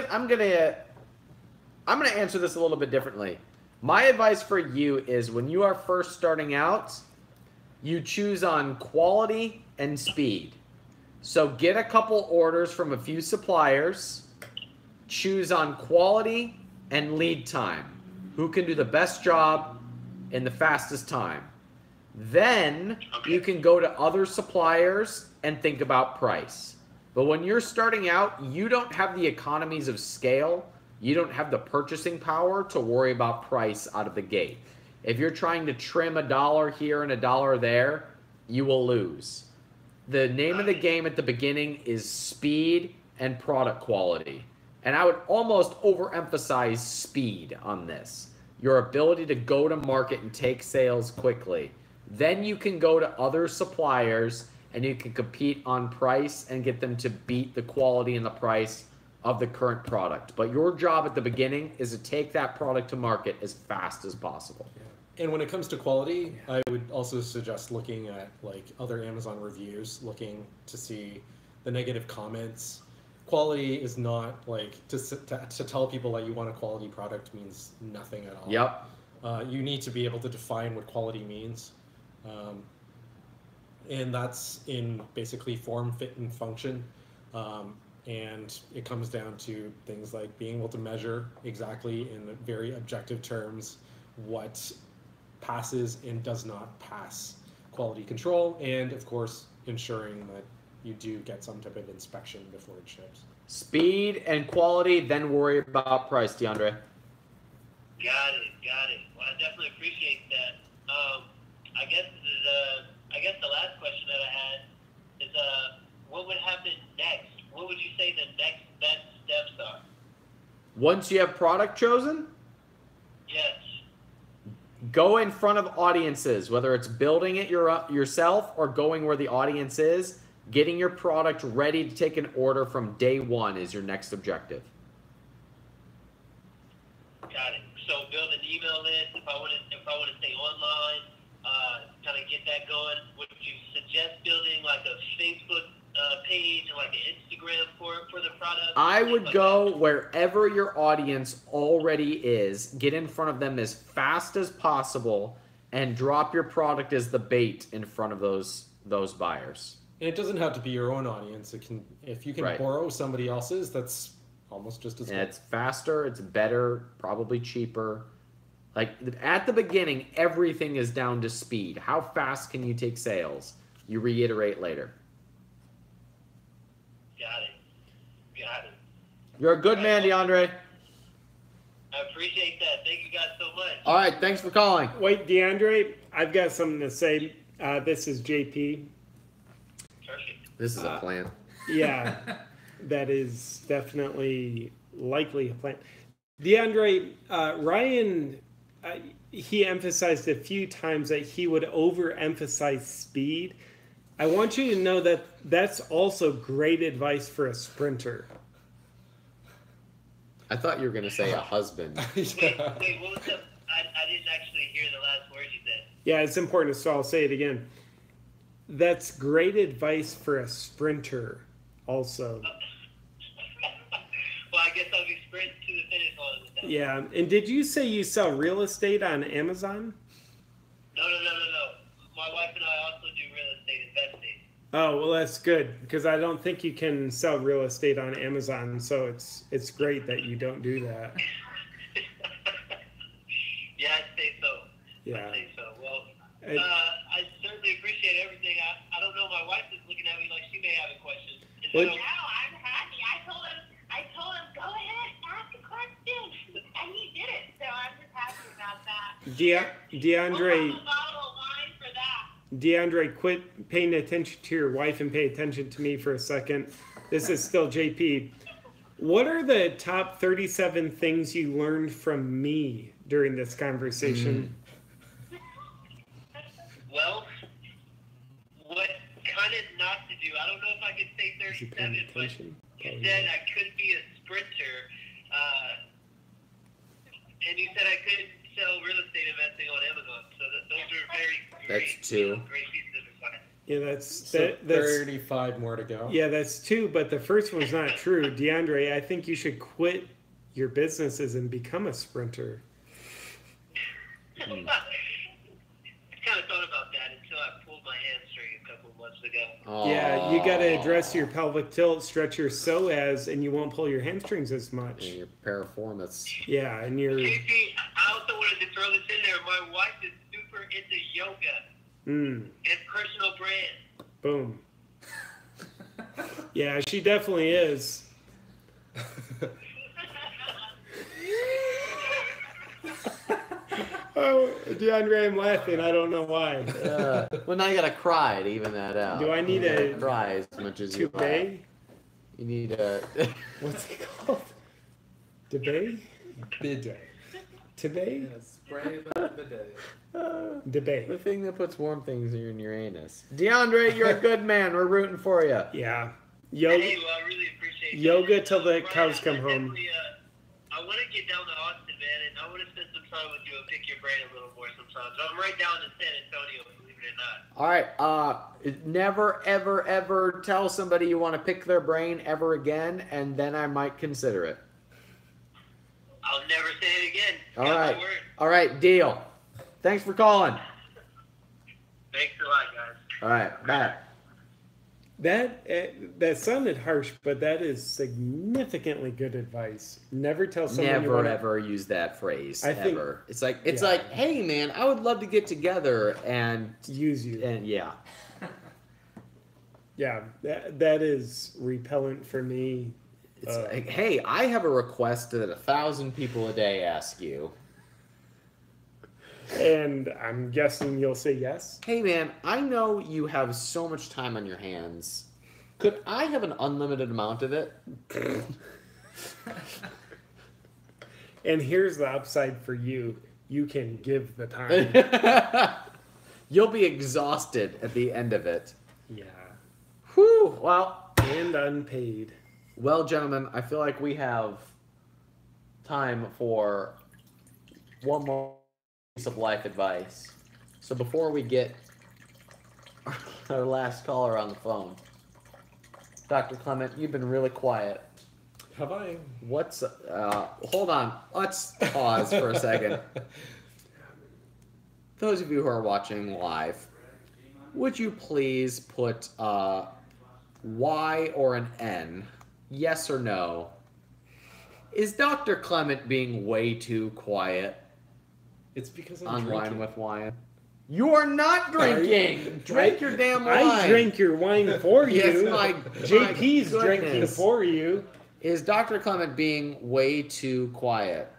gonna answer this a little bit differently. My advice for you is when you are first starting out, you choose on quality and speed. So get a couple orders from a few suppliers, choose on quality and lead time. Who can do the best job in the fastest time? Then you can go to other suppliers and think about price. But when you're starting out, you don't have the economies of scale. You don't have the purchasing power to worry about price out of the gate. If you're trying to trim a dollar here and a dollar there, you will lose. The name of the game at the beginning is speed and product quality. And I would almost overemphasize speed on this. Your ability to go to market and take sales quickly. Then you can go to other suppliers and you can compete on price and get them to beat the quality and the price of the current product. But your job at the beginning is to take that product to market as fast as possible. And when it comes to quality, I would also suggest looking at like other Amazon reviews, looking to see the negative comments. quality is not like to tell people that you want a quality product means nothing at all. Yep. You need to be able to define what quality means. And that's in basically form, fit, and function. And it comes down to things like being able to measure exactly in very objective terms what passes and does not pass quality control, and of course ensuring that you do get some type of inspection before it ships. Speed and quality, then worry about price, DeAndre. Got it. Well, I definitely appreciate that. I guess the last question that I had is, what would happen next? What would you say the next best steps are? Once you have product chosen, Yes. go in front of audiences, whether it's building it yourself or going where the audience is. Getting your product ready to take an order from day one is your next objective. Got it. So build an email list. If I want to stay online, kind of get that going. Would you suggest building like a Facebook page or like an Instagram for the product? I would like go that? wherever your audience already is. Get in front of them as fast as possible and drop your product as the bait in front of those buyers. And it doesn't have to be your own audience. It can, if you can Right. borrow somebody else's, that's almost just as And good. it's faster, it's better, probably cheaper. Like at the beginning, everything is down to speed. How fast can you take sales? You reiterate later. Got it. You're a good man, DeAndre. I appreciate that. Thank you guys so much. All right, thanks for calling. Wait, DeAndre, I've got something to say. This is JP. Perfect. This is a plan. Yeah, that is definitely likely a plan. DeAndre, Ryan, he emphasized a few times that he would overemphasize speed. I want you to know that that's also great advice for a sprinter. I thought you were going to say a husband. Wait, what was the? I didn't actually hear the last word you said. Yeah, it's important, so I'll say it again. That's great advice for a sprinter also. Well, I guess I'll be sprinting to the finish line with that. Yeah, and did you say you sell real estate on Amazon? No. My wife and I also do real estate investing. Oh, well, that's good, because I don't think you can sell real estate on Amazon, so it's great that you don't do that. Yeah, I'd say so. Yeah. I'd say so. Well, I certainly appreciate everything. I don't know. My wife is looking at me like she may have a question. Is that What? okay? No, I'm happy. I told him, go ahead, ask a question, and he did it. So I'm just happy about that. DeAndre, We'll have a bottle of wine for that. DeAndre, quit paying attention to your wife and pay attention to me for a second. This is still JP. What are the top 37 things you learned from me during this conversation? Well, what kind of not to do? I don't know if I could say Is he paying 37, but attention? you said I could be a sprinter, and you said I could sell real estate investing on Amazon. So those are very great, That's two. Great pieces of advice. Yeah, that's So that's 35 more to go. yeah, that's two. But the first one's not true, DeAndre. I think you should quit your businesses and become a sprinter. I kind of thought about that until I pulled my hamstring a couple of months ago. Yeah, you got to address your pelvic tilt, stretch your psoas, and you won't pull your hamstrings as much. And your piriformis. Yeah, and your JP, I also wanted to throw this in there. My wife is super into yoga and personal brand. boom. Yeah, she definitely is. Oh, DeAndre, I'm laughing. I don't know why. Well, now you got to cry to even that out. Do I need You gotta a cry as much as you laugh. Toupee? You need a. What's it called? Debate? Bidet. Today? Spray the bidet. Debate. The thing that puts warm things in your anus. DeAndre, you're a good man. We're rooting for you. Yeah. Hey, well, I really appreciate that. Yoga till the Brian, cows come I home. definitely, I want to get down to Austin, man, and I want to spend some time with you and pick your brain a little more sometimes. I'm right down in San Antonio, believe it not. All right. Never, ever, ever tell somebody you want to pick their brain ever again, and then I might consider it. I'll never say it again. All Got my right. word. All right. Deal. Thanks for calling. Thanks a lot, guys. All right. Bye. That sounded harsh, but that is significantly good advice. Never tell someone you Never wanna, ever use that phrase. I think- ever. It's like, hey man, I would love to get together and use you. and yeah. Yeah, that is repellent for me. It's like, hey, I have a request that 1,000 people a day ask you. And I'm guessing you'll say yes. Hey man, I know you have so much time on your hands. Could I have an unlimited amount of it? And here's the upside for you. You can give the time. You'll be exhausted at the end of it. Yeah. Whew. Well, And unpaid. well, gentlemen, I feel like we have time for one more piece of life advice. So before we get our last caller on the phone, Dr. Clement, you've been really quiet. Have I? What's hold on, let's pause for a second. Those of you who are watching live, would you please put Y or an N, yes or no? Is Dr. Clement being way too quiet It's because I'm on drinking. Wine with Wyan? You are not drinking! Drink your damn wine! I drank your wine for you. Yes, my JP's drinking goodness. for you. Is Dr. Clement being way too quiet?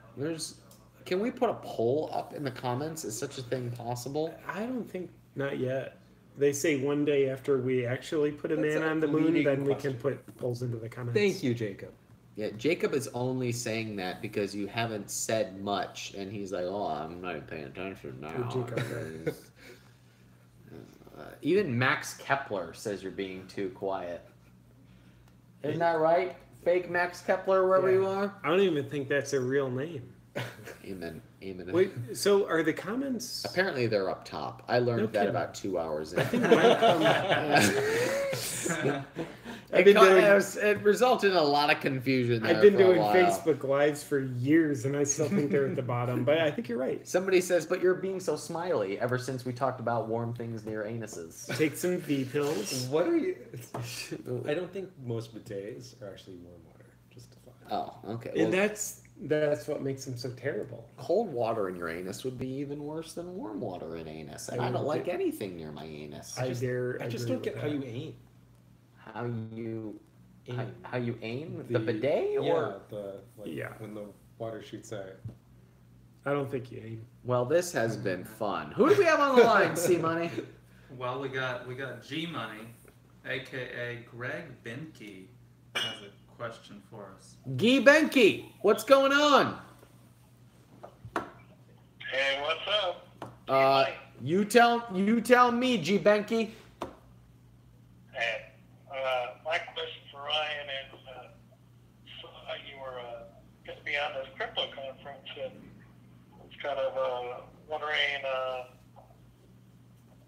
Can we put a poll up in the comments? Is such a thing possible? I don't think, not yet. They say one day after we actually put a That's man a on the moon, leading then we question. can put polls into the comments. Thank you, Jacob. Yeah, Jacob is only saying that because you haven't said much, and he's like, "Oh, I'm not even paying attention now." Oh, Jacob. Even Max Kepler says you're being too quiet. Isn't that right? Fake Max Kepler, wherever you are. I don't even think that's a real name. Amen. Amen. Wait, so are the comments? Apparently they're up top. I learned No that kidding. about 2 hours in. I think I've been doing- It resulted in a lot of confusion there I've been for a doing while. Facebook Lives for years, and I still think they're at the bottom. But I think you're right. Somebody says, but you're being so smiley ever since we talked about warm things near anuses. Take some V pills. What are you? I don't think most bidets are actually warm water. Just to find. Oh, okay. And Well, that's what makes them so terrible. cold water in your anus would be even worse than warm water in anus. And I don't like anything near my anus. I just agree don't get with how that. you aim. How you Aim. how you aim the bidet or Yeah. when the water shoots out. I don't think you aim. well, this has been fun. Who do we have on the line? C Money. Well, we got G Money, aka Greg Benke, has a question for us. Guy Benke, what's going on? Hey, what's up? You tell me, G Benke. Hey, my question for Ryan is, so you were going to be on this crypto conference, and I was kind of wondering,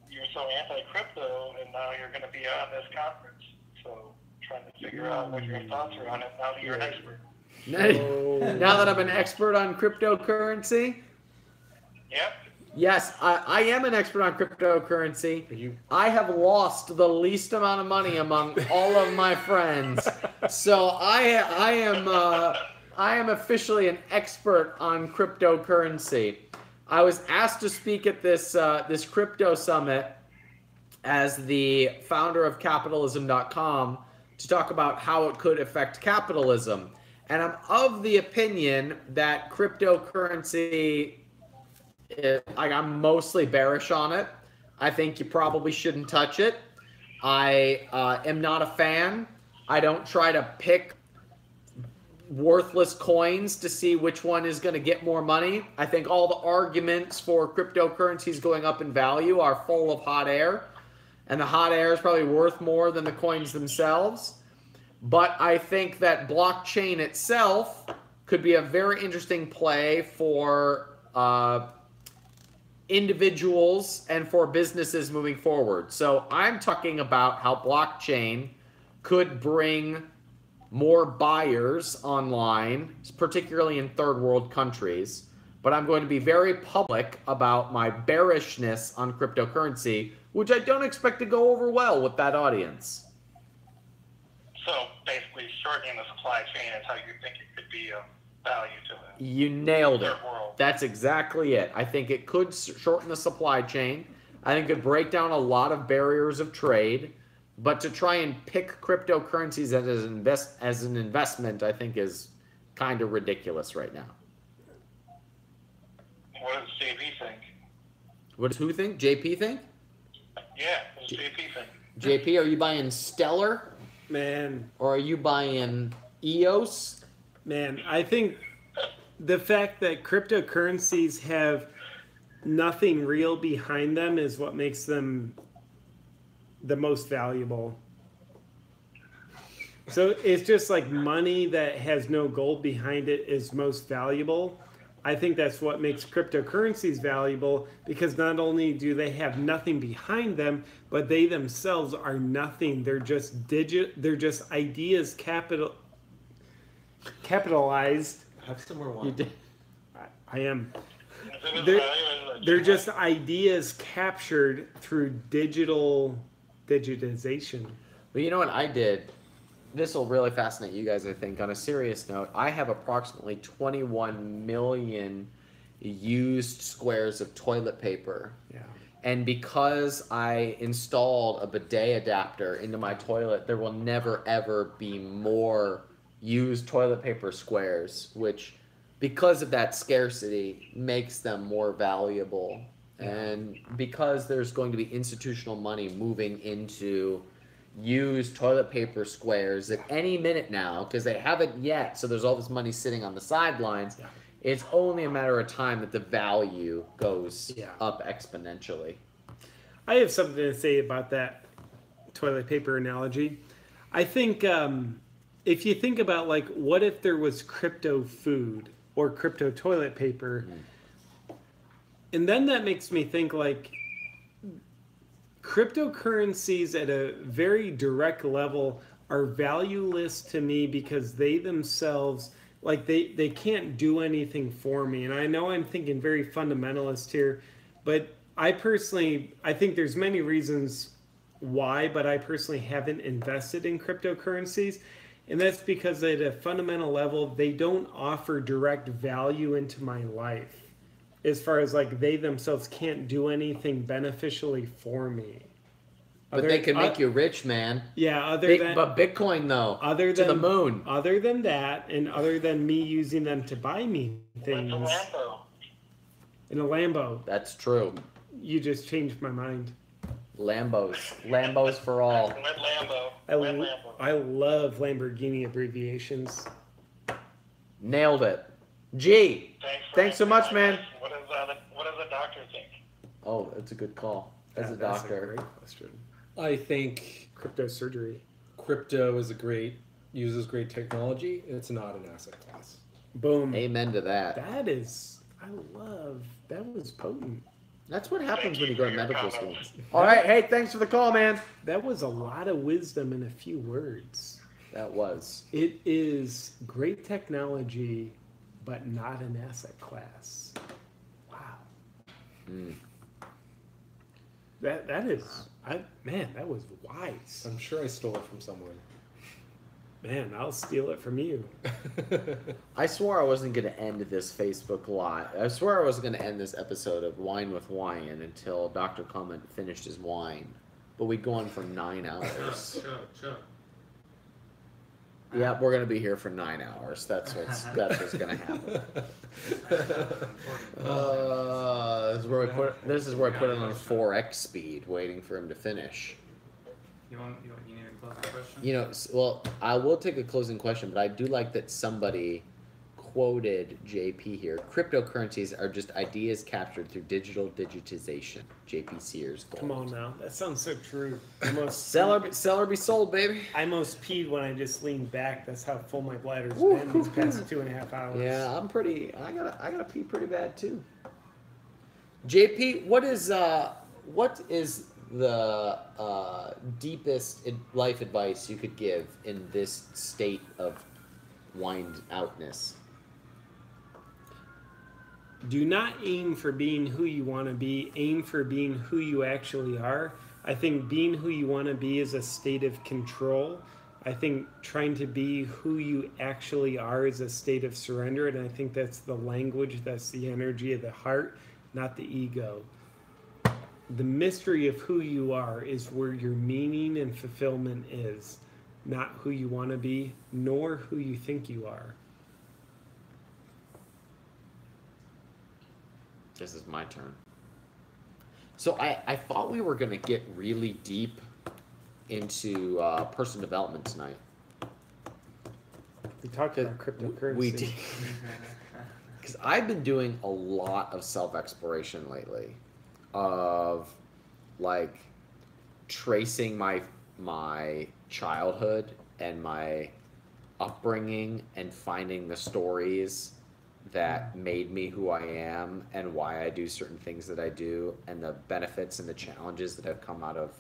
you're so anti-crypto, and now you're going to be on this conference, so trying to figure out what your thoughts are on it now that you're an expert. Now that I'm an expert on cryptocurrency, Yep. yes, I am an expert on cryptocurrency. I have lost the least amount of money among all of my friends, so I am officially an expert on cryptocurrency. I was asked to speak at this crypto summit as the founder of capitalism.com to talk about how it could affect capitalism. And I'm of the opinion that cryptocurrency, I'm mostly bearish on it. I think you probably shouldn't touch it. I am not a fan. I don't try to pick worthless coins to see which one is going to get more money. I think all the arguments for cryptocurrencies going up in value are full of hot air. And the hot air is probably worth more than the coins themselves. But I think that blockchain itself could be a very interesting play for individuals and for businesses moving forward. So I'm talking about how blockchain could bring more buyers online, particularly in third world countries. But I'm going to be very public about my bearishness on cryptocurrency, which I don't expect to go over well with that audience. So basically, shortening the supply chain is how you think it could be of value to the You nailed it. third world. That's exactly it. I think it could shorten the supply chain. I think it could break down a lot of barriers of trade. But to try and pick cryptocurrencies as an investment, I think is kind of ridiculous right now. What does JP think? What does who think? JP think? Yeah, what does JP think? JP, are you buying Stellar? Man, Or are you buying EOS? man, I think the fact that cryptocurrencies have nothing real behind them is what makes them the most valuable. So it's just like money that has no gold behind it is most valuable. I think that's what makes cryptocurrencies valuable, because not only do they have nothing behind them, but they themselves are nothing. They're just they're just ideas capitalized. Have some more You wine. did. I am. Is it They're, as valuable as they're just ideas captured through digitization. But you know what I did? This will really fascinate you guys, I think. On a serious note, I have approximately 21 million used squares of toilet paper. Yeah. And because I installed a bidet adapter into my toilet, there will never, ever be more used toilet paper squares, which, because of that scarcity, makes them more valuable. And because there's going to be institutional money moving into used toilet paper squares at any minute now, because they haven't yet, so there's all this money sitting on the sidelines. Yeah. It's only a matter of time that the value goes Yeah. up exponentially. I have something to say about that toilet paper analogy. I think if you think about, like, what if there was crypto food or crypto toilet paper? And then that makes me think, like, cryptocurrencies at a very direct level are valueless to me because they themselves, like, they can't do anything for me. And I know I'm thinking very fundamentalist here, but I think there's many reasons why, but I personally haven't invested in cryptocurrencies. And that's because at a fundamental level, they don't offer direct value into my life. As far as, like, they themselves can't do anything beneficially for me. But they can make you rich, man. Yeah, But Bitcoin, though, to the moon. Other than that, and other than me using them to buy me things. With the Lambo. In a Lambo. That's true. You just changed my mind. Lambos for all. Red Lambo. I love Lamborghini abbreviations. Nailed it. G. Thanks so much, man. What does the doctor think? Oh, that's a good call. As a That's doctor. great question. I think Crypto surgery. crypto uses great technology. It's not an asset class. Boom. Amen to that. That was potent. That's what happens when you go to medical school. comments. All right. Hey, thanks for the call, man. That was a lot of wisdom in a few words. That was. It is great technology, but not an asset class. Wow. That was wise. I'm sure I stole it from someone. Man, I'll steal it from you. I swore I wasn't going to end this Facebook Live. I swore I wasn't going to end this episode of Wine with Wyan until Dr. Clemmens finished his wine. But we'd go on for 9 hours. Sure. Yeah, we're going to be here for 9 hours. That's what's going to happen. This is where I put it on 4x speed, waiting for him to finish. You need a closing question? You know, well, I will take a closing question, but I do like that somebody quoted JP here. Cryptocurrencies are just ideas captured through digital digitization. JP Sears. Gold. Come on now. That sounds so true. Seller be sold, baby. I almost peed when I just leaned back. That's how full my bladder's been these past 2.5 hours. Yeah, I gotta pee pretty bad too. JP, what is the deepest life advice you could give in this state of wind outness? Do not aim for being who you want to be. Aim for being who you actually are. I think being who you want to be is a state of control. I think trying to be who you actually are is a state of surrender, and I think that's the language, that's the energy of the heart, not the ego. The mystery of who you are is where your meaning and fulfillment is, not who you want to be, nor who you think you are. This is my turn. So I thought we were going to get really deep into personal development tonight. We talked about cryptocurrency. We did. Because I've been doing a lot of self-exploration lately, of like tracing my childhood and my upbringing and finding the stories that made me who I am and why I do certain things that I do and the benefits and the challenges that have come out of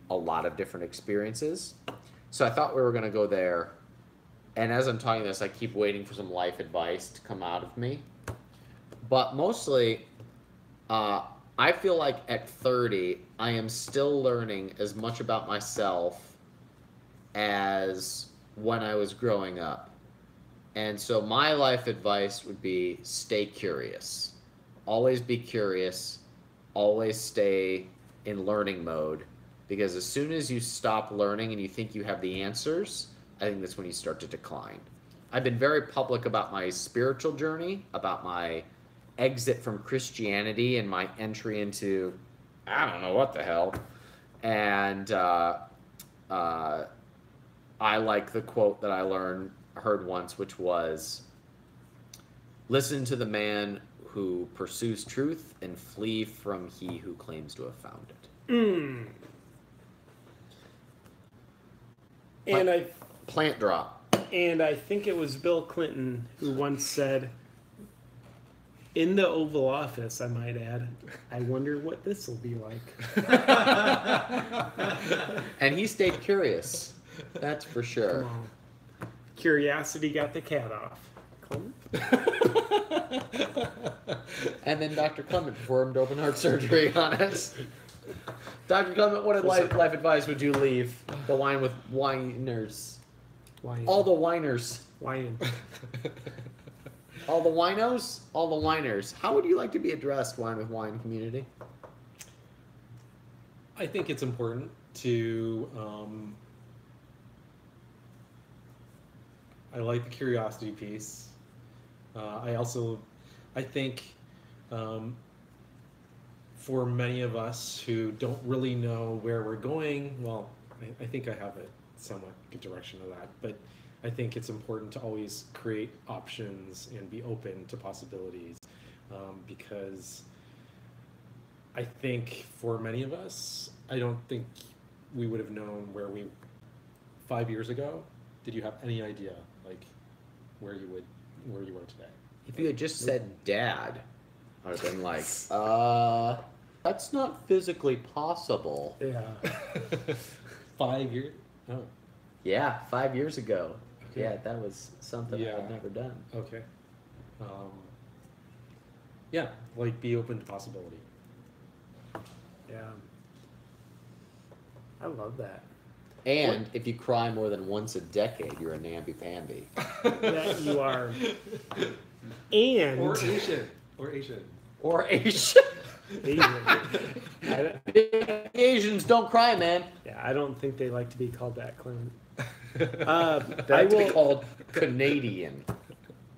a lot of different experiences. So I thought we were going to go there. And as I'm talking this, I keep waiting for some life advice to come out of me. But mostly, I feel like at 30, I am still learning as much about myself as when I was growing up. And so my life advice would be stay curious. Always be curious. Always stay in learning mode. Because as soon as you stop learning and you think you have the answers, I think that's when you start to decline. I've been very public about my spiritual journey, about my exit from Christianity and my entry into, I don't know what the hell. And I like the quote that I heard once, which was, listen to the man who pursues truth and flee from he who claims to have found it. And plant drop. And I think it was Bill Clinton who once said, in the Oval Office, I might add, I wonder what this will be like. And he stayed curious. That's for sure. Come on. Curiosity got the cat off. And then Dr. Clement performed open heart surgery on us. Dr. Clement, what life advice would you leave the wine with whiners? Wyan. All the whiners. Wyan. All the winos? All the whiners. How would you like to be addressed, Wine with Wine community? I think it's important to I like the curiosity piece. I think for many of us who don't really know where we're going, well, I think I have a somewhat good direction of that, but I think it's important to always create options and be open to possibilities, because I think for many of us, I don't think we would have known 5 years ago. Did you have any idea like where you were today? If you had just said dad, I would have been like, that's not physically possible. Yeah. 5 years? Oh. Yeah, 5 years ago. Okay. Yeah, that was something I had never done. Okay. Yeah, like be open to possibility. Yeah. I love that. And if you cry more than once a decade, you're a namby-pamby. That you are. And Or Asian. Or Asian. Asian. Asians don't cry, man. Yeah, I don't think they like to be called that, Clement. They like to be called Canadian.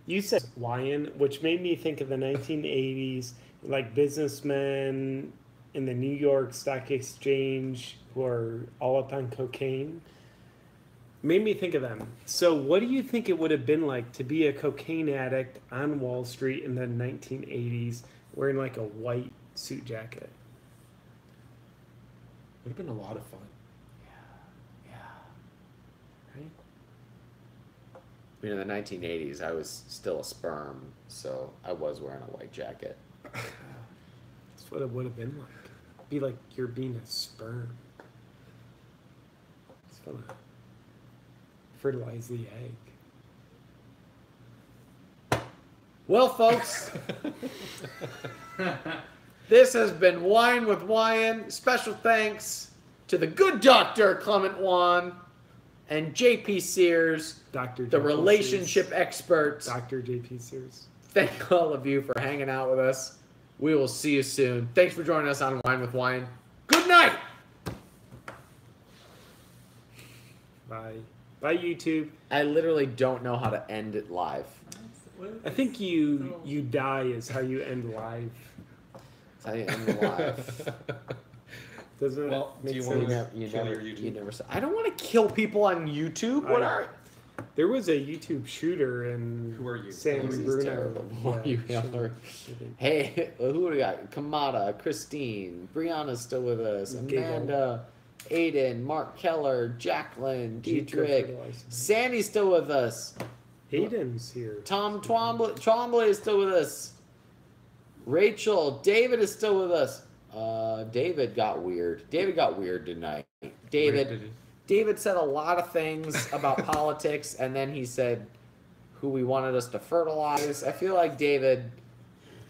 You said Wyan, which made me think of the 1980s, like businessmen in the New York Stock Exchange who are all up on cocaine. Made me think of them. So what do you think it would have been like to be a cocaine addict on Wall Street in the 1980s wearing like a white suit jacket? Would have been a lot of fun. Yeah. Right? In the 1980s, I was still a sperm, so I was wearing a white jacket. what it would have been like. Be like you're being a sperm. It's gonna fertilize the egg. Well, folks, this has been Wine with Wyan. Special thanks to the good doctor, Clement Wan, and JP Sears, Dr. the JP relationship Sears. expert. Dr. JP Sears. Thank all of you for hanging out with us. We will see you soon. Thanks for joining us on Wine with Wyan. Good night. Bye. Bye, YouTube. I literally don't know how to end it live. I think you die is how you end live. That's how you end it live. Doesn't Well, it do make you sense? want to You kill never, your YouTube? you never said. I don't want to kill people on YouTube. What are? There was a YouTube shooter in Who are you? San This is Bruno. terrible. Who are you, Hitler? shooting. Hey, who do we got? Kamada, Christine, Brianna's still with us. Giggle. Amanda, Aiden, Mark Keller, Jacqueline, Deidre Dietrich, fertilized. Sandy's still with us. Hayden's here. Tom Twombly is still with us. Rachel, David is still with us. David got weird. David got weird tonight. David said a lot of things about politics, and then he said who we wanted us to fertilize. I feel like David,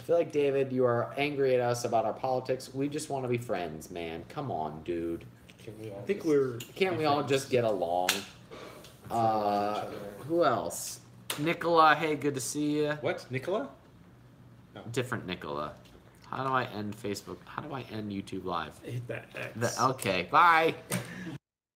you are angry at us about our politics. We just want to be friends, man. Come on, dude. Can we all I think just we're. Can't we all just get along? follow each other? Who else? Nicola, hey, good to see you. What? Nicola? Different Nicola. How do I end Facebook? How do I end YouTube Live? Hit that X. Okay, bye.